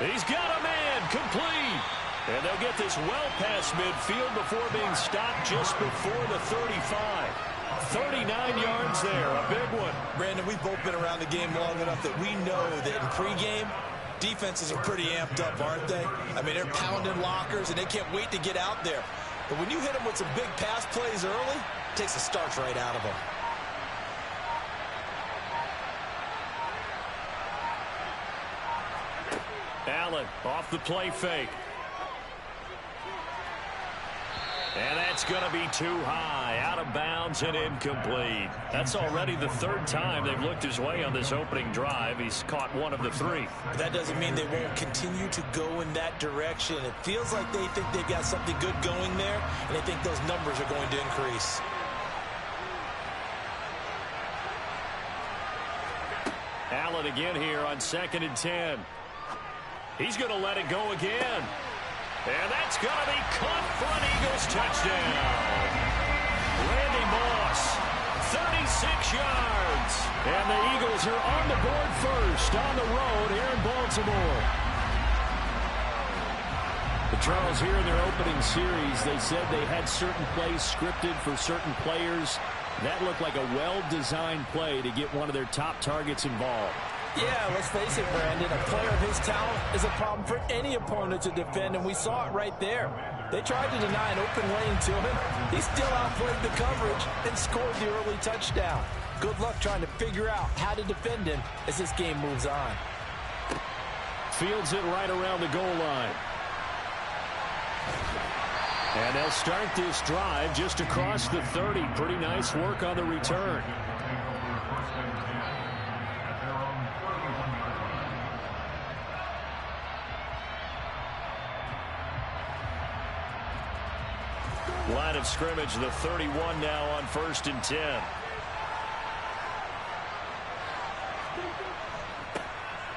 He's got a man complete. And they'll get this well past midfield before being stopped just before the 35. 39 yards there, a big one. Brandon, we've both been around the game long enough that we know that in pregame, defenses are pretty amped up, aren't they? I mean, they're pounding lockers, and they can't wait to get out there. But when you hit them with some big pass plays early, it takes the starch right out of them. Allen off the play fake. And that's going to be too high, out of bounds and incomplete. That's already the third time they've looked his way on this opening drive. He's caught one of the three. But that doesn't mean they won't continue to go in that direction. It feels like they think they've got something good going there, and they think those numbers are going to increase. Allen again here on 2nd and 10. He's going to let it go again. And that's going to be caught for an Eagles touchdown. Randy Moss, 36 yards. And the Eagles are on the board first on the road here in Baltimore. The Charles, here in their opening series, they said they had certain plays scripted for certain players. That looked like a well-designed play to get one of their top targets involved. Yeah, let's face it, Brandon. A player of his talent is a problem for any opponent to defend, and we saw it right there. They tried to deny an open lane to him. He still outplayed the coverage and scored the early touchdown. Good luck trying to figure out how to defend him as this game moves on. Fields it right around the goal line. And they'll start this drive just across the 30. Pretty nice work on the return. Line of scrimmage, the 31 now on 1st and 10.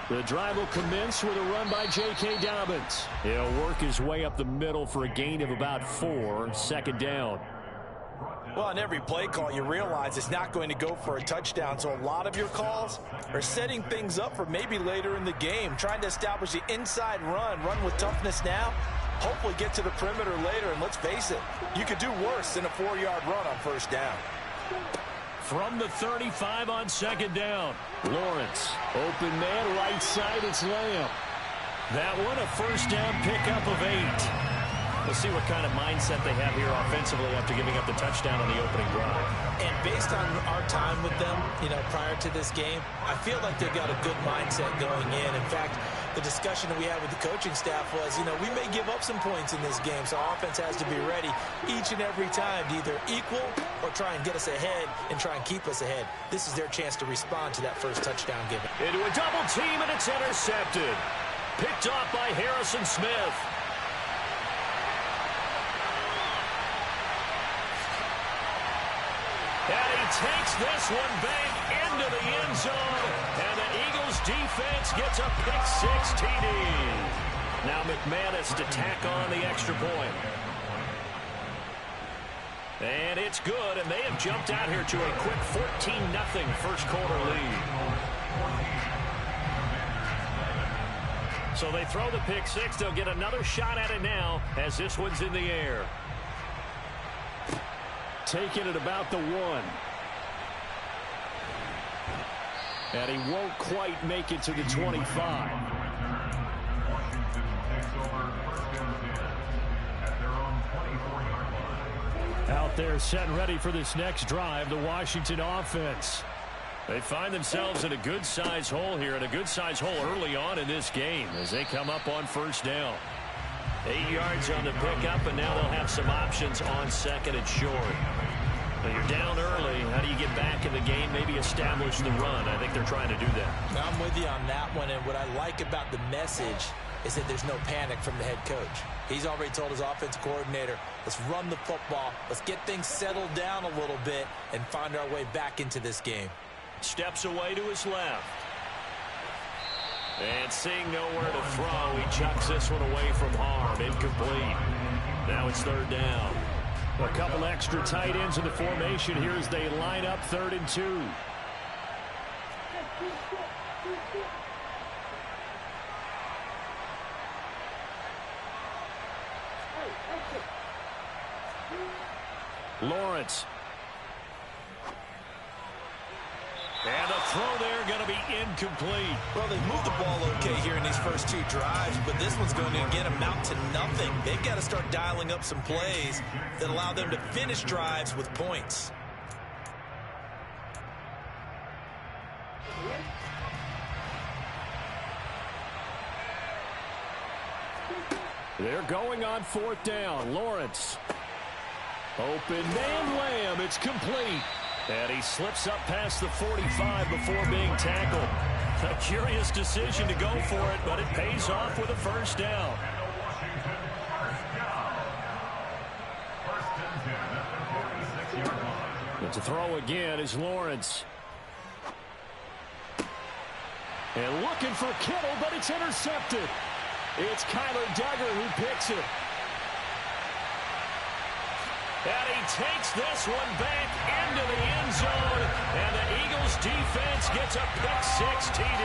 The drive will commence with a run by J.K. Dobbins. He'll work his way up the middle for a gain of about 4, 2nd down. Well, on every play call, you realize it's not going to go for a touchdown, so a lot of your calls are setting things up for maybe later in the game, trying to establish the inside run with toughness now, hopefully get to the perimeter later, and let's face it, you could do worse than a 4-yard run on 1st down. From the 35 on 2nd down. Lawrence, open man, right side, it's Lamb. That one, a 1st down pickup of 8. We'll see what kind of mindset they have here offensively after giving up the touchdown on the opening drive. And based on our time with them, prior to this game, I feel like they've got a good mindset going in. In fact, the discussion that we had with the coaching staff was, we may give up some points in this game, so offense has to be ready each and every time to either equal or try and get us ahead and try and keep us ahead. This is their chance to respond to that first touchdown given. Into a double team, and it's intercepted. Picked off by Harrison Smith. And he takes this one back into the end zone. And the Eagles defense gets a pick-6 TD. Now McManus to tack on the extra point. And it's good, and they have jumped out here to a quick 14-0 first quarter lead. So they throw the pick six. They'll get another shot at it now as this one's in the air. Taking it about the 1. And he won't quite make it to the 25. Out there set and ready for this next drive, the Washington offense. They find themselves in a good-sized hole here, and a good-sized hole early on in this game as they come up on first down. 8 yards on the pickup, and now they'll have some options on second and short. But you're down early. How do you get back in the game, maybe establish the run? I think they're trying to do that. I'm with you on that one, and what I like about the message is that there's no panic from the head coach. He's already told his offensive coordinator, let's run the football, let's get things settled down a little bit and find our way back into this game. Steps away to his left. And seeing nowhere to throw, he chucks this one away from harm. Incomplete. Now it's third down. A couple extra tight ends in the formation here as they line up 3rd and 2. Lawrence. And the throw there going to be incomplete. Well, they moved the ball okay here in these first 2 drives, but this one's going to again amount to nothing. They've got to start dialing up some plays that allow them to finish drives with points. They're going on 4th down. Lawrence. Open man Lamb. It's complete. And he slips up past the 45 before being tackled. A curious decision to go for it, but it pays off with a first down. And to throw again is Lawrence. And looking for Kittle, but it's intercepted. It's Kyler Duggar who picks it. And he takes this one back into the end zone. And the Eagles defense gets a pick-6 TD.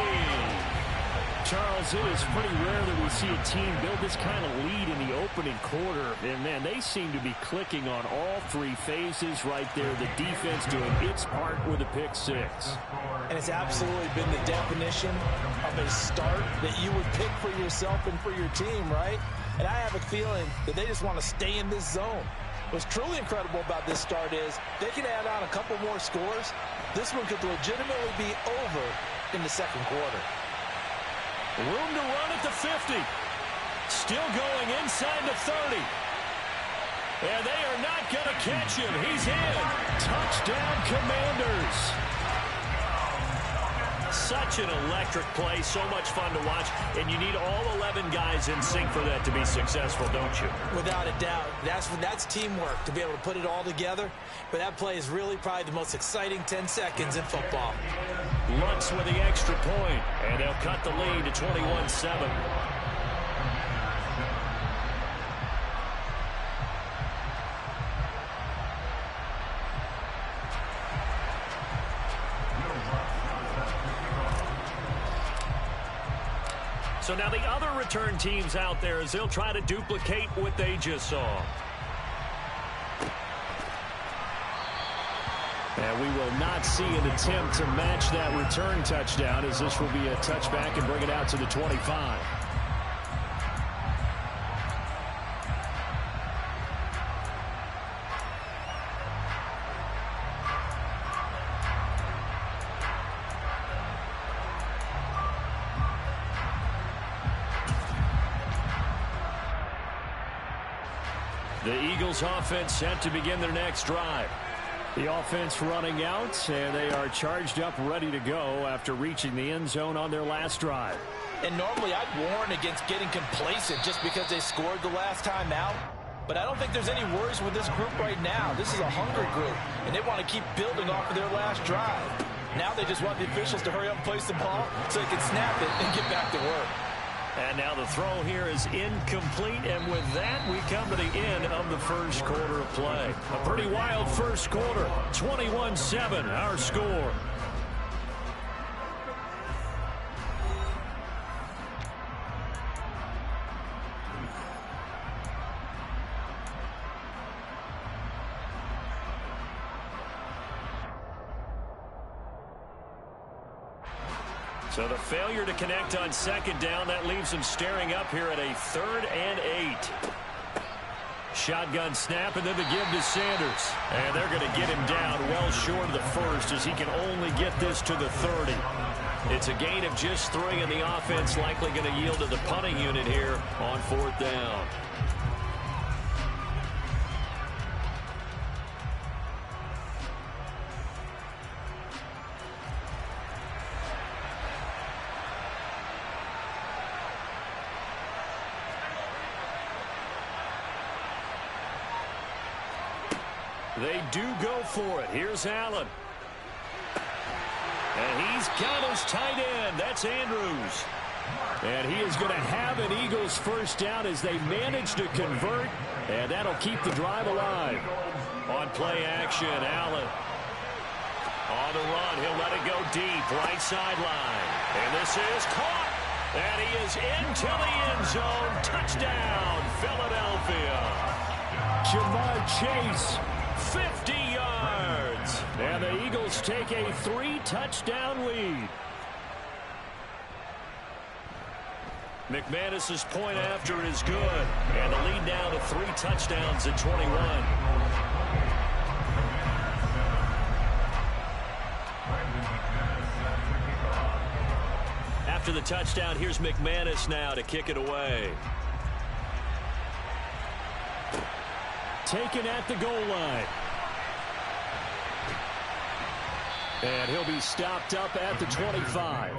Charles, it is pretty rare that we see a team build this kind of lead in the opening quarter. And, man, they seem to be clicking on all 3 phases right there. The defense doing its part with a pick-6. And it's absolutely been the definition of a start that you would pick for yourself and for your team, right? And I have a feeling that they just want to stay in this zone. What's truly incredible about this start is they can add on a couple more scores. This one could legitimately be over in the second quarter. Room to run at the 50. Still going inside the 30. And they are not going to catch him. He's in. Touchdown, Commanders. Such an electric play, so much fun to watch, and you need all 11 guys in sync for that to be successful, don't you? Without a doubt. That's teamwork, to be able to put it all together. But that play is really probably the most exciting 10 seconds in football. Lutz with the extra point, and they'll cut the lead to 21-7. So now the other return teams out there as they'll try to duplicate what they just saw. And we will not see an attempt to match that return touchdown, as this will be a touchback and bring it out to the 25. The Eagles offense set to begin their next drive. The offense running out, and they are charged up, ready to go after reaching the end zone on their last drive. And normally I'd warn against getting complacent just because they scored the last time out. But I don't think there's any worries with this group right now. This is a hungry group, and they want to keep building off of their last drive. Now they just want the officials to hurry up and place the ball so they can snap it and get back to work. And now the throw here is incomplete, and with that, we come to the end of the first quarter of play. A pretty wild first quarter, 21-7, our score. So the failure to connect on second down, that leaves him staring up here at a 3rd and 8. Shotgun snap, and then the give to Sanders. And they're going to get him down well short of the first, as he can only get this to the 30. It's a gain of just 3, and the offense likely going to yield to the punting unit here on 4th down. They do go for it. Here's Allen. And he's got his tight end. That's Andrews. And he is going to have an Eagles first down as they manage to convert. And that'll keep the drive alive. On play action, Allen. On the run, he'll let it go deep. Right sideline. And this is caught. And he is into the end zone. Touchdown, Philadelphia. Jamar Chase. 50 yards. And the Eagles take a 3-touchdown lead. McManus's point after is good. And the lead now to 3 touchdowns at 21. After the touchdown, here's McManus now to kick it away. Taken at the goal line. And he'll be stopped up at the 25.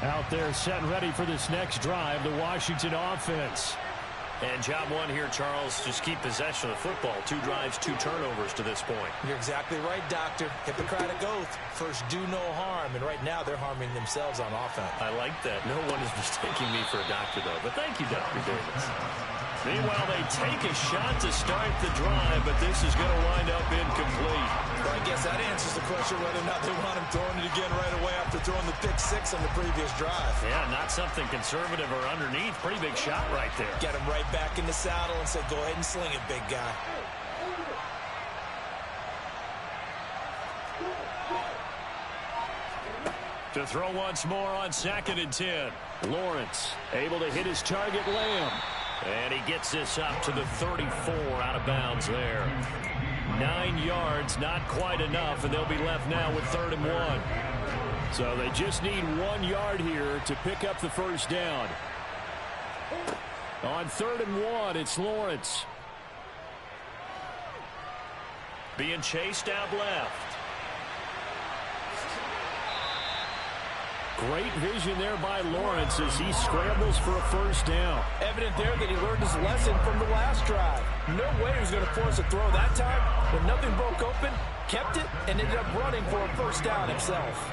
Out there set and ready for this next drive, the Washington offense. And job one here, Charles, just keep possession of the football. 2 drives, 2 turnovers to this point. You're exactly right, Doctor. Hippocratic oath. First, do no harm. And right now, they're harming themselves on offense. I like that. No one is mistaking me for a doctor, though. But thank you, Dr. Davis. Meanwhile, they take a shot to start the drive, but this is going to wind up incomplete. Well, I guess that answers the question whether or not they want him throwing it again right away after throwing the pick 6 on the previous drive. Yeah, not something conservative or underneath. Pretty big shot right there. Get him right back in the saddle and say, go ahead and sling it, big guy. To throw once more on 2nd and 10. Lawrence able to hit his target, Lamb. And he gets this up to the 34 out of bounds there. 9 yards, not quite enough, and they'll be left now with 3rd and 1. So they just need 1 yard here to pick up the first down. On 3rd and 1, it's Lawrence. Being chased out left. Great vision there by Lawrence as he scrambles for a first down. Evident there that he learned his lesson from the last drive. No way he was going to force a throw that time. When nothing broke open, kept it, and ended up running for a first down himself.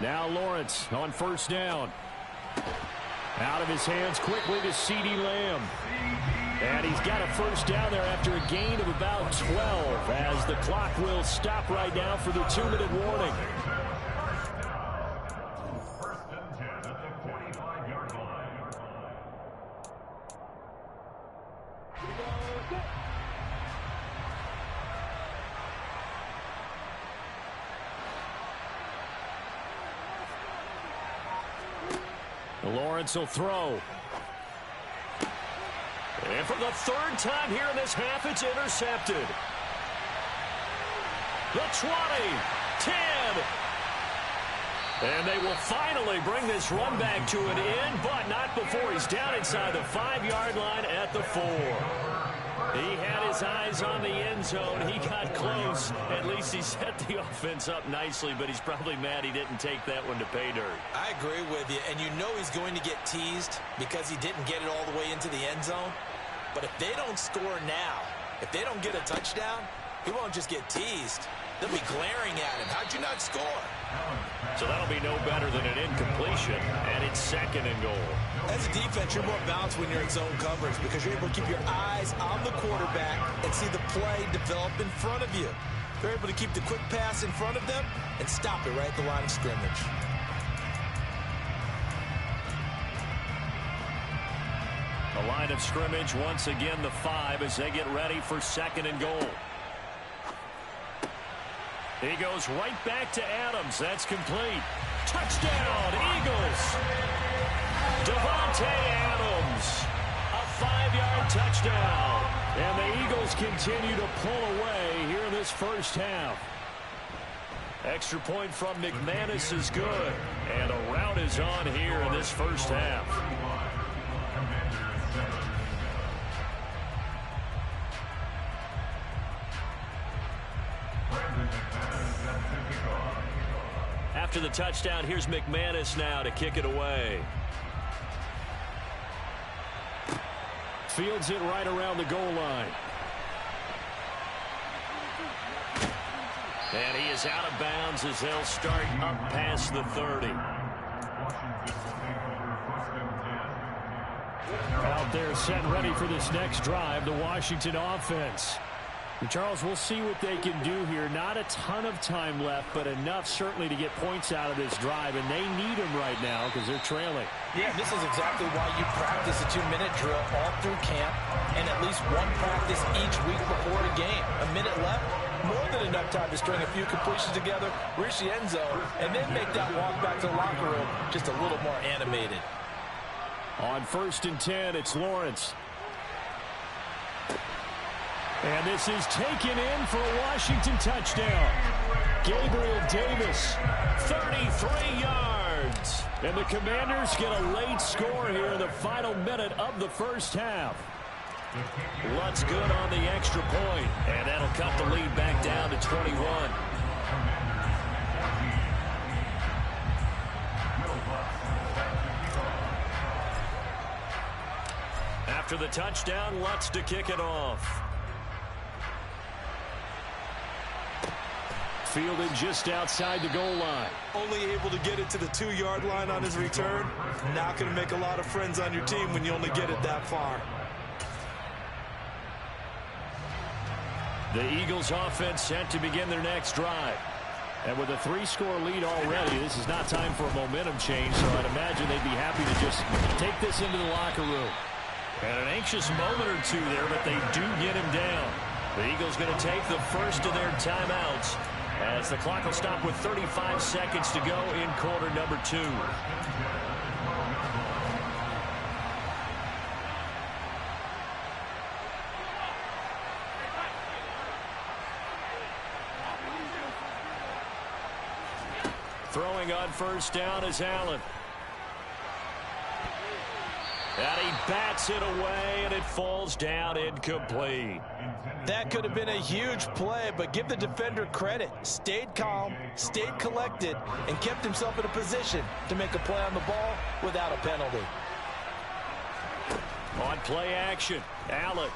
Now Lawrence on first down. Out of his hands quickly to CeeDee Lamb. And he's got a first down there after a gain of about 12 as the clock will stop right now for the 2-minute warning. First and 10 at the 45-yard line. Lawrence will throw. And for the 3rd time here in this half, it's intercepted. The 20, 10. And they will finally bring this run back to an end, but not before he's down inside the 5-yard line at the 4. He had his eyes on the end zone. He got close. At least he set the offense up nicely, but he's probably mad he didn't take that one to pay dirt. I agree with you, and you know he's going to get teased because he didn't get it all the way into the end zone. But if they don't score now, if they don't get a touchdown, he won't just get teased. They'll be glaring at him. How'd you not score? So that'll be no better than an incompletion, and it's 2nd and goal. As a defense, you're more balanced when you're in zone coverage because you're able to keep your eyes on the quarterback and see the play develop in front of you. They're able to keep the quick pass in front of them and stop it right at the line of scrimmage. The line of scrimmage, once again, the 5 as they get ready for 2nd and goal. He goes right back to Adams. That's complete. Touchdown, Eagles. Devontae Adams. A 5-yard touchdown. And the Eagles continue to pull away here in this first half. Extra point from McManus is good. And a rout is on here in this first half. After the touchdown, here's McManus now to kick it away. Fields it right around the goal line. And he is out of bounds as they'll start up past the 30. Out there set and ready for this next drive, the Washington offense. And Charles, we'll see what they can do here. Not a ton of time left, but enough certainly to get points out of this drive, and they need them right now because they're trailing. Yeah, this is exactly why you practice a 2-minute drill all through camp and at least one practice each week before the game. A minute left, more than enough time to string a few completions together, reach the end zone, and then make that walk back to the locker room just a little more animated. On 1st and 10, it's Lawrence. And this is taken in for a Washington touchdown. Gabriel Davis, 33 yards. And the Commanders get a late score here in the final minute of the first half. Lutz good on the extra point, and that'll cut the lead back down to 21. After the touchdown, Lutz to kick it off. Fielded just outside the goal line. Only able to get it to the 2-yard line on his return. Not going to make a lot of friends on your team when you only get it that far. The Eagles offense set to begin their next drive. And with a 3-score lead already, this is not time for a momentum change, so I'd imagine they'd be happy to just take this into the locker room. And an anxious moment or two there, but they do get him down. The Eagles going to take the first of their timeouts as the clock will stop with 35 seconds to go in quarter number 2. Throwing on first down is Allen. And he bats it away, and it falls down incomplete. That could have been a huge play, but give the defender credit. Stayed calm, stayed collected, and kept himself in a position to make a play on the ball without a penalty. On play action, Allen.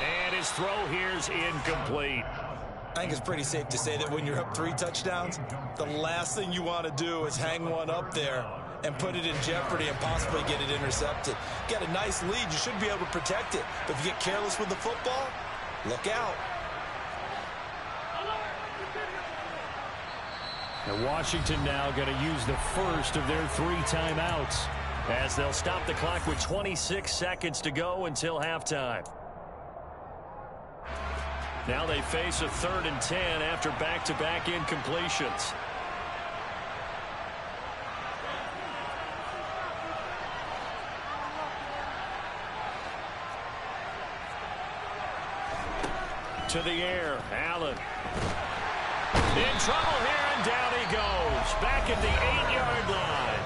And his throw here is incomplete. I think it's pretty safe to say that when you're up 3 touchdowns, the last thing you want to do is hang one up there and put it in jeopardy and possibly get it intercepted. Got a nice lead. You should be able to protect it. But if you get careless with the football, look out. And Washington now going to use the first of their 3 timeouts, as they'll stop the clock with 26 seconds to go until halftime. Now they face a 3rd and 10 after back-to-back incompletions. To the air, Allen. In trouble here, and down he goes. Back at the 8-yard line.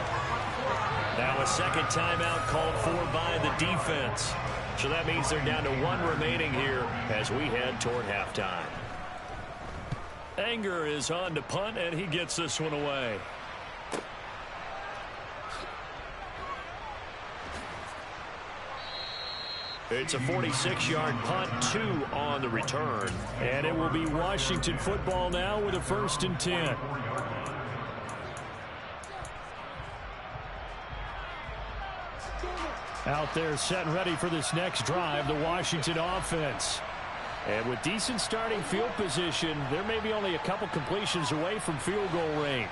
Now a second timeout called for by the defense. So that means they're down to 1 remaining here as we head toward halftime. Anger is on to punt, and he gets this one away. It's a 46-yard punt, 2 on the return. And it will be Washington football now with a 1st and 10. Out there set and ready for this next drive, the Washington offense. And with decent starting field position, there may be only a couple completions away from field goal range.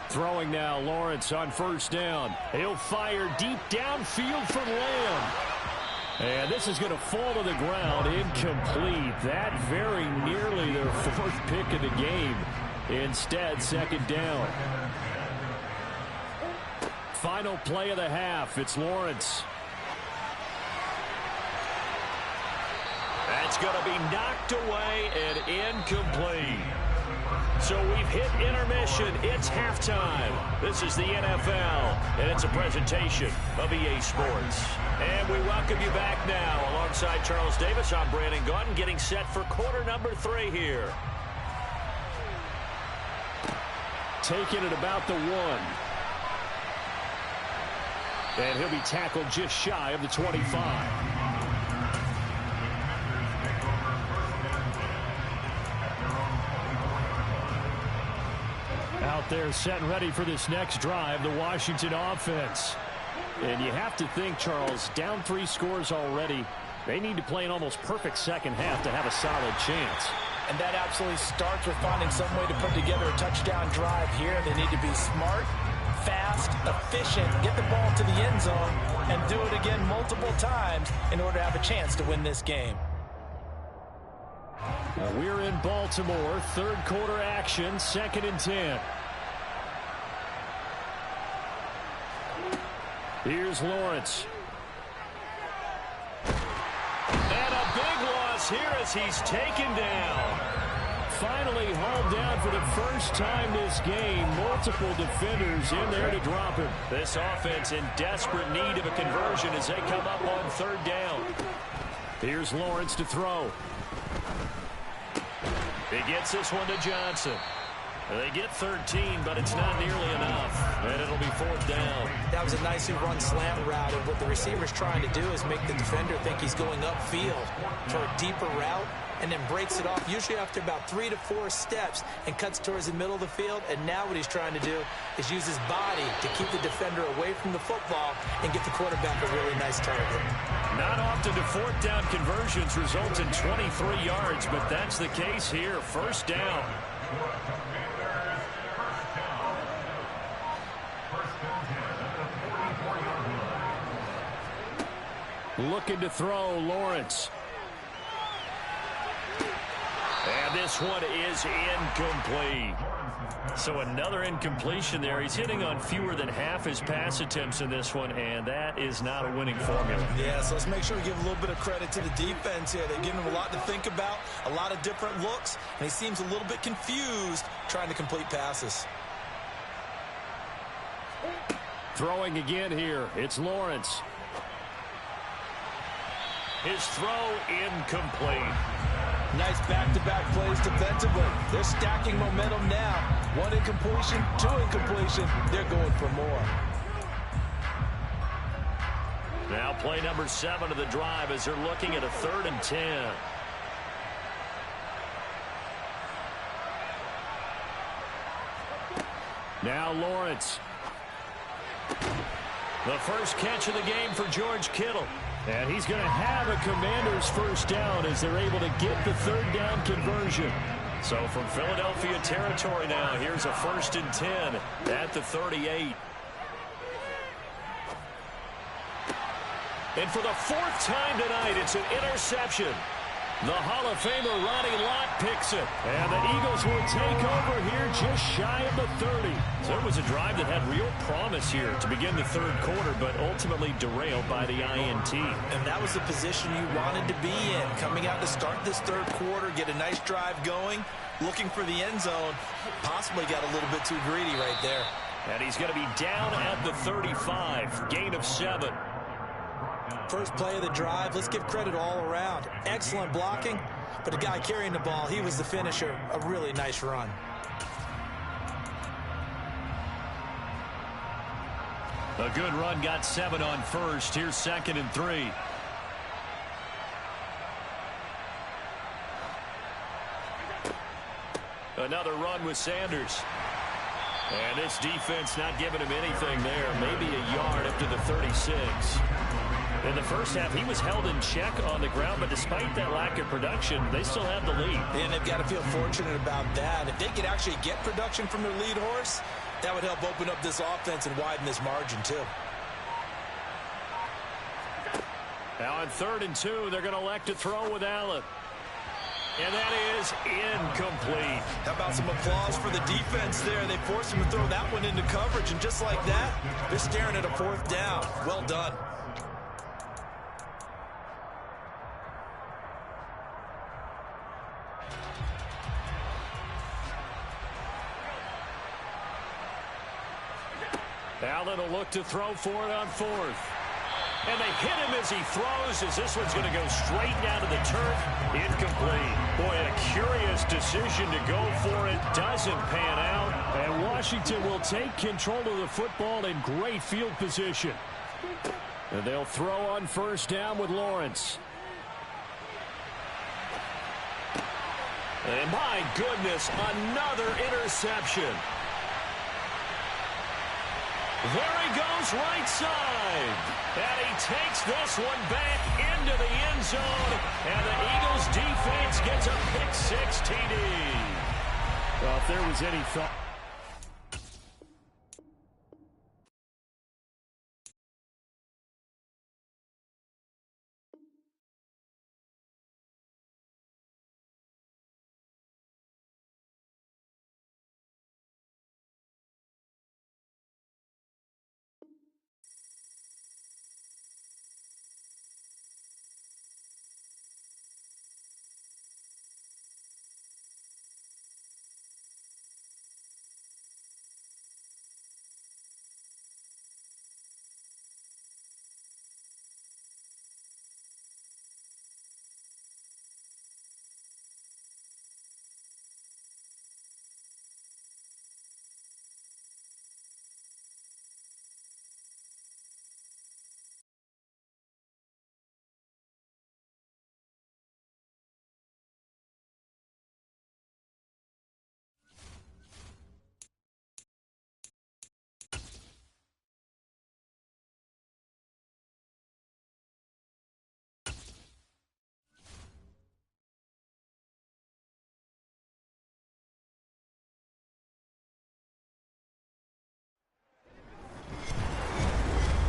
Throwing now, Lawrence on 1st down. He'll fire deep downfield for Lamb. And this is going to fall to the ground, incomplete. That very nearly their 4th pick of the game. Instead, 2nd down. Final play of the half. It's Lawrence. That's going to be knocked away and incomplete. So we've hit intermission. It's halftime. This is the NFL, and it's a presentation of EA Sports. And we welcome you back now. Alongside Charles Davis, I'm Brandon Gaudin, getting set for quarter number 3 here. Taking it about the 1. And he'll be tackled just shy of the 25. Out there set and ready for this next drive, the Washington offense. And you have to think, Charles, down 3 scores already. They need to play an almost perfect second half to have a solid chance. And that absolutely starts with finding some way to put together a touchdown drive here. They need to be smart, fast, efficient, get the ball to the end zone, and do it again multiple times in order to have a chance to win this game. We're in Baltimore, 3rd quarter action, 2nd and 10. Here's Lawrence. And a big loss here as he's taken down. Finally hauled down for the first time this game. Multiple defenders in there to drop him. This offense in desperate need of a conversion as they come up on 3rd down. Here's Lawrence to throw. He gets this one to Johnson. They get 13, but it's not nearly enough. And it'll be 4th down. That was a nicely run slant route, and what the receiver's trying to do is make the defender think he's going upfield for a deeper route, and then breaks it off, usually after about 3 to 4 steps, and cuts towards the middle of the field. And now what he's trying to do is use his body to keep the defender away from the football and get the quarterback a really nice target. Not often do 4th down conversions result in 23 yards, but that's the case here. 1st down. Looking to throw, Lawrence. And this one is incomplete. So another incompletion there. He's hitting on fewer than half his pass attempts in this one, and that is not a winning formula. Yeah, so let's make sure we give a little bit of credit to the defense here. They're giving him a lot to think about, a lot of different looks, and he seems a little bit confused trying to complete passes. Throwing again here. It's Lawrence. His throw incomplete. Nice back-to-back plays defensively. They're stacking momentum now. 1 incompletion, 2 incompletion. They're going for more. Now play number 7 of the drive as they're looking at a 3rd and 10. Now Lawrence. The first catch of the game for George Kittle. And he's going to have a Commander's 1st down as they're able to get the 3rd down conversion. So from Philadelphia territory now, here's a 1st and 10 at the 38. And for the 4th time tonight, it's an interception. The Hall of Famer Ronnie Lott picks it. And the Eagles will take over here just shy of the 30. So it was a drive that had real promise here to begin the third quarter, but ultimately derailed by the INT. And that was the position you wanted to be in. Coming out to start this third quarter, get a nice drive going, looking for the end zone. Possibly got a little bit too greedy right there. And he's going to be down at the 35. Gain of 7. First play of the drive, let's give credit all around. Excellent blocking, but the guy carrying the ball, he was the finisher. A really nice run. A good run, got 7 on first. Here's 2nd and 3. Another run with Sanders. And this defense not giving him anything there. Maybe a yard up to the 36. In the first half, he was held in check on the ground, but despite that lack of production, they still have the lead. And they've got to feel fortunate about that. If they could actually get production from their lead horse, that would help open up this offense and widen this margin too. Now on 3rd and 2, they're going to elect to throw with Allen. And that is incomplete. How about some applause for the defense there? They forced him to throw that one into coverage, and just like that, they're staring at a 4th down. Well done. Allen will look to throw for it on 4th. And they hit him as he throws, as this one's going to go straight down to the turf. Incomplete. Boy, a curious decision to go for it. Doesn't pan out. And Washington will take control of the football in great field position. And they'll throw on 1st down with Lawrence. And my goodness, another interception. There he goes, right side. And he takes this one back into the end zone. And the Eagles defense gets a pick-6 TD. Well, if there was any thought...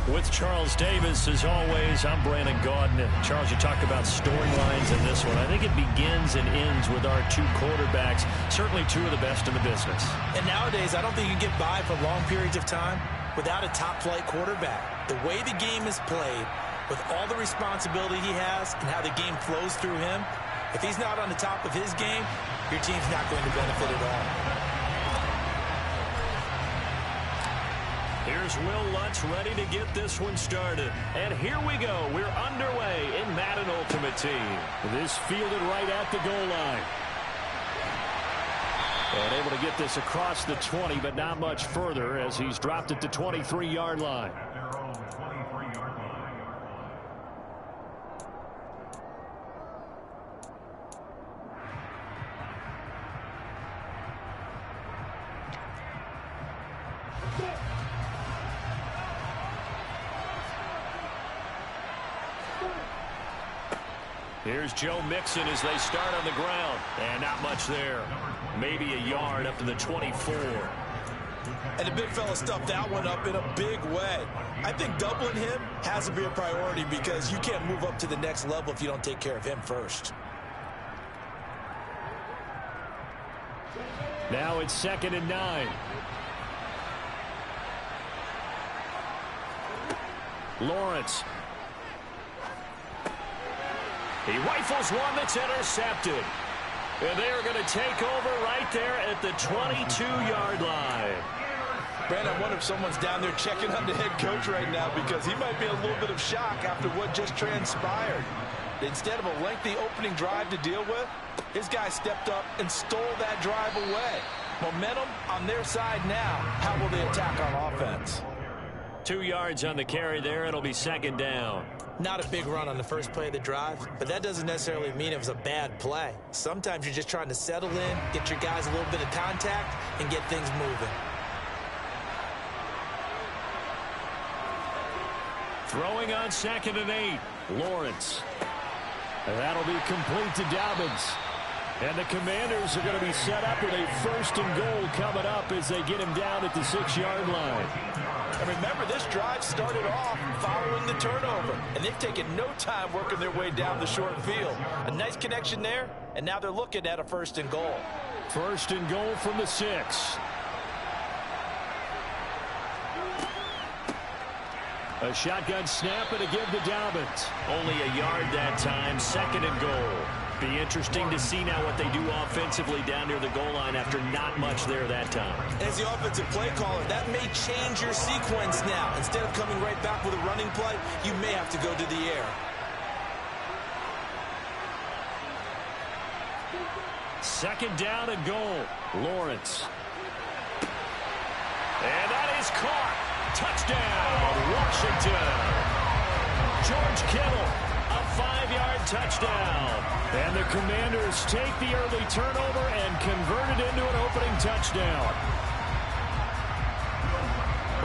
With Charles Davis, as always, I'm Brandon Gaudin. Charles, you talked about storylines in this one. I think it begins and ends with our 2 quarterbacks, certainly 2 of the best in the business. And nowadays, I don't think you can get by for long periods of time without a top-flight quarterback. The way the game is played, with all the responsibility he has and how the game flows through him, if he's not on the top of his game, your team's not going to benefit at all. Here's Will Lutz ready to get this one started. And here we go. We're underway in Madden Ultimate Team. This fielded right at the goal line. And able to get this across the 20, but not much further as he's dropped it to 23-yard line. Here's Joe Mixon as they start on the ground. And not much there. Maybe a yard up to the 24. And the big fella stuffed that one up in a big way. I think doubling him has to be a priority because you can't move up to the next level if you don't take care of him first. Now it's 2nd and 9. Lawrence. He rifles one that's intercepted. And they are going to take over right there at the 22-yard line. Brandon, I wonder if someone's down there checking on the head coach right now because he might be in a little bit of shock after what just transpired. Instead of a lengthy opening drive to deal with, his guy stepped up and stole that drive away. Momentum on their side now. How will they attack on offense? 2 yards on the carry there. It'll be 2nd down. Not a big run on the first play of the drive, but that doesn't necessarily mean it was a bad play. Sometimes you're just trying to settle in, get your guys a little bit of contact, and get things moving. Throwing on 2nd and 8. Lawrence. And that'll be complete to Dobbins. And the Commanders are going to be set up with a 1st and goal coming up as they get him down at the 6-yard line. And remember, this drive started off following the turnover, and they've taken no time working their way down the short field. A nice connection there, and now they're looking at a 1st and goal. 1st and goal from the 6. A shotgun snap and a give to Dobbins. Only a yard that time. 2nd and goal. Be interesting to see now what they do offensively down near the goal line after not much there that time. As the offensive play caller, that may change your sequence now. Instead of coming right back with a running play, you may have to go to the air. 2nd down and goal. Lawrence. And that is caught. Touchdown, Washington. George Kittle, a 5-yard touchdown. And the Commanders take the early turnover and convert it into an opening touchdown.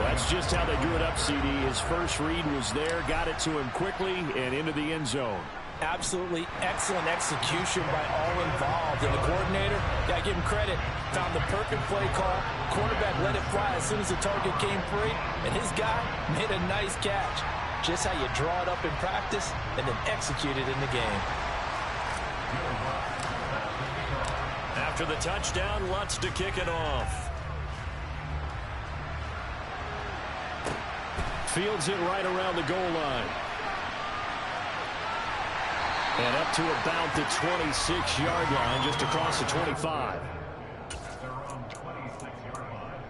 That's just how they drew it up, CD. His first read was there, got it to him quickly, and into the end zone. Absolutely excellent execution by all involved. And the coordinator, got to give him credit, found the perfect play call. Quarterback let it fly as soon as the target came free, and his guy made a nice catch. Just how you draw it up in practice and then execute it in the game. After the touchdown, Lutz to kick it off. Fields it right around the goal line. And up to about the 26-yard line, just across the 25. Their own 26-yard line.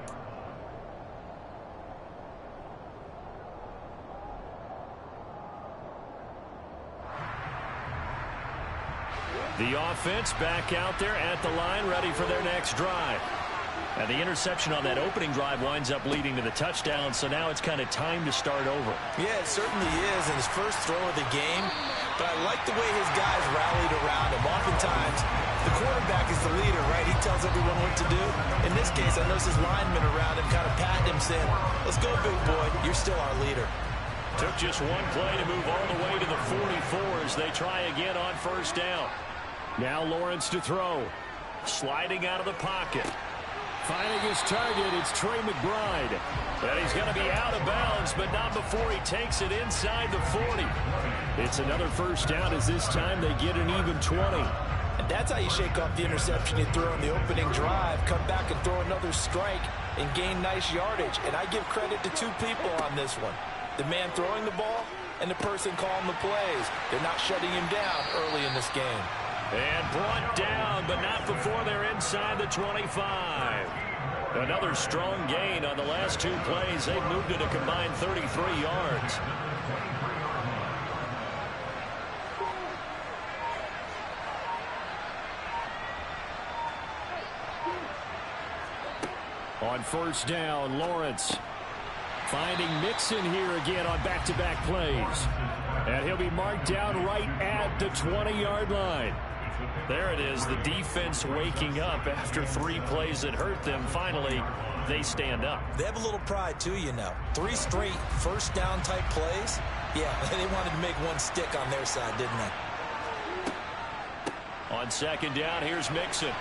The offense back out there at the line, ready for their next drive. And the interception on that opening drive winds up leading to the touchdown, so now it's kind of time to start over. Yeah, it certainly is in his first throw of the game. But I like the way his guys rallied around him. Oftentimes, the quarterback is the leader, right? He tells everyone what to do. In this case, I noticed his linemen around him kind of patting him, saying, "Let's go, big boy. You're still our leader." Took just one play to move all the way to the 44 as they try again on 1st down. Now Lawrence to throw. Sliding out of the pocket. Finding his target, it's Trey McBride. And he's going to be out of bounds, but not before he takes it inside the 40. It's another 1st down as this time they get an even 20. And that's how you shake off the interception you throw in the opening drive, come back and throw another strike and gain nice yardage. And I give credit to 2 people on this one. The man throwing the ball and the person calling the plays. They're not shutting him down early in this game. And brought down, but not before they're inside the 25. Another strong gain on the last 2 plays. They've moved it a combined 33 yards. On 1st down, Lawrence finding Mixon here again on back-to-back plays. And he'll be marked down right at the 20-yard line. There it is, the defense waking up after 3 plays that hurt them. Finally, they stand up. They have a little pride, too, you know. 3 straight 1st down type plays. Yeah, they wanted to make one stick on their side, didn't they? On 2nd down, here's Mixon.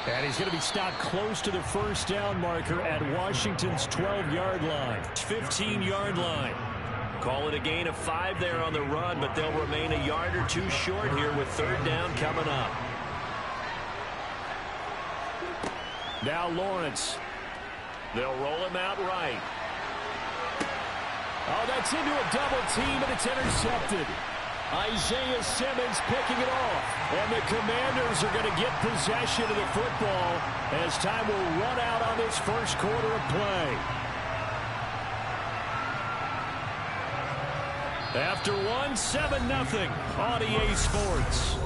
And he's going to be stopped close to the 1st down marker at Washington's 12-yard line. 15-yard line. Call it a gain of 5 there on the run, but they'll remain a yard or 2 short here with 3rd down coming up. Now Lawrence. They'll roll him out right. Oh, that's into a double team, and it's intercepted. Isaiah Simmons picking it off. And the Commanders are going to get possession of the football as time will run out on this first quarter of play. After one, 7-0 on EA Sports.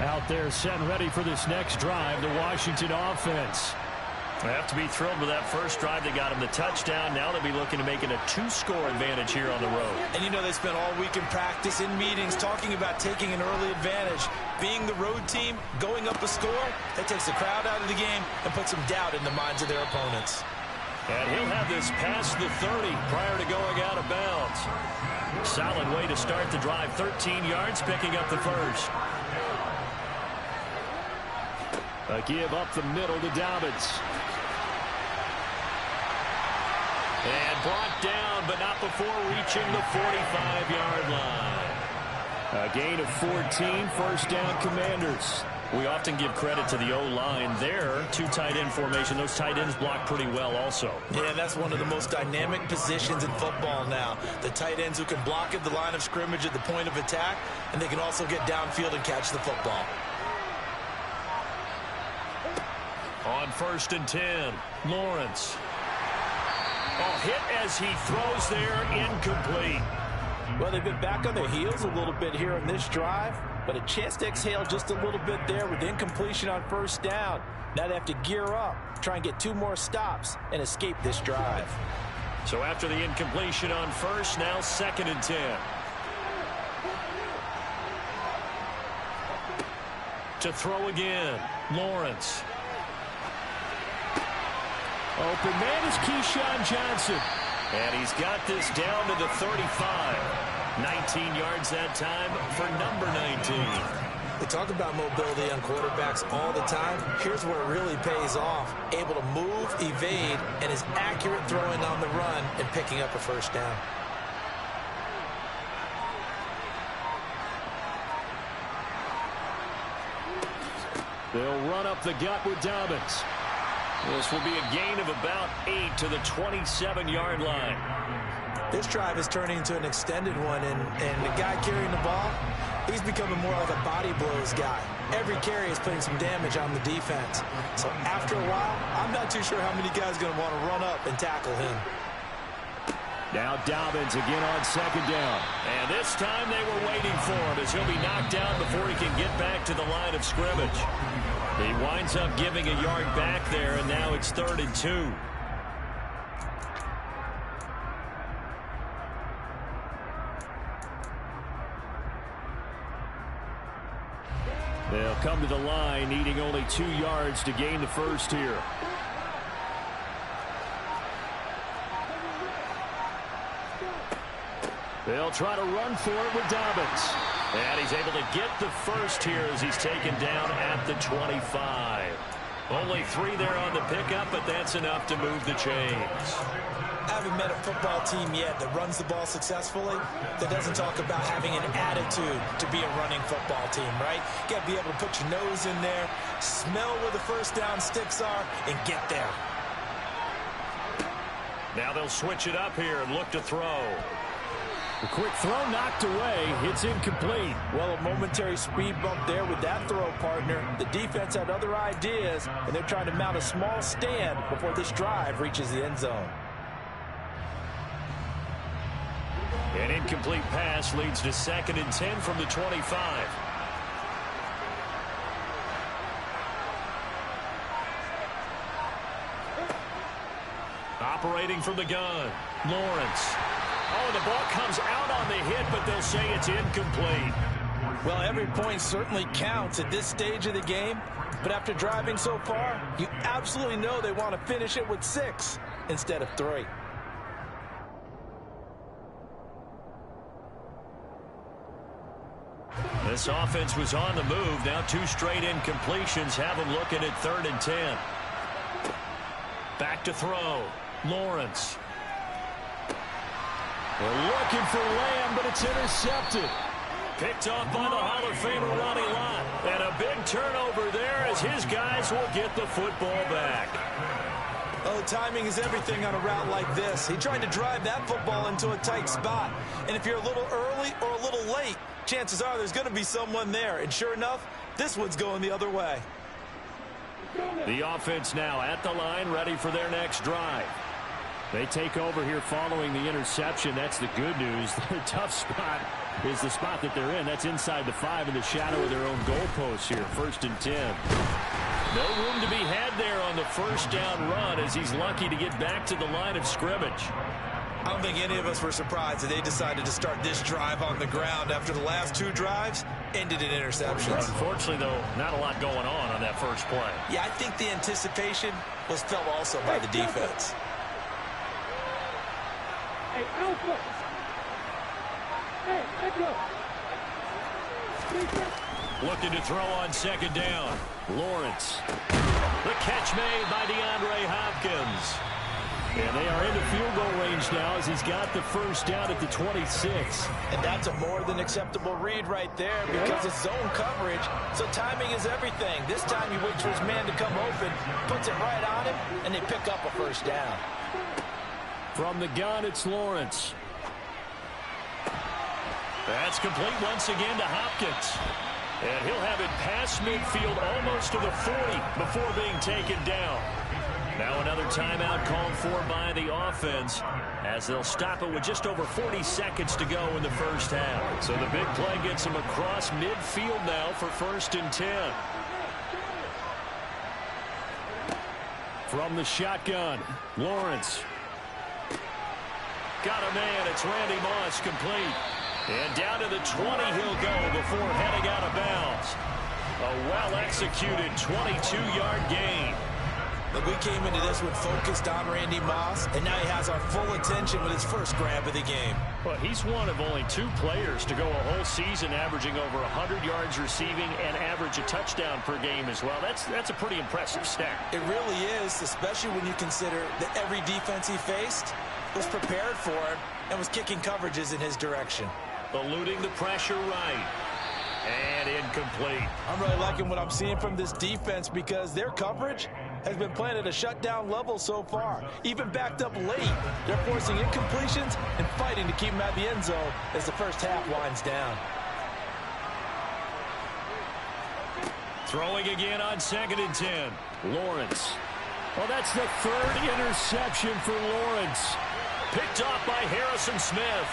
Out there set and ready for this next drive, the Washington offense. They have to be thrilled with that first drive. They got him the touchdown. Now they'll be looking to make it a 2-score advantage here on the road. And you know they spent all week in practice, in meetings, talking about taking an early advantage. Being the road team, going up a score, that takes the crowd out of the game and puts some doubt in the minds of their opponents. And he'll have this past the 30 prior to going out of bounds. Solid way to start the drive. 13 yards, picking up the first. A give up the middle to Dobbins. And brought down, but not before reaching the 45-yard line. A gain of 14, first down Commanders. We often give credit to the O-line there. 2 tight end formation. Those tight ends block pretty well also. Yeah, that's one of the most dynamic positions in football now. The tight ends who can block at the line of scrimmage at the point of attack, and they can also get downfield and catch the football. On 1st and 10, Lawrence. Oh, hit as he throws there, incomplete. Well, they've been back on their heels a little bit here on this drive, but a chance to exhale just a little bit there with incompletion on 1st down. Now they have to gear up, try and get 2 more stops, and escape this drive. So after the incompletion on 1st, now 2nd and 10. To throw again, Lawrence. Open man is Keyshawn Johnson. And he's got this down to the 35. 19 yards that time for number 19. We talk about mobility on quarterbacks all the time. Here's where it really pays off. Able to move, evade, and is accurate throwing on the run and picking up a 1st down. They'll run up the gut with Dobbins. This will be a gain of about 8 to the 27-yard line. This drive is turning into an extended one, and the guy carrying the ball, he's becoming more like a body blows guy. Every carry is putting some damage on the defense. So after a while, I'm not too sure how many guys are going to want to run up and tackle him. Now Dobbins again on 2nd down. And this time they were waiting for him as he'll be knocked down before he can get back to the line of scrimmage. He winds up giving a yard back there, and now it's 3rd and 2. They'll come to the line, needing only 2 yards to gain the first here. They'll try to run for it with Dobbins. And he's able to get the first here as he's taken down at the 25. Only 3 there on the pickup, but that's enough to move the chains. I haven't met a football team yet that runs the ball successfully that doesn't talk about having an attitude to be a running football team, right? You got to be able to put your nose in there, smell where the 1st down sticks are, and get there. Now they'll switch it up here and look to throw. The quick throw knocked away. It's incomplete. Well, a momentary speed bump there with that throw, partner. The defense had other ideas, and they're trying to mount a small stand before this drive reaches the end zone. An incomplete pass leads to 2nd and 10 from the 25. Operating from the gun, Lawrence. Oh, the ball comes out on the hit, but they'll say it's incomplete. Well, every point certainly counts at this stage of the game, but after driving so far, you absolutely know they want to finish it with 6 instead of 3. This offense was on the move. Now 2 straight incompletions have them looking at 3rd and 10. Back to throw. Lawrence. They're looking for Lamb, but it's intercepted. Picked off by the Hall of Famer Ronnie Lott. And a big turnover there as his guys will get the football back. Oh, timing is everything on a route like this. He tried to drive that football into a tight spot. And if you're a little early or a little late, chances are there's going to be someone there. And sure enough, this one's going the other way. The offense now at the line, ready for their next drive. They take over here following the interception. That's the good news. The tough spot is the spot that they're in. That's inside the 5 in the shadow of their own goalposts here. 1st and 10. No room to be had there on the first down run as he's lucky to get back to the line of scrimmage. I don't think any of us were surprised that they decided to start this drive on the ground after the last 2 drives ended in interceptions. Unfortunately, though, not a lot going on that first play. Yeah, I think the anticipation was felt also by the defense. Hey, Alpha! Hey, let's go! Looking to throw on 2nd down. Lawrence. The catch made by DeAndre Hopkins. And they are into field goal range now as he's got the first down at the 26. And that's a more than acceptable read right there because it's zone coverage, so timing is everything. This time he waits for his man to come open, puts it right on him, and they pick up a first down. From the gun, it's Lawrence. That's complete once again to Hopkins. And he'll have it past midfield almost to the 40 before being taken down. Now another timeout called for by the offense as they'll stop it with just over 40 seconds to go in the first half. So the big play gets him across midfield now for 1st and 10. From the shotgun, Lawrence. Got a man. It's Randy Moss complete. And down to the 20 he'll go before heading out of bounds. A well-executed 22-yard gain. Look, we came into this one focused on Randy Moss, and now he has our full attention with his first grab of the game. Well, he's one of only 2 players to go a whole season averaging over 100 yards receiving and average a touchdown per game as well. That's a pretty impressive stat. It really is, especially when you consider that every defense he faced was prepared for him and was kicking coverages in his direction. Eluding the pressure right. And incomplete. I'm really liking what I'm seeing from this defense because their coverage has been playing at a shutdown level so far. Even backed up late, they're forcing incompletions and fighting to keep them out of the end zone as the first half winds down. Throwing again on 2nd and 10. Lawrence. Well, that's the 3rd interception for Lawrence. Picked off by Harrison Smith.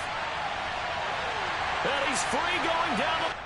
And he's free going down the...